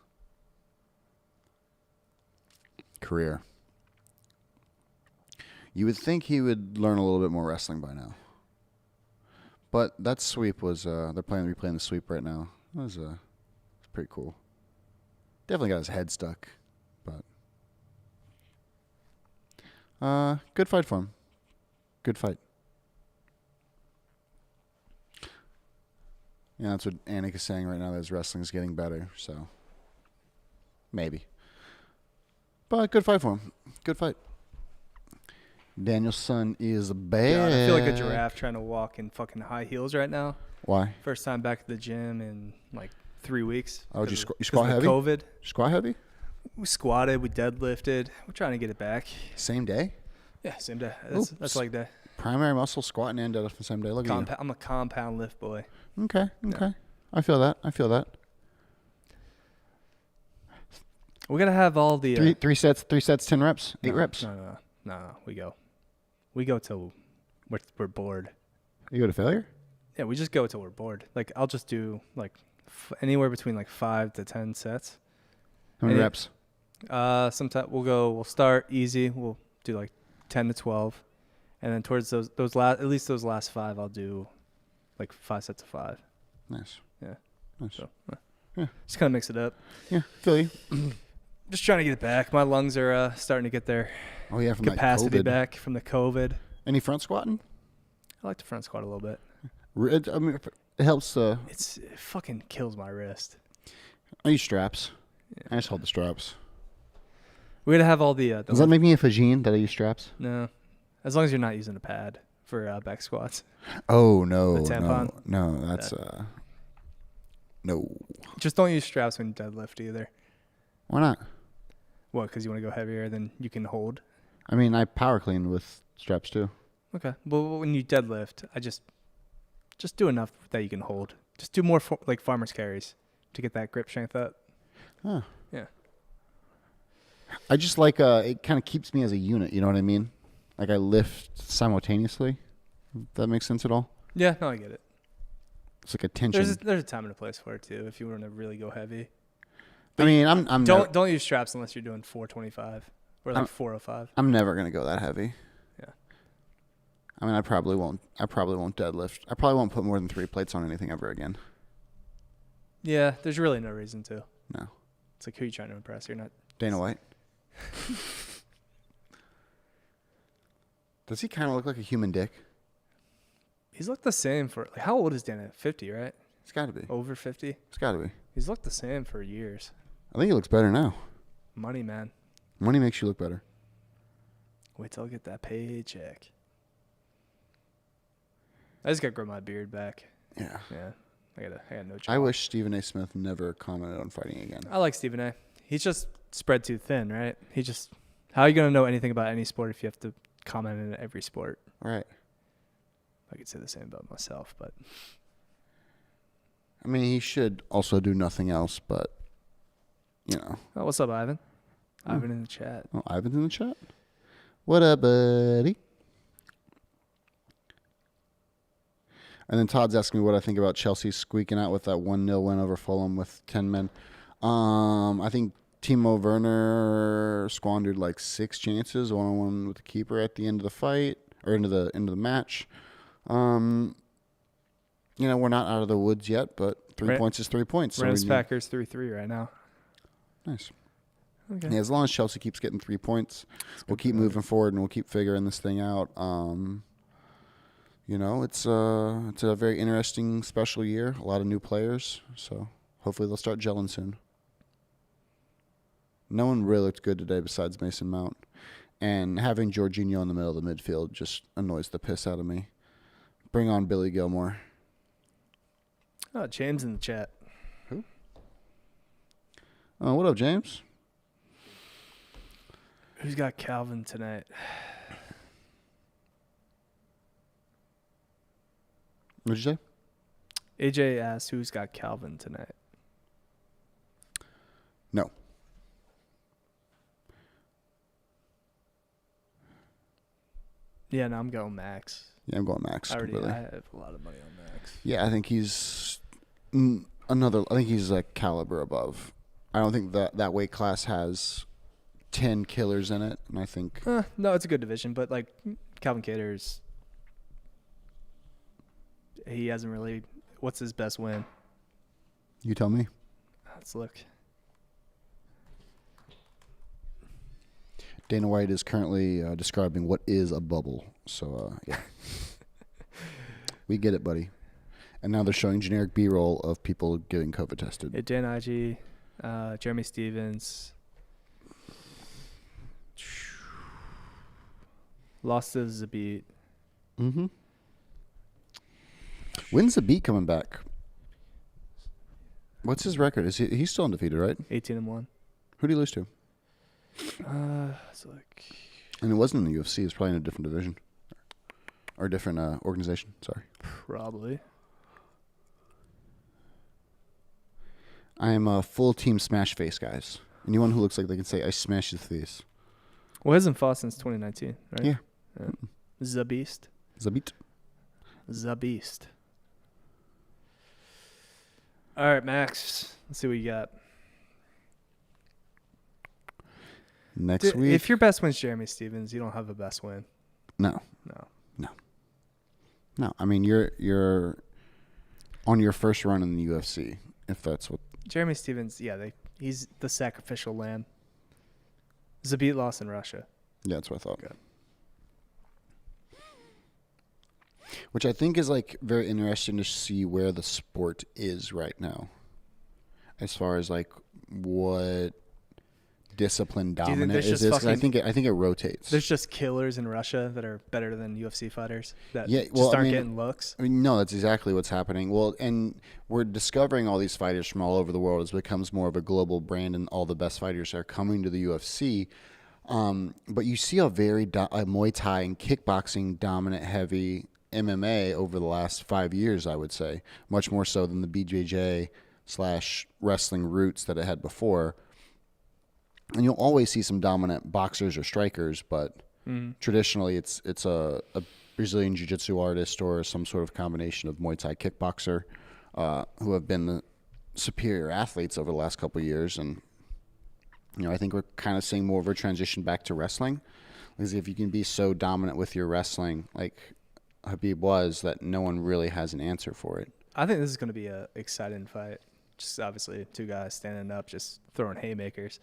Career. You would think he would learn a little bit more wrestling by now. But that sweep was, they're replaying the sweep right now. It was pretty cool. Definitely got his head stuck, but. Good fight for him. Good fight. Yeah, that's what Anik is saying right now, that his wrestling is getting better, so. Maybe. But good fight for him. Good fight. Danielson is bad. God, I feel like a giraffe trying to walk in fucking high heels right now. Why? First time back at the gym in like 3 weeks. Oh, you squat heavy? COVID. Squat heavy? We squatted. We deadlifted. We're trying to get it back. Same day? Yeah, same day. That's like the primary muscle squatting and deadlift the same day. Look at you. I'm a compound lift boy. Okay. Yeah. I feel that. We're gonna have all the three sets, 10 reps, 8 reps. No. We go till we're bored. You go to failure? Yeah, we just go till we're bored. Like I'll just do like anywhere between like 5 to 10 sets. How many reps? Sometimes we'll start easy. We'll do like 10 to 12, and then towards those last 5, I'll do like 5 sets of 5. Nice. Yeah. Nice. So, yeah. Just kind of mix it up. Yeah, feel you. Just trying to get it back. My lungs are starting to get their from capacity back from the COVID. Any front squatting? I like to front squat a little bit. I mean, it helps. It fucking kills my wrist. I use straps. Yeah. I just hold the straps. We're gonna have all the. Does that make me a fajeen that I use straps? No, as long as you're not using a pad for back squats. Oh no! The tampon? No, that's no. Just don't use straps when you deadlift either. Why not? What? Because you want to go heavier than you can hold. I mean, I power clean with straps too. Okay. Well, when you deadlift, I just do enough that you can hold. Just do more like farmer's carries to get that grip strength up. Huh. Yeah. I just like it kind of keeps me as a unit. You know what I mean? Like I lift simultaneously. If that makes sense at all? Yeah. No, I get it. It's like a tension. There's a time and a place for it too. If you want to really go heavy. I mean, I'm don't use straps unless you're doing 425 or like 405. I'm never gonna go that heavy. Yeah. I mean, I probably won't deadlift. I probably won't put more than 3 plates on anything ever again. Yeah, there's really no reason to. No. It's like, who are you trying to impress? You're not. Dana White. Does he kind of look like a human dick? He's looked the same for, like, how old is Dana? 50, right? He's got to be. Over 50? He's got to be. He's looked the same for years. I think he looks better now. Money, man. Money makes you look better. Wait till I get that paycheck. I just got to grow my beard back. Yeah. Yeah. I got no choice. I wish Stephen A. Smith never commented on fighting again. I like Stephen A. He's just spread too thin, right? How are you going to know anything about any sport if you have to comment in every sport? Right. I could say the same about myself, but. I mean, he should also do nothing else, but, you know. Oh, what's up, Ivan? Ivan in the chat. Oh, Ivan's in the chat? What up, buddy? And then Todd's asking me what I think about Chelsea squeaking out with that 1-0 win over Fulham with 10 men. I think Timo Werner squandered like 6 chances, 1-on-1 with the keeper at the end of the fight, or into the match. We're not out of the woods yet, but 3 points is 3 points. Rams Packers 3-3 right now. Nice. Okay. Yeah, as long as Chelsea keeps getting 3 points, we'll keep moving forward and we'll keep figuring this thing out. It's a very interesting, special year. A lot of new players, so hopefully they'll start gelling soon. No one really looked good today besides Mason Mount. And having Jorginho in the middle of the midfield just annoys the piss out of me. Bring on Billy Gilmore. Oh, James in the chat. Who? Oh, what up, James? Who's got Calvin tonight? What'd you say? AJ asked, who's got Calvin tonight? No. Yeah, no, I'm going Max. Yeah, I'm going Max. I completely. have a lot of money on Max. Yeah, I think he's I think he's a caliber above. I don't think that weight class has 10 killers in it, and I think no, it's a good division, but like Calvin Kattar's, he hasn't really. What's his best win? You tell me. Let's look. Dana White is currently describing what is a bubble. So, yeah. We get it, buddy. And now they're showing generic B-roll of people getting COVID tested. Dan Ige, Jeremy Stevens. Lost to Zabit. Mm-hmm. When's the beat coming back? What's his record? He's still undefeated, right? 18-1. Who'd he lose to? It's like. And it wasn't in the UFC. It's probably in a different division. Or a different organization. Sorry. Probably. I am a full team smash face, guys. Anyone who looks like they can say, I smash his face. Well, it hasn't fought since 2019, right? Yeah. Zabist. Zabit. All right, Max. Let's see what you got. Next week. If your best win's Jeremy Stevens, you don't have a best win. No. I mean, you're on your first run in the UFC, if that's what. Jeremy Stevens, he's the sacrificial lamb. Zabit lost in Russia. Yeah, that's what I thought. Good. Which I think is like very interesting to see where the sport is right now, as far as like what discipline dominant is. This, I think it rotates. There's just killers in Russia that are better than UFC fighters that getting looks. I mean, no, that's exactly what's happening. Well, and we're discovering all these fighters from all over the world. It becomes more of a global brand, and all the best fighters are coming to the UFC. But you see a very Muay Thai and kickboxing dominant heavy MMA over the last 5 years, I would say, much more so than the BJJ/wrestling roots that it had before. And you'll always see some dominant boxers or strikers, but traditionally it's a Brazilian jiu-jitsu artist or some sort of combination of Muay Thai kickboxer. who have been the superior athletes over the last couple of years. And, I think we're kind of seeing more of a transition back to wrestling. Because if you can be so dominant with your wrestling, like Habib was, that no one really has an answer for it. I think this is going to be a exciting fight. Just obviously 2 guys standing up, just throwing haymakers.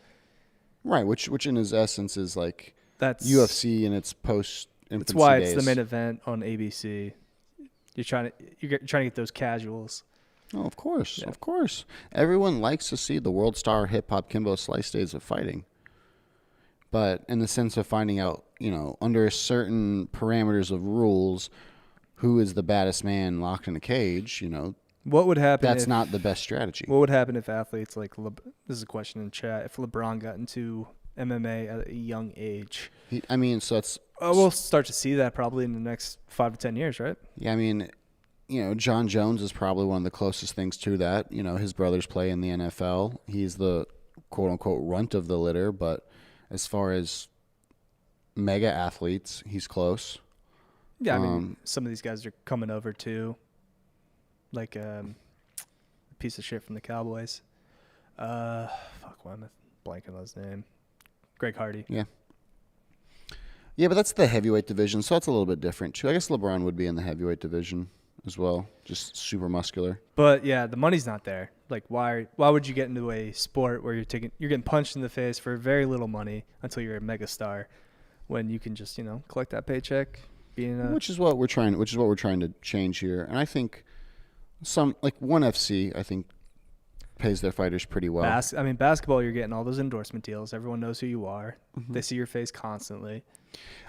Right, which in his essence is like That's UFC in its post-infancy That's why days. it's the main event on ABC. You're trying to get those casuals. Oh, of course, of course. Everyone likes to see the world star hip-hop Kimbo Slice days of fighting. But in the sense of finding out, under certain parameters of rules, who is the baddest man locked in a cage, what would happen? That's not the best strategy. What would happen if athletes like this is a question in chat? If LeBron got into MMA at a young age, So that's. We'll start to see that probably in the next 5 to 10 years, right? Yeah, John Jones is probably one of the closest things to that. His brothers play in the NFL. He's the quote unquote runt of the litter, but as far as mega athletes, he's close. Yeah, some of these guys are coming over too. Like a piece of shit from the Cowboys. Why am I blanking on his name? Greg Hardy. Yeah. Yeah, but that's the heavyweight division, so that's a little bit different too. I guess LeBron would be in the heavyweight division as well, just super muscular. But yeah, the money's not there. Like, why would you get into a sport where you're getting punched in the face for very little money until you're a megastar, when you can just collect that paycheck, which is what we're trying to change here. And I think some like ONE FC, I think, pays their fighters pretty well. Basketball, you're getting all those endorsement deals. Everyone knows who you are. Mm-hmm. They see your face constantly.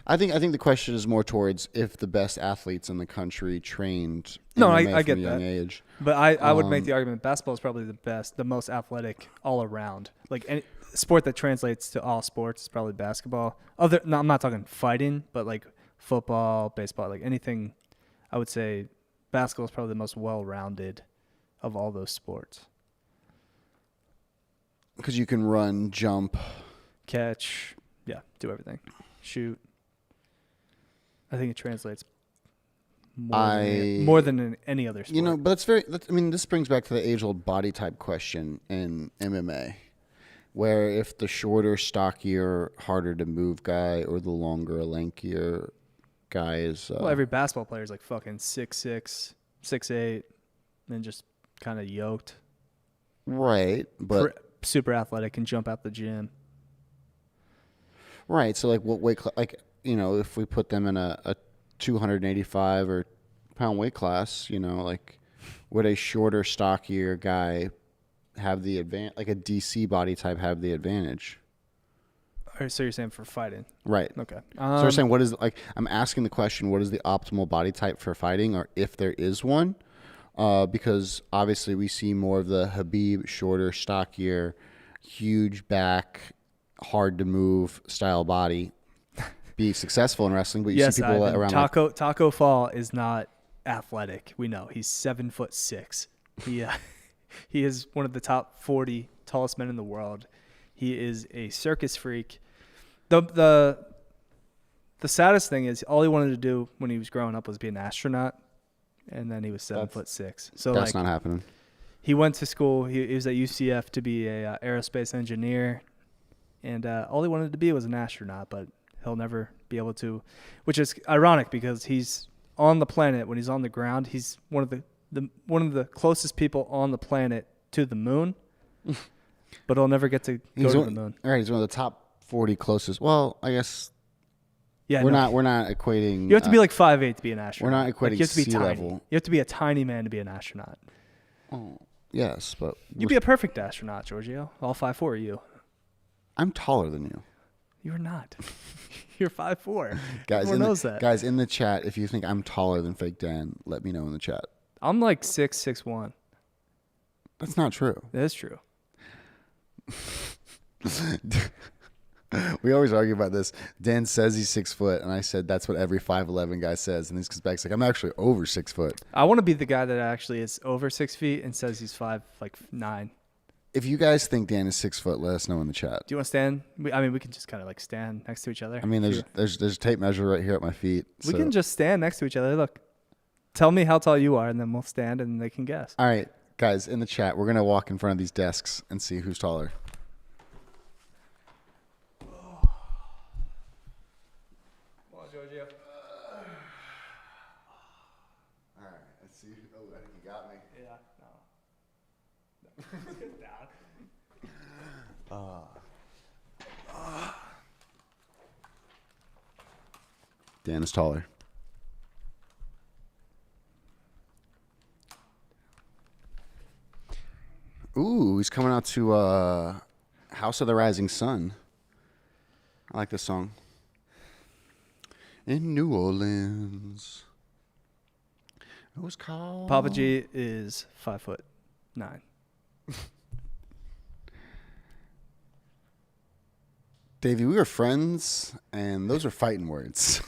I think the question is more towards if the best athletes in the country trained MMA I get from a that. young age. But I would make the argument basketball is probably the most athletic all around. Like any sport that translates to all sports is probably basketball. I'm not talking fighting, but like football, baseball, like anything. I would say basketball is probably the most well-rounded of all those sports. Because you can run, jump, catch, do everything, shoot. I think it translates more than in any other sport. But this brings back to the age-old body type question in MMA, where if the shorter, stockier, harder to move guy or the longer, lankier guy is. Every basketball player is like fucking 6'6", 6'8", and just kind of yoked. Right, but super athletic and jump out the gym. Right, so like what weight, if we put them in a 285 or pound weight class, like would a shorter, stockier guy have the advantage, like a DC body type have the advantage? So you're saying for fighting? Right. Okay. So you're saying I'm asking the question, what is the optimal body type for fighting, or if there is one? Because obviously we see more of the Habib shorter, stockier, huge back, hard to move style body be successful in wrestling, but you see people around Taco Fall is not athletic. We know he's 7'6". He is one of the top 40 tallest men in the world. He is a circus freak. The saddest thing is all he wanted to do when he was growing up was be an astronaut, and then he was 7'6". So that's not happening. He went to school. He was at UCF to be a aerospace engineer, and all he wanted to be was an astronaut, but he'll never be able to, which is ironic because he's on the planet. When he's on the ground, he's one of the closest people on the planet to the moon, but he'll never get to go to the moon. All right, he's one of the top 40 closest. Well, I guess we're not equating. You have to be like 5'8" to be an astronaut. We're not equating you have to be sea tiny. level. You have to be a tiny man to be an astronaut. Oh, yes, but you'd be a perfect astronaut, Giorgio. All 5'4" are you. I'm taller than you. You're not. You're 5'4". Guys, Everyone knows that. Guys, in the chat, if you think I'm taller than Fake Dan, let me know in the chat. I'm like 6'1". That's not true. That is true. We always argue about this. Dan says he's 6 foot, and I said that's what every 5'11" guy says. And this comes back, it's like, I'm actually over 6 foot. I want to be the guy that actually is over 6 feet and says he's 5'9". If you guys think Dan is 6 foot, let us know in the chat. Do you want to stand? We can just kind of like stand next to each other. I mean, there's a tape measure right here at my feet. We can just stand next to each other. Look. Tell me how tall you are, and then we'll stand, and they can guess. All right, guys, in the chat, we're going to walk in front of these desks and see who's taller. Come on, Giorgio. All right, let's see. Oh, I think you got me. Yeah, no. Dan is taller. Ooh, he's coming out to House of the Rising Sun. I like this song. In New Orleans. It was called... Papa G is 5'9". Davey, we were friends, and those are fighting words.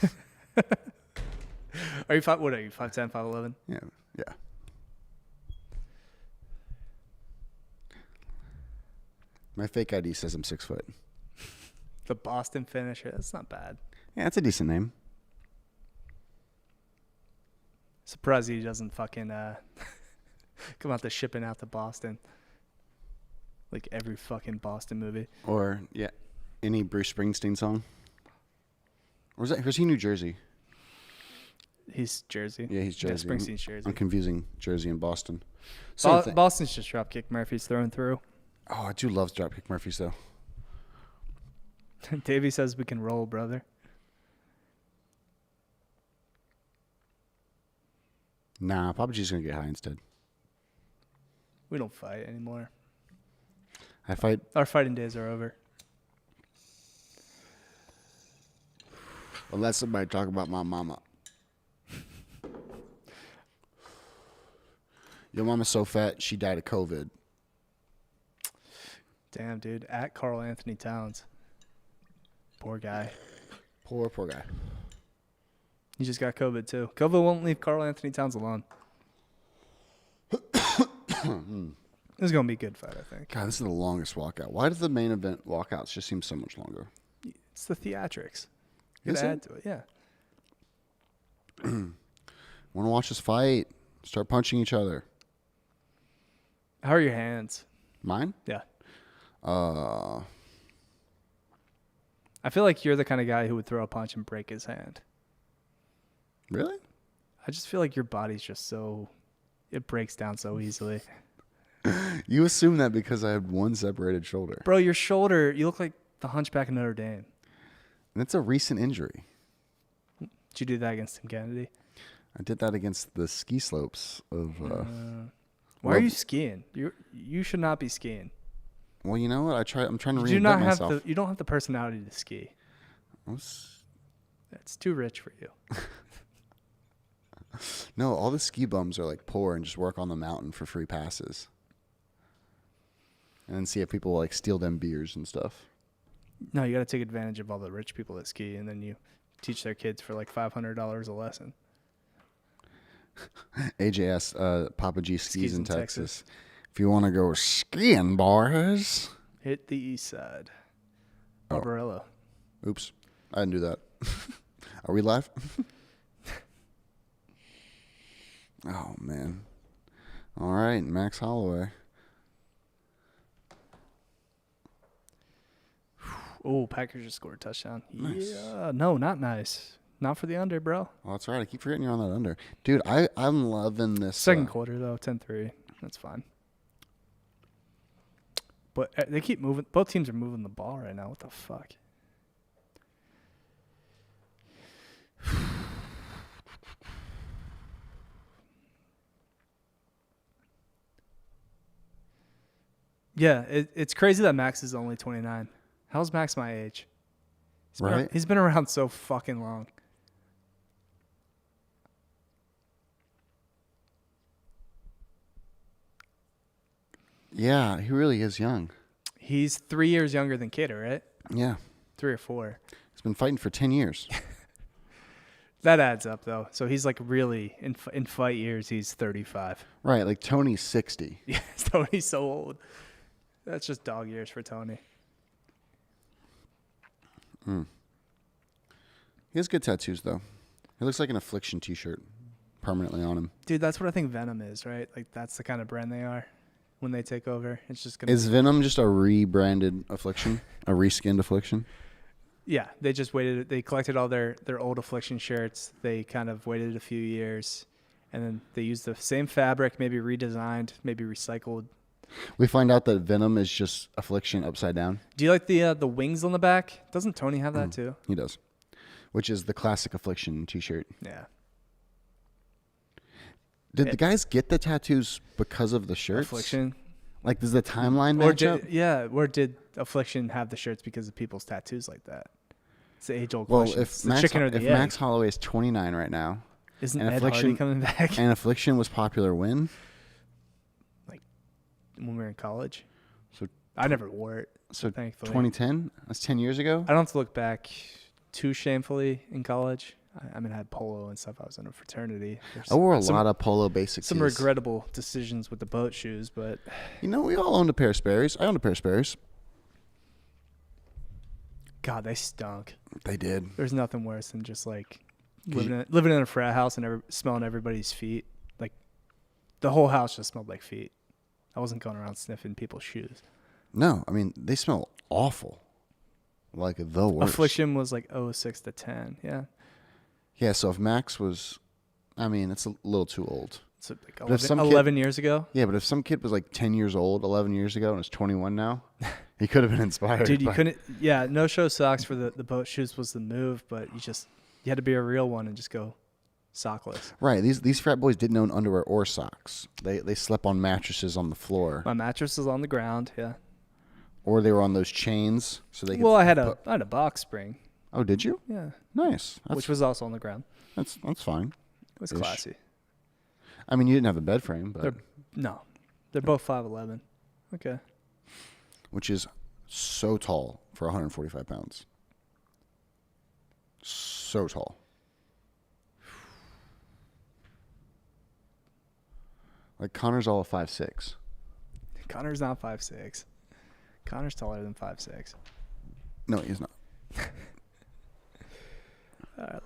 Are you 5? What are you? 5'10", 5'11"? Yeah. My fake ID says I'm 6 foot. The Boston finisher. That's not bad. Yeah, that's a decent name. Surprised he doesn't fucking come out to shipping out to Boston. Like every fucking Boston movie. Or, yeah, any Bruce Springsteen song. Or was he New Jersey? He's Jersey. Yeah, he's Jersey. Yeah, Springsteen's Jersey. I'm confusing Jersey and Boston. Boston's just Dropkick Murphys thrown through. Oh, I do love Dropkick Murphys, though. Davey says we can roll, brother. Nah, Papa G's going to get high instead. We don't fight anymore. I fight... Our fighting days are over. Unless somebody talk about my mama. Your mama's so fat, she died of COVID. Damn, dude. At Carl Anthony Towns. Poor guy. Poor guy. He just got COVID, too. COVID won't leave Carl Anthony Towns alone. This is going to be a good fight, I think. God, this is the longest walkout. Why does the main event walkouts just seem so much longer? It's the theatrics. You Is gotta it? add to it, yeah. Want to watch this fight? Start punching each other. How are your hands? Mine? Yeah. Uh, I feel like you're the kind of guy who would throw a punch and break his hand. really? I just feel like your body's just so... It breaks down so easily. You assume that because I had one separated shoulder. Bro, your shoulder, you look like the Hunchback of Notre Dame. And it's a recent injury. Did you do that against Tim Kennedy? I did that against the ski slopes of... Why are you skiing? You should not be skiing. Well, you know what? I'm trying to You do reinvent not myself. have you don't have the personality to ski. It's too rich for you. No, all the ski bums are like poor and just work on the mountain for free passes. And then see if people like steal them beers and stuff. No, you got to take advantage of all the rich people that ski, and then you teach their kids for like $500 a lesson. AJS, Papa G skis in Texas. If you want to go skiing, boys. Hit the east side. Barbarella. Oops. I didn't do that. Are we live? Oh, man. All right, Max Holloway. Oh, Packers just scored a touchdown. Nice. Yeah. No, not nice. Not for the under, bro. Oh, that's right. I keep forgetting you're on that under. Dude, I'm loving this. Second quarter, though, 10-3. That's fine. But they keep moving. Both teams are moving the ball right now. What the fuck? Yeah, it's crazy that Max is only 29. How's Max my age? He's been around so fucking long. Yeah, he really is young. He's 3 years younger than Kattar, right? Yeah. 3 or 4. He's been fighting for 10 years. That adds up, though. So he's like really, in fight years, he's 35. Right, like Tony's 60. Yeah, Tony's so old. That's just dog years for Tony. He has good tattoos, though. He looks like an Affliction t-shirt. permanently on him. Dude, that's what I think Venom is, right? Like, that's the kind of brand they are when they take over. It's just gonna. Is Venom just a rebranded Affliction, a reskinned Affliction? Yeah, they just waited. They collected all their old Affliction shirts. They kind of waited a few years, and then they used the same fabric, maybe redesigned, maybe recycled. We find out that Venom is just Affliction upside down. Do you like the wings on the back? Doesn't Tony have that too? He does, which is the classic Affliction T-shirt. Yeah. Did the guys get the tattoos because of the shirts? Affliction. Like, does the timeline match up? Or did Affliction have the shirts because of people's tattoos like that? It's the age-old Well, question. if Max Holloway is 29 right now, isn't and Ed Hardy coming back? And Affliction was popular when? When we were in college. So I never wore it. So thankfully. 2010? That's 10 years ago? I don't have to look back too shamefully in college. I mean, I had polo and stuff. I was in a fraternity. I wore a lot of polo basic Some tees. regrettable decisions with the boat shoes, but... You know, we all owned a pair of Sperry's. I owned a pair of Sperry's. God, they stunk. They did. There's nothing worse than just, like, living in a frat house and smelling everybody's feet. Like, the whole house just smelled like feet. I wasn't going around sniffing people's shoes. No, I mean, they smell awful. Like the worst. Affliction was like 06 to 10, yeah. Yeah, so if Max was, I mean, it's a little too old. So like 11 years ago? Yeah, but if some kid was like 10 years old, 11 years ago, and is 21 now, he could have been inspired. Dude, you couldn't, yeah, no show socks for the boat shoes was the move, but you had to be a real one and just go sockless. Right. These frat boys didn't own underwear or socks. They slept on mattresses on the floor. My mattress was on the ground, yeah. Or they were on those chains so they could. Well, I had a box spring. Oh, did you? Yeah. Nice. Which was also on the ground. That's fine. It was classy. I mean, you didn't have a bed frame, but they're both 5'11". Okay. Which is so tall for 145 pounds. So tall. Like Connor's all of 5'6". Connor's not 5'6". Connor's taller than 5'6". No, he's not.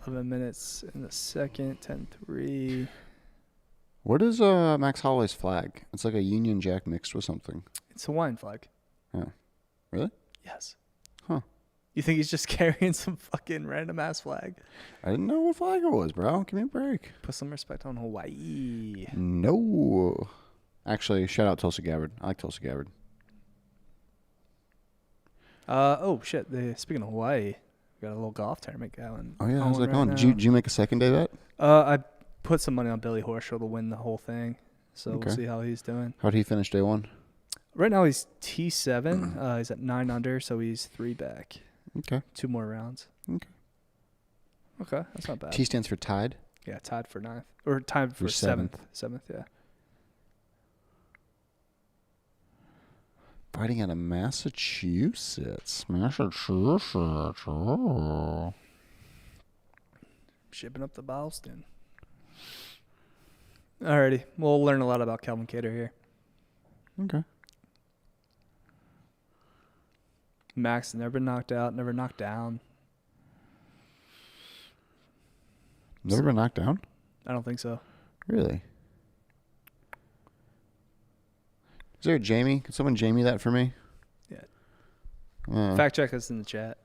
11 minutes in the second, 10-3. What is Max Holloway's flag? It's like a Union Jack mixed with something. It's a Hawaiian flag. Yeah. Really? Yes. Huh. You think he's just carrying some fucking random ass flag? I didn't know what flag it was, bro. Give me a break. Put some respect on Hawaii. No. Actually, shout out Tulsa Gabbard. I like Tulsa Gabbard. Oh, shit. Speaking of Hawaii, we got a little golf tournament going. Oh, yeah. How's that going? Did you make a second day bet? I put some money on Billy Horschel to win the whole thing. So Okay. We'll see how he's doing. How'd he finish day one? Right now he's T7. He's at 9 under, so he's 3 back. Okay. 2 more rounds. Okay, that's not bad. T stands for tied? Yeah, tied for 9th. Or tied for 7th. 7th, yeah. Fighting out of Massachusetts. Oh. Shipping up to Boston. Alrighty. We'll learn a lot about Calvin Kattar here. Okay. Max never been knocked out, never knocked down. Never been knocked down? I don't think so. Really? Is there a Jamie? Could someone Jamie that for me? Yeah. Fact check us in the chat.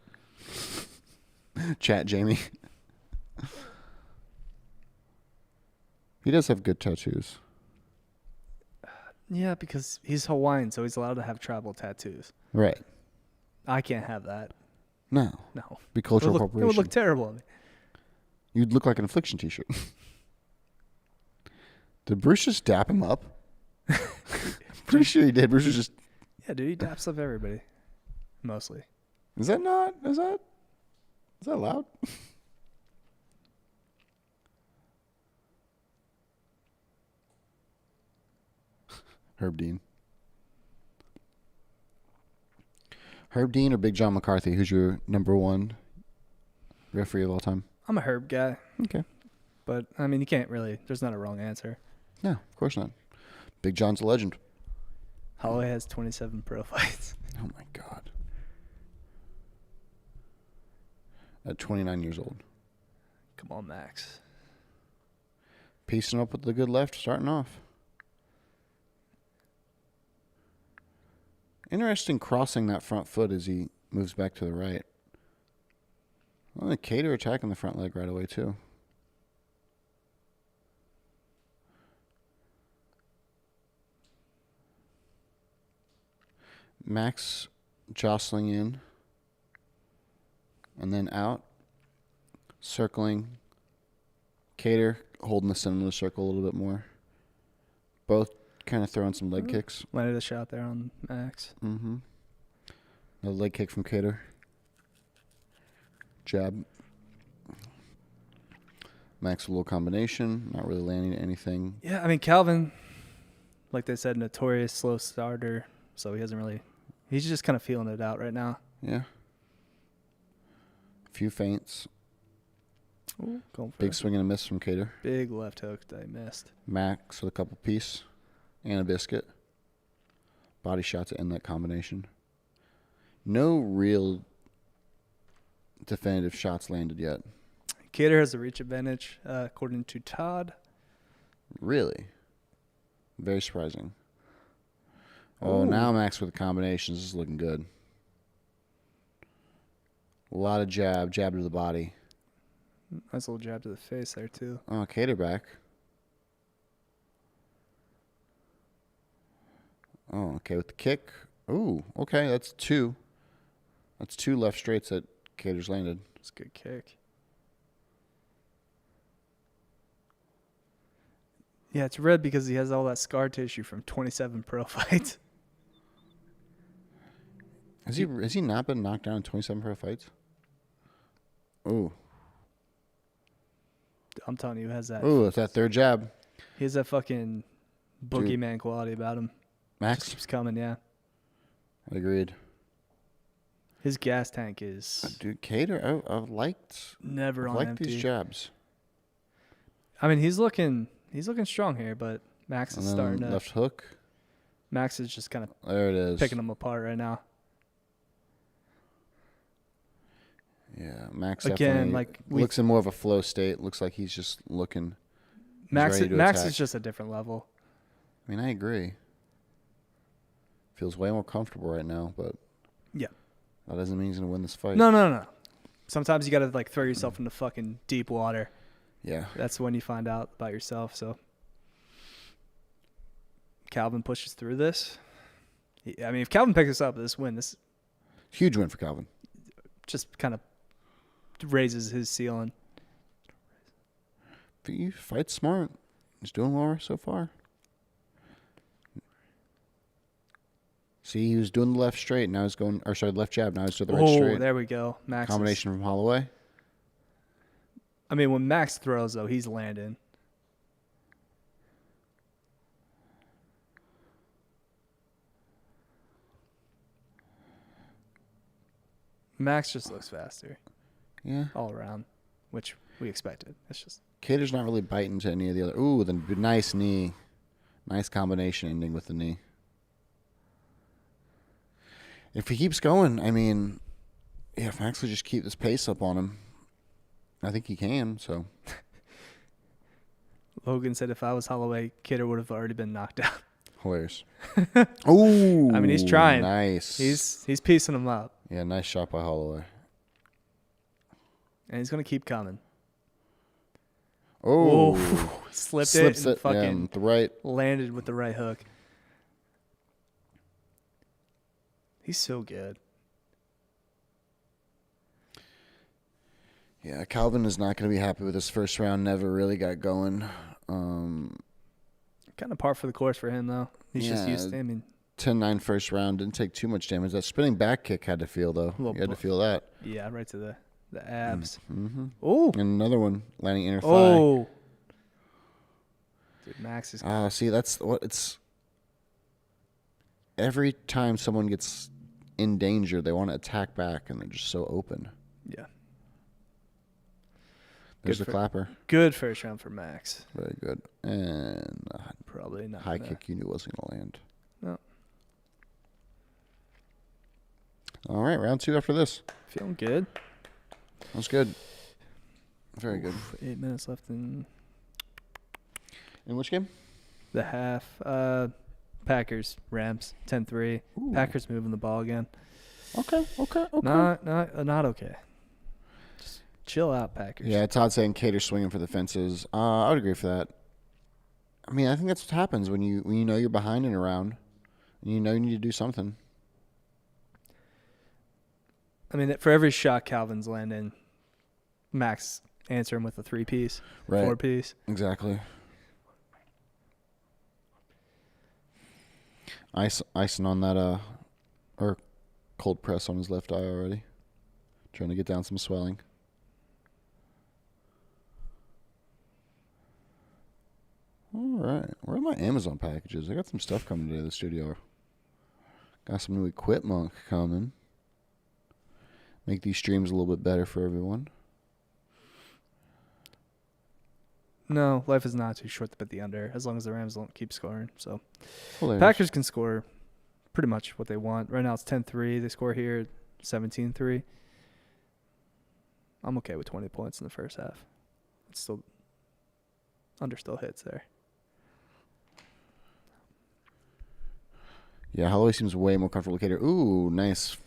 Chat Jamie. He does have good tattoos. Yeah, because he's Hawaiian, so he's allowed to have tribal tattoos. Right. I can't have that. No. Be It cultural would appropriation. look terrible on me. You'd look like an Affliction t-shirt. Did Bruce just dap him up? Pretty sure he did. Bruce was just... Yeah, dude, he daps up everybody. Mostly. Is that loud? Herb Dean. Herb Dean or Big John McCarthy? Who's your number one referee of all time? I'm a Herb guy. Okay. But, I mean, you can't really... There's not a wrong answer. No, of course not. Big John's a legend. Holloway has 27 pro fights. Oh, my God. At 29 years old. Come on, Max. Piecing up with the good left, starting off. Interesting crossing that front foot as he moves back to the right. Well, Kattar attacking the front leg right away, too. Max jostling in and then out, circling. Kattar holding the center of the circle a little bit more. Both kind of throwing some leg kicks. Landed a shot there on Max. Mm-hmm. Another leg kick from Kattar. Jab. Max a little combination, not really landing anything. Yeah, I mean, Calvin, like they said, notorious slow starter, so he's just kind of feeling it out right now. Yeah. A few feints. Ooh, going for Big swing and a miss from Kattar. big left hook that he missed. Max with a couple piece and a biscuit. Body shot to end that combination. No real definitive shots landed yet. Kattar has the reach advantage, according to Todd. Really? Very surprising. Oh, now Max with the combinations is looking good. A lot of jab to the body. Nice little jab to the face there, too. Oh, Kattar back. Oh, okay, with the kick. Ooh, okay, that's two. That's two left straights that Kattar's landed. It's a good kick. Yeah, it's red because he has all that scar tissue from 27 pro fights. Has he not been knocked down in 27 pro fights? Ooh. I'm telling you, he has that. Ooh, it's that third jab. He has that fucking boogeyman quality about him. Max? Just keeps coming, yeah. Agreed. His gas tank is Dude, Kattar, I've liked never on empty. these jabs. I mean, he's looking strong here, but Max is starting to. Left hook. Max is just kind of There it is. picking them apart right now. Yeah, Max Again, definitely looks in more of a flow state. Looks like he's just looking. Max attack. is just a different level. I mean, I agree. Feels way more comfortable right now, but yeah, that doesn't mean he's gonna win this fight. No. Sometimes you gotta throw yourself into fucking deep water. Yeah, that's when you find out about yourself. So Calvin pushes through this. I mean, if Calvin picks this up, this huge win for Calvin. Just kind of raises his ceiling. He fights smart. He's doing well so far. See, he was doing the left straight. Now he's going, left jab. Now he's doing the right straight. Oh, there we go. Max combination from Holloway. I mean, when Max throws, though, he's landing. Max just looks faster. Yeah. All around, which we expected. It's just Kattar's not really biting to any of the other. Ooh, the nice knee. Nice combination ending with the knee. If he keeps going, I mean, yeah, if Max would just keep this pace up on him, I think he can, so. Logan said if I was Holloway, Kattar would have already been knocked out. Hilarious. Ooh. I mean, he's trying. Nice. He's piecing him up. Yeah, nice shot by Holloway. And he's going to keep coming. Oh. Slips it and fucking the right. Landed with the right hook. He's so good. Yeah, Calvin is not going to be happy with his first round. Never really got going. Kind of par for the course for him, though. He's just used to, 10-9 first round. Didn't take too much damage. That spinning back kick had to feel, though. You had to feel that. Yeah, right to the abs. Mm-hmm. Oh. And another one landing inner thigh. Oh. Dude, Max is. See, that's what it's. Every time someone gets in danger, they want to attack back, and they're just so open. Yeah. There's the clapper. Good first round for Max. Very good. And probably not. High kick you knew wasn't going to land. No. All right, round 2 after this. Feeling good. That was good. Very good. 8 minutes left in. In which game? The half. Packers, Rams, 10-3. Ooh. Packers moving the ball again. Okay. Not okay. Just chill out, Packers. Yeah, Todd saying Kattar swinging for the fences. I would agree for that. I mean, I think that's what happens when you know you're behind in a round, and you know you need to do something. I mean, for every shot Calvin's landing, Max answer him with a 3-piece, Right. 4-piece. Exactly. Icing on that or cold press on his left eye already. Trying to get down some swelling. All right. Where are my Amazon packages? I got some stuff coming to the studio. Got some new equipment coming. Make these streams a little bit better for everyone. No, life is not too short to bet the under, as long as the Rams don't keep scoring. So Hilarious. Packers can score pretty much what they want. Right now it's 10-3. They score here 17-3. I'm okay with 20 points in the first half. It's still under still hits there. Yeah, Holloway seems way more comfortable with Kattar. Ooh, nice.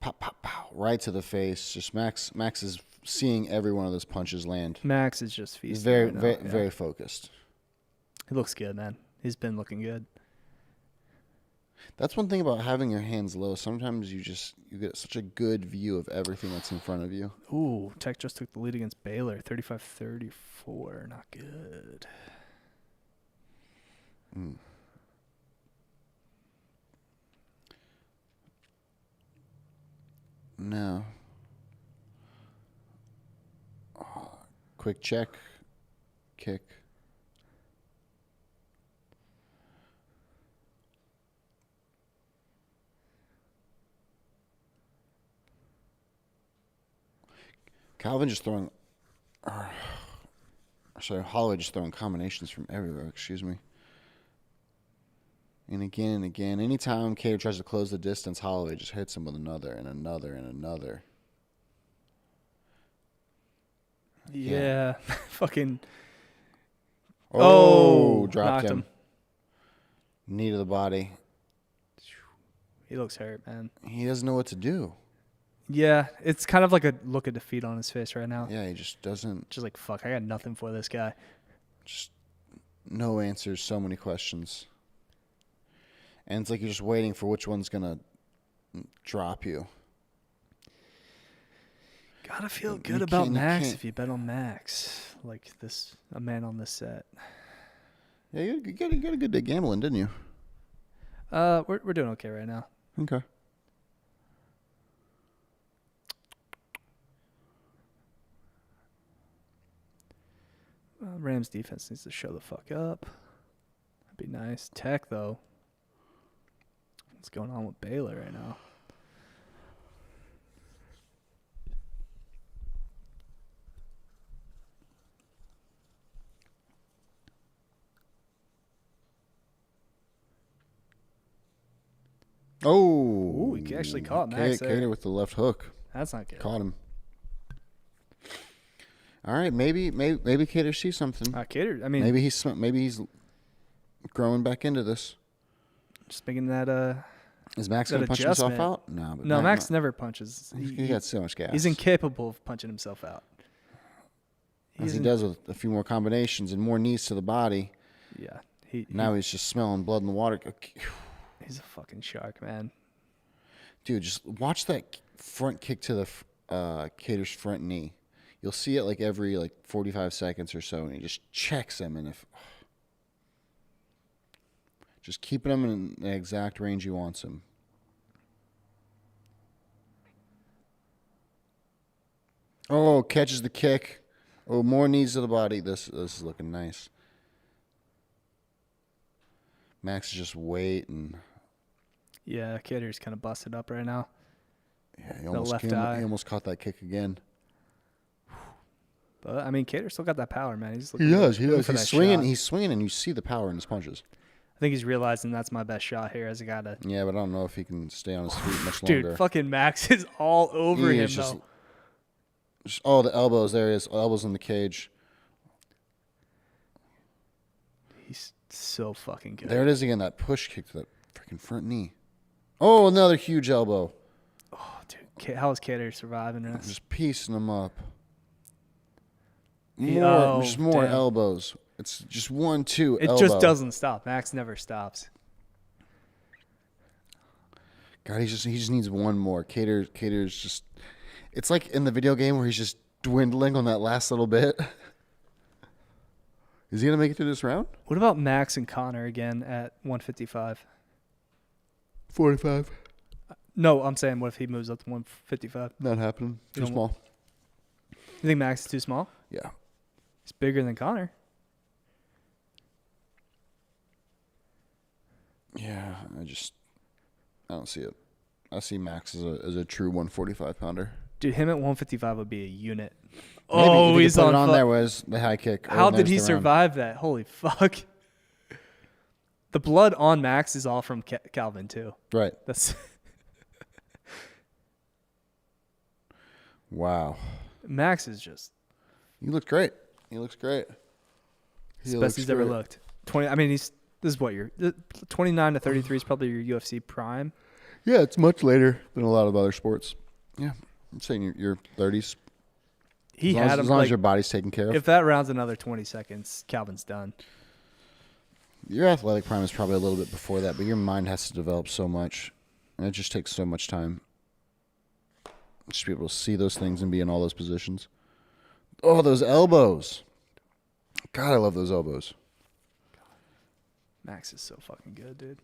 Pop, pop, pow. Right to the face. Just Max is seeing every one of those punches land. Max is just feasting. He's very, right now. very, Yeah. very focused. He looks good, man. He's been looking good. That's one thing about having your hands low. Sometimes you get such a good view of everything that's in front of you. Ooh, Tech just took the lead against Baylor, 35-34. Not good. No. Quick check. Kick. Calvin just throwing. Sorry, Holloway just throwing combinations from everywhere. Excuse me. And again and again. Anytime Kattar tries to close the distance, Holloway just hits him with another and another and another. Yeah. Fucking. Oh, dropped knocked him. Knee to the body. He looks hurt, man. He doesn't know what to do. Yeah, it's kind of like a look of defeat on his face right now. Yeah, he just doesn't. Just like, fuck, I got nothing for this guy. Just no answers, so many questions. And it's like you're just waiting for which one's going to drop you. Gotta feel good about Max if you bet on Max. Like this, a man on this set. Yeah, you got a good day gambling, didn't you? We're doing okay right now. Okay. Rams defense needs to show the fuck up. That'd be nice. Tech, though. What's going on with Baylor right now? Oh. Ooh, he actually caught Max there. Kattar with the left hook. That's not good. Caught him. All right, maybe Kattar sees something. Kattar, I mean, maybe he's growing back into this. Just making that Is Max gonna punch himself out? No, but no, Max never punches. He got so much gas. He's incapable of punching himself out. As he does with a few more combinations and more knees to the body. Yeah. Now he's just smelling blood in the water. He's a fucking shark, man. Dude, just watch that front kick to the Kattar's front knee. You'll see it like every 45 seconds or so, and he just checks him. And if just keeping him in the exact range he wants him. Oh, catches the kick. Oh, more knees to the body. This is looking nice. Max is just waiting. Yeah, Kattar's kind of busted up right now. Yeah, he almost caught that kick again. But I mean, Kattar still got that power, man. He does. He's swinging. He's swinging, and you see the power in his punches. I think he's realizing that's my best shot here. As I gotta. Yeah, but I don't know if he can stay on his feet much longer. Dude, fucking Max is all over him though. Just, oh, the elbows. There he is. Elbows in the cage. He's so fucking good. There it is again. That push kick to that freaking front knee. Oh, another huge elbow. Oh, dude. How is Kattar surviving this? Just piecing him up. Oh, Just more damn. elbows. It's just 1, 2 It elbow. just doesn't stop. Max never stops. God, he just needs one more. Kattar's just. It's like in the video game where he's just dwindling on that last little bit. Is he gonna make it through this round? What about Max and Connor again at 155? 45. No, I'm saying what if he moves up to 155? Not happening. Too You don't- small. You think Max is too small? Yeah. He's bigger than Connor. Yeah, I don't see it. I see Max as a true 145 pounder. Dude, him at 155 would be a unit. Maybe Oh, if he he's could put on it on fu- there was the high kick. Oh, How did there's he the round. survive that? Holy fuck. The blood on Max is all from Calvin, too. Right. That's Wow. Max is just He looks great. He looks great. the best he's ever looked. 20. I mean, this is what 29 to 33 is probably your UFC prime. Yeah, it's much later than a lot of other sports. Yeah, I'm saying your 30s. He As long as, had him as, long as like your body's taken care of. if that round's another 20 seconds, Calvin's done. Your athletic prime is probably a little bit before that, but your mind has to develop so much, and it just takes so much time. Just to be able to see those things and be in all those positions. Oh, those elbows. God, I love those elbows. Max is so fucking good, dude.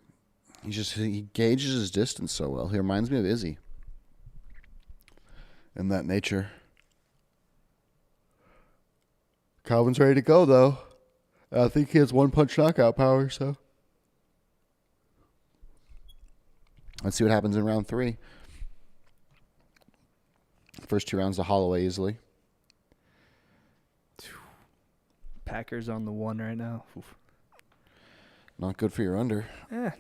He gauges his distance so well. He reminds me of Izzy. In that nature. Calvin's ready to go, though. I think he has one-punch knockout power, so. Let's see what happens in round 3. First 2 rounds to Holloway easily. Packers on the 1 right now. Oof. Not good for your under.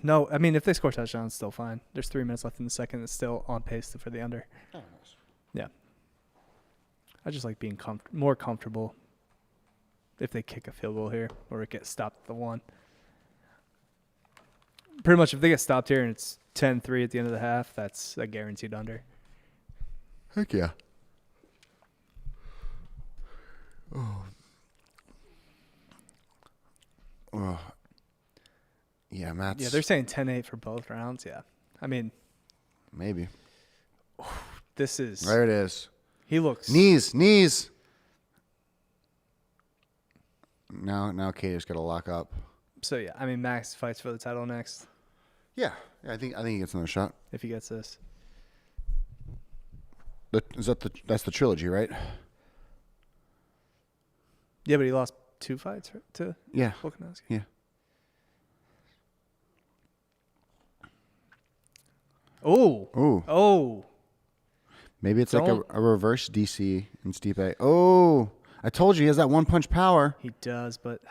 No, I mean, if they score touchdowns, it's still fine. There's 3 minutes left in the second. It's still on pace for the under. Oh, nice. Yeah. I just like being more comfortable if they kick a field goal here or it gets stopped at the 1. Pretty much if they get stopped here and it's 10-3 at the end of the half, that's a guaranteed under. Heck yeah. Oh. Yeah, Matt's. Yeah, they're saying 10-8 for both rounds. Yeah. I mean, maybe. this is... There it is. He looks... Knees. Now Kattar's got to lock up. So, yeah, I mean, Max fights for the title next Yeah, I think he gets another shot. if he gets this. That's the trilogy, right? Yeah, but he lost 2 fights right, to Yeah. Volkanovski. Yeah. Oh. Maybe it's like Don't- a reverse DC in Stipe. Oh, I told you he has that one-punch power. He does, but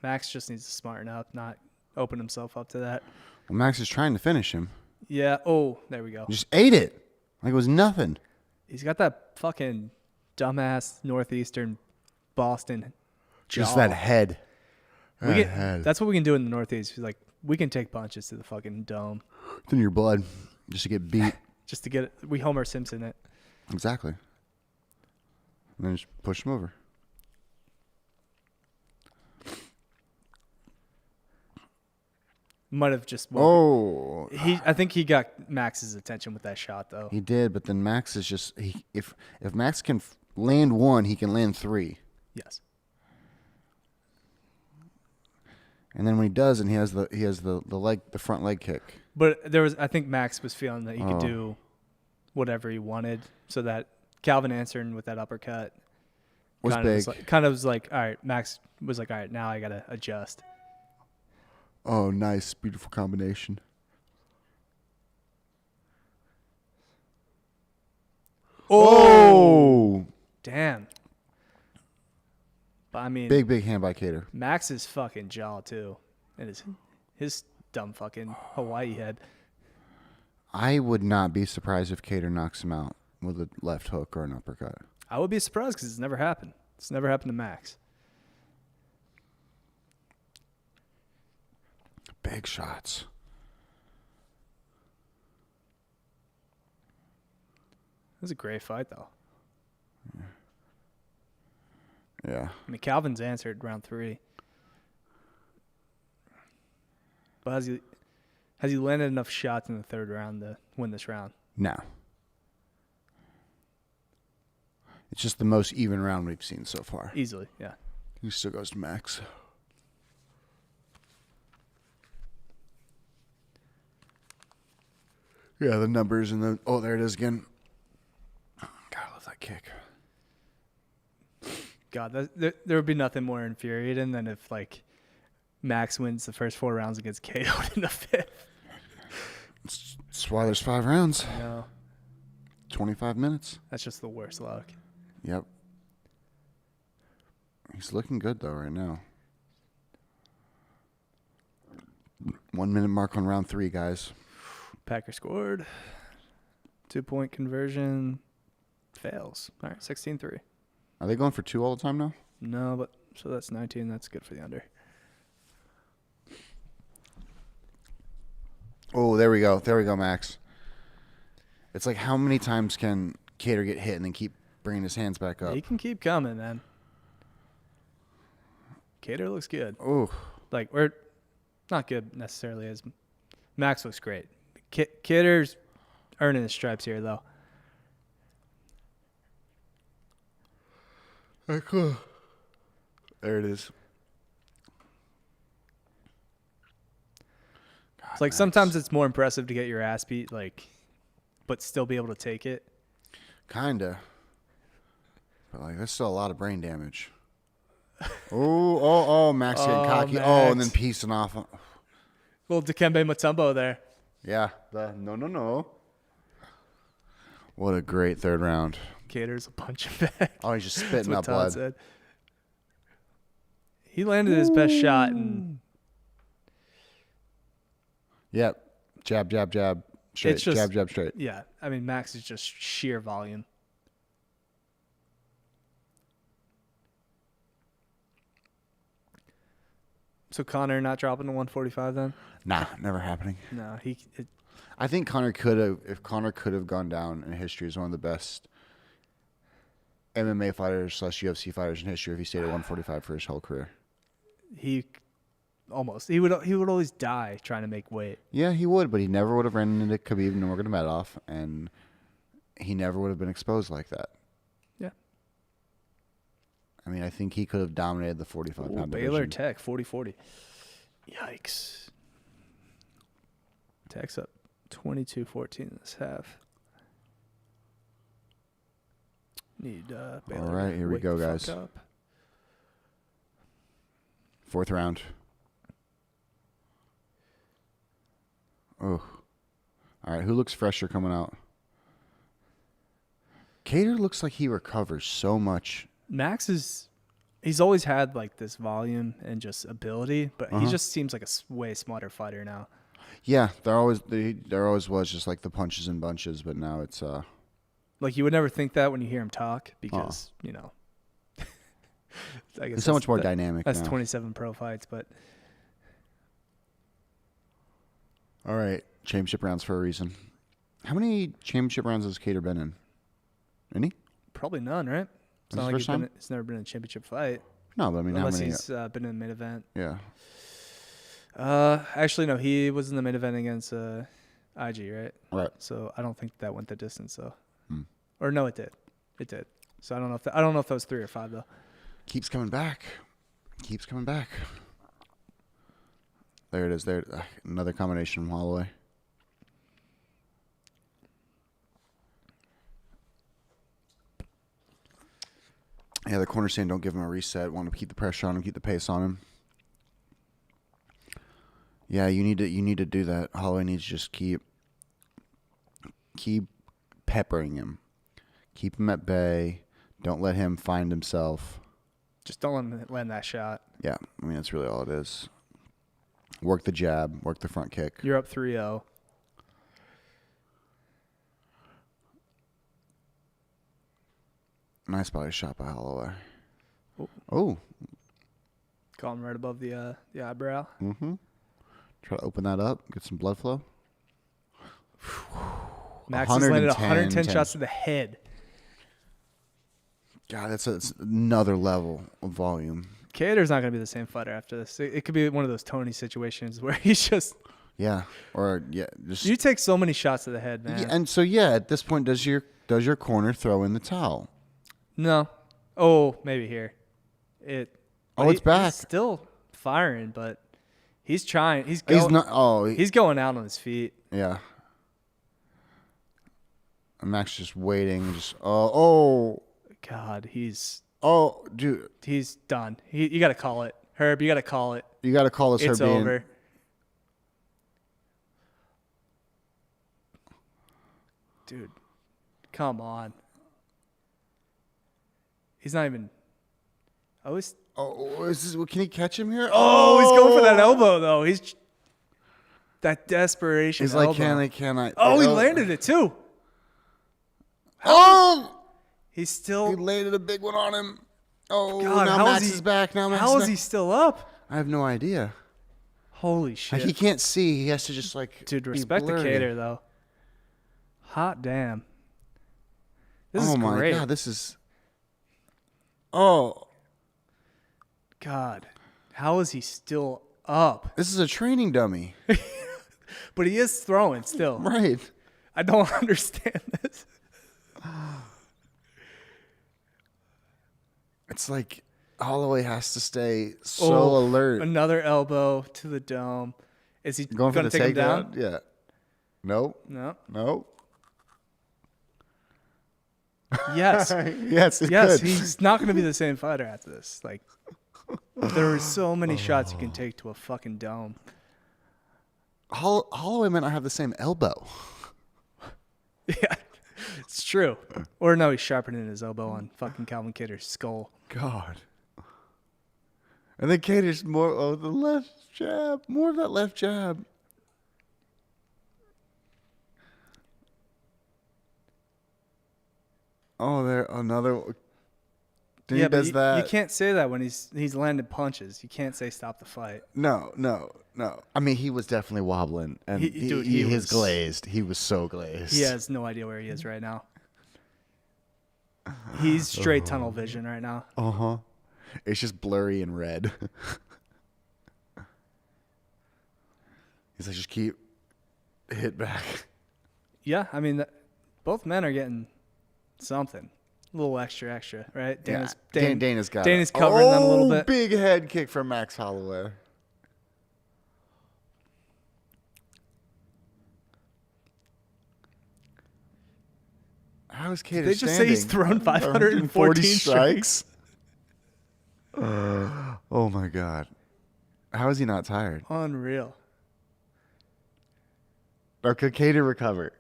Max just needs to smarten up, not open himself up to that. Well, Max is trying to finish him. Yeah. Oh, there we go. He just ate it like it was nothing. He's got that fucking dumbass Northeastern Boston Just jaw. that head. That's what we can do in the Northeast. Like, we can take punches to the fucking dome It's in your blood just to get beat. just to get it. We Homer Simpson it. Exactly. And then just push him over. Might have just. Oh, I think he got Max's attention with that shot, though. he did, but then Max is just if Max can land 1, he can land 3. Yes. And then when he does, and he has the front leg kick. But I think Max was feeling that he could do whatever he wanted, so that Calvin answering with that uppercut Was big. Was like, all right, Max was like, all right, now I got to adjust. Oh, nice, beautiful combination. Oh, Damn. But I mean, big hand by Kattar. Max's fucking jaw too, and his dumb fucking Hawaii head. I would not be surprised if Kattar knocks him out with a left hook or an uppercut. I would be surprised because it's never happened. It's never happened to Max. Big shots. It was a great fight, though. Yeah. I mean, Calvin's answered round 3. But has he landed enough shots in the 3rd round to win this round? No. It's just the most even round we've seen so far. Easily, yeah. He still goes to Max. Yeah, the numbers and the... Oh, there it is again. God, I love that kick. God, there would be nothing more infuriating than if, like, Max wins the first 4 rounds against KO in the 5th. That's why there's 5 rounds. I know. 25 minutes. That's just the worst luck. Yep. He's looking good, though, right now. 1 minute mark on round 3, guys. Packer scored. 2-point conversion. Fails. All right, 16-3. Are they going for 2 all the time now? No, but so that's 19. That's good for the under. Oh, there we go. There we go, Max. It's like how many times can Kattar get hit and then keep bringing his hands back up? He can keep coming, man. Kattar looks good. Oh. Like, we're not good necessarily as Max looks great. Kattar's earning his stripes here, though. There it is. God, It's like Max. sometimes it's more impressive to get your ass beat, like, but still be able to take it. Kinda. But like that's still a lot of brain damage. Oh, Max getting cocky. Max. Oh, and then piecing off. Little Dikembe Mutombo there. Yeah. No. What a great 3rd round. Kattar's a punch him back. Oh, he's just That's spitting what up Todd blood. said. He landed his best shot, and Yep. Jab, straight. It's just- jab, straight. yeah, I mean, Max is just sheer volume. So Connor not dropping to 145 then? Nah, never happening. No, I think Connor could have, if Connor could have gone down in history as one of the best MMA fighters / UFC fighters in history if he stayed at 145 for his whole career. he would always die trying to make weight. Yeah, he would, but he never would have ran into Khabib Nurmagomedov, and he never would have been exposed like that. Yeah. I mean, I think he could have dominated the 45-pound Baylor division. Tech 40-40. Yikes. Tech's up 22-14 in this half. Need Baylor. All right, to here we wake go, the fuck guys. up. 4th round. Oh. All right, who looks fresher coming out? Kattar looks like he recovers so much. Max he's always had like this volume and just ability, but he just seems like a way smarter fighter now. Yeah, there always was just like the punches and bunches, but now it's Like you would never think that when you hear him talk because, I guess it's so much more that- dynamic That's now. 27 pro fights, but All right, championship rounds for a reason. How many championship rounds has Kattar been in? Any? probably none, right? It's This not like first time? it's never been in a championship fight. No, but I mean, Unless how many? he's been in the main event. Yeah. Actually, no, he was in the main event against IG, right? Right. So I don't think that went the distance, though. Hmm. Or no, it did. It did. So I don't know if that was 3 or 5 though. Keeps coming back. There it is. There, another combination from Holloway. Yeah, the corner saying don't give him a reset. Want to keep the pressure on him, keep the pace on him. Yeah, you need to do that. Holloway needs to just keep peppering him. Keep him at bay. Don't let him find himself. Just don't let him land that shot. Yeah, I mean that's really all it is. Work the jab, work the front kick. You're up 3-0. Nice body shot by Holloway. Oh. Oh. Caught him right above the eyebrow. Mm-hmm. Try to open that up, get some blood flow. Max has landed 110 shots to the head. God, that's another level of volume. Kattar's not going to be the same fighter after this. It could be one of those Tony situations where he's just... Yeah. Or, yeah. Just, you take so many shots to the head, man. Yeah, and so, yeah, at this point, does your corner throw in the towel? No. Oh, maybe here. It's back. He's still firing, but he's trying. He's going out on his feet. Yeah. And Max just waiting. Oh. God, he's... Oh, dude. He's done. You got to call it. Herb, you got to call it. You got to call this. It's over. Dude, come on. He's not even... Can he catch him here? Oh, he's going for that elbow, though. He's... That desperation He's elbow. like, can I... Oh, he landed it, too. Oh! He's still... He landed a big one on him. Oh, God, now Max is back. How is he still up? I have no idea. Holy shit. He can't see. He has to just Dude, respect the Kattar, though. Hot damn. This is great. Oh, my God. This is... Oh. God. How is he still up? This is a training dummy. But he is throwing still. Right. I don't understand this. It's like Holloway has to stay so alert. Another elbow to the dome. Is he going to take him down? Yeah. Nope. No. Nope. Yes. Yes. Yes. He's not going to be the same fighter after this. Like, there are so many shots you can take to a fucking dome. Holloway might not have the same elbow. Yeah, it's true. Or no, he's sharpening his elbow on fucking Calvin Kattar's skull. God. And then Kattar's more of the left jab. More of that left jab. Oh, there another. He does that. You can't say that when he's landed punches. You can't say stop the fight. No. I mean, he was definitely wobbling, and he was glazed. He was so glazed. He has no idea where he is right now. He's straight tunnel vision right now. Uh-huh. It's just blurry and red. He's like, just keep hit back. Yeah, I mean, both men are getting something. A little extra, right? Dana's got Dana's covering them a little bit. Big head kick from Max Holloway. How is Kattar They just say he's thrown 514 strikes. Oh, my God. How is he not tired? Unreal. Okay, Kattar recover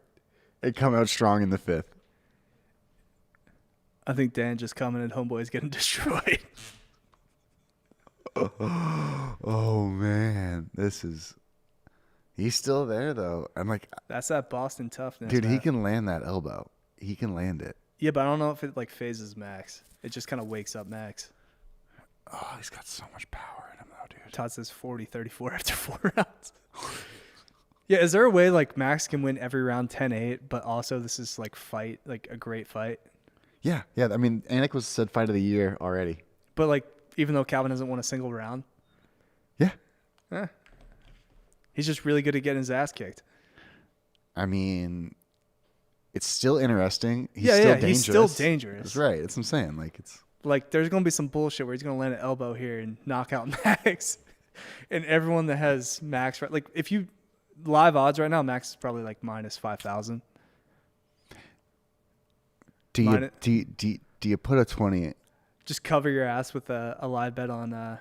and come out strong in the fifth. I think Dan just coming and Homeboy's getting destroyed. Oh, man. He's still there, though. I'm like... That's that Boston toughness, dude, man. he can land that elbow. He can land it. Yeah, but I don't know if it, like, phases Max. It just kind of wakes up Max. Oh, he's got so much power in him, though, dude. Todd says 40-34 after 4 rounds. Yeah, is there a way, like, Max can win every round 10-8, but also this is, like, a great fight? Yeah. I mean, Anik was said fight of the year already. But, like, even though Calvin hasn't won a single round? Yeah. He's just really good at getting his ass kicked. I mean, it's still interesting. He's still dangerous. That's right. That's what I'm saying. Like, it's... Like, there's going to be some bullshit where he's going to land an elbow here and knock out Max. And everyone that has Max... Like, if you... Live odds right now, Max is probably, like, minus 5,000. Do you put a 20? Just cover your ass with a live bet on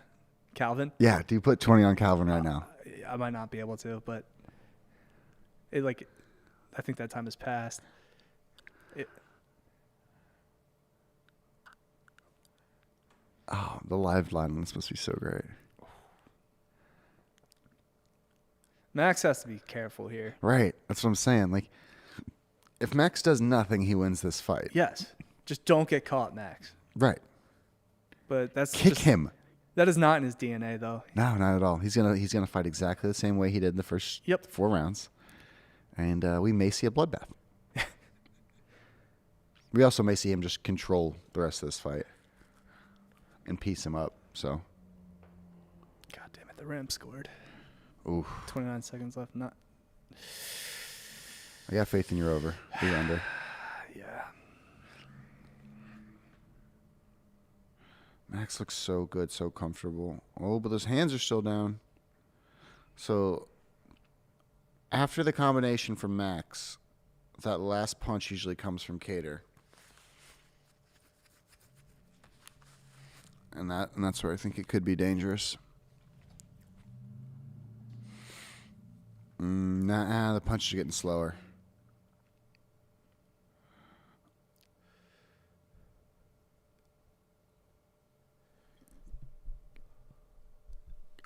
Calvin. Yeah. Do you put 20 on Calvin right now? I might not be able to, but I think that time has passed. Oh, the live line is supposed to be so great. Max has to be careful here. Right. That's what I'm saying. Like, if Max does nothing, he wins this fight. Yes. Just don't get caught, Max. Right. But that's Kick him. That is not in his DNA, though. No, not at all. He's gonna fight exactly the same way he did in the first 4 rounds, and we may see a bloodbath. We also may see him just control the rest of this fight and piece him up. So, God damn it, the Rams scored. ooh, 29 seconds left. Not. I got faith in your over. You're under. Yeah. Max looks so good, so comfortable. Oh, but those hands are still down. So, after the combination from Max, that last punch usually comes from Kattar. And that's where I think it could be dangerous. The punches are getting slower.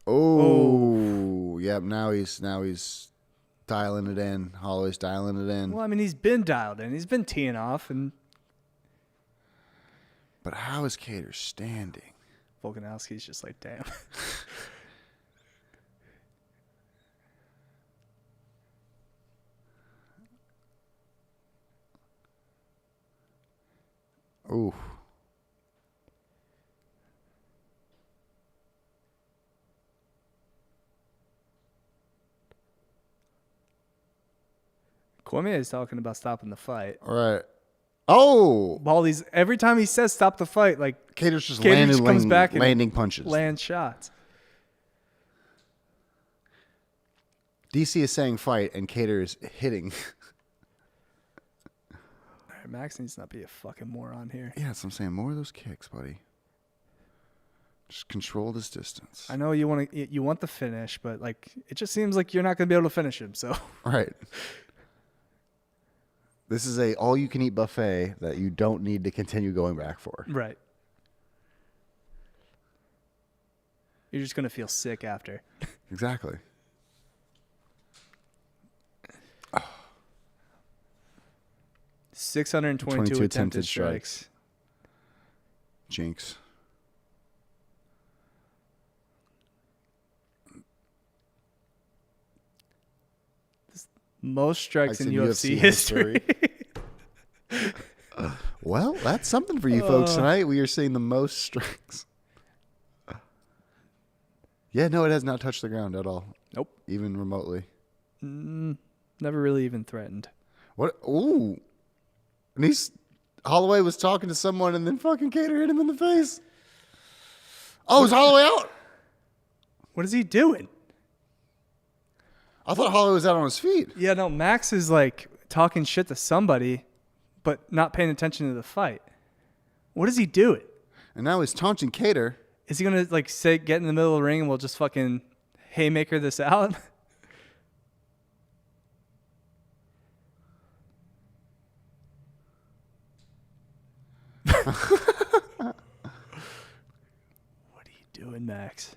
Oh, yep. Now he's dialing it in. Holloway's dialing it in. Well, I mean, he's been dialed in. He's been teeing off, But how is Kattar standing? Volkanovski's just like, damn. Ooh. Cormier is talking about stopping the fight. All right. Oh! Every time he says stop the fight, like Kattar's just comes back landing punches. Land shots. DC is saying fight, and Kattar is hitting. All right, Max needs to not be a fucking moron here. Yeah, that's what I'm saying. More of those kicks, buddy. Just control this distance. I know you want the finish, but like it just seems like you're not going to be able to finish him. So Right. This is a all-you-can-eat buffet that you don't need to continue going back for. Right. You're just going to feel sick after. Exactly. 622 attempted strikes. Jinx. Most strikes in UFC history. Well, that's something for you folks tonight. We are seeing the most strikes. Yeah, no, it has not touched the ground at all. Nope. Even remotely. Never really even threatened. What? Ooh. And Holloway was talking to someone and then fucking Kattar hit him in the face. Oh, is Holloway out? What is he doing? I thought Holloway was out on his feet. Yeah, no, Max is like talking shit to somebody, but not paying attention to the fight. What is he doing? And now he's taunting Kattar. Is he going to like say, get in the middle of the ring and we'll just fucking haymaker this out? What are you doing, Max?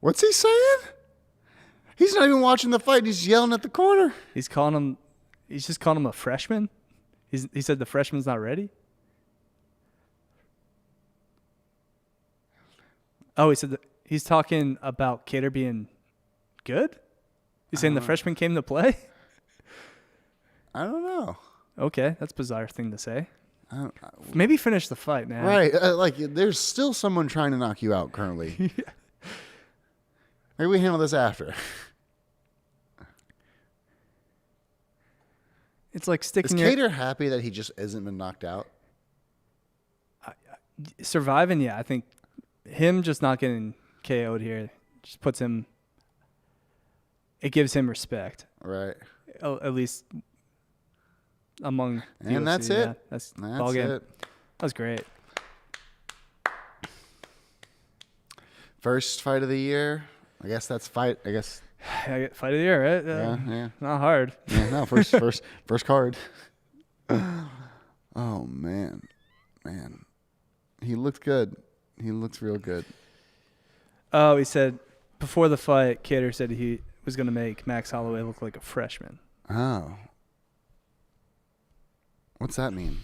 What's he saying? He's not even watching the fight. He's yelling at the corner. He's just calling him a freshman. He said the freshman's not ready. Oh, he said he's talking about Kattar being good. He's saying the freshman came to play. I don't know. Okay, that's a bizarre thing to say. Maybe finish the fight, man. Right. There's still someone trying to knock you out currently. Yeah. Maybe we handle this after. It's like sticking Is Kattar happy that he just hasn't been knocked out? Surviving, yeah. I think him just not getting KO'd here just puts him. It gives him respect. Right. At least among the And UFC, that's yeah. it. That's That's ball game. it. That was great. First fight of the year. I guess that's fight. I guess. Fight of the year, right? Yeah. Not hard. Yeah. No. First card. Oh man. He looked good. He looked real good. Oh, he said before the fight, Kattar said he was going to make Max Holloway look like a freshman. Oh. What's that mean?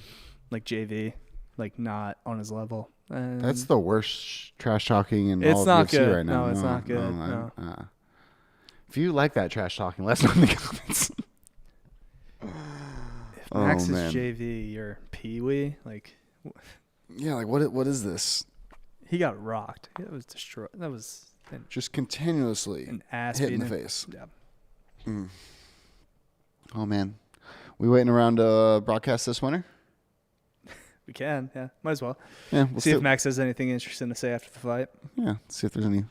Like JV, like not on his level. And That's the worst trash talking in It's all of not UFC good. right now. No, it's not good. No. If you like that trash talking, let us know in the comments. If Max is JV, you're Pee-wee. Like, yeah, like what is this? he got rocked. It was destroyed. That was Just continuously an ass hit in the beating. face. Yeah. Mm. Oh man, we waiting around to broadcast this winter? We can, yeah. Might as well. Yeah, we'll See if Max has anything interesting to say after the fight. Yeah, see if there's any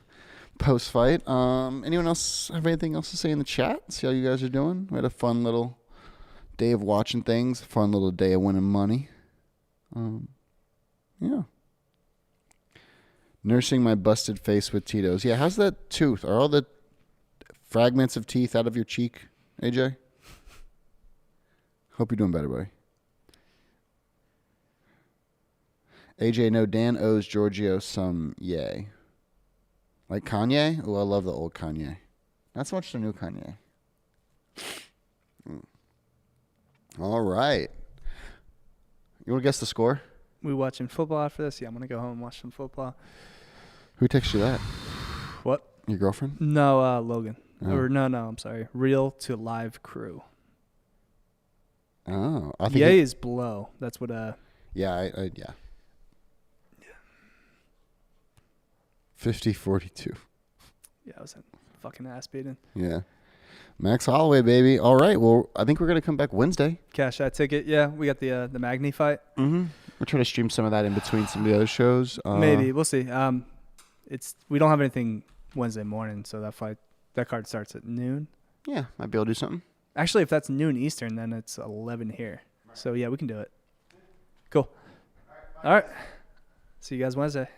post-fight. Anyone else have anything else to say in the chat? See how you guys are doing? We had a fun little day of watching things, a fun little day of winning money. Yeah. Nursing my busted face with Tito's. Yeah, how's that tooth? Are all the fragments of teeth out of your cheek, AJ? Hope you're doing better, buddy. AJ, no, Dan owes Giorgio some yay. Like Kanye? Oh, I love the old Kanye. Not so much the new Kanye. All right. You want to guess the score? We watching football after this? Yeah, I'm going to go home and watch some football. Who texted you that? What? Your girlfriend? No, Logan. Oh. Or no, I'm sorry. Real to live crew. Oh. I think Yay is below. That's what Yeah, yeah. 50-42. Yeah, I was a fucking ass beating. Yeah. Max Holloway, baby. All right. Well, I think we're going to come back Wednesday. Cash that ticket. Yeah, we got the Magny fight. Mm-hmm. We're trying to stream some of that in between some of the other shows. Maybe. We'll see. We don't have anything Wednesday morning, so that card starts at noon. Yeah, might be able to do something. Actually, if that's noon Eastern, then it's 11 here. So, yeah, we can do it. Cool. All right. See you guys Wednesday.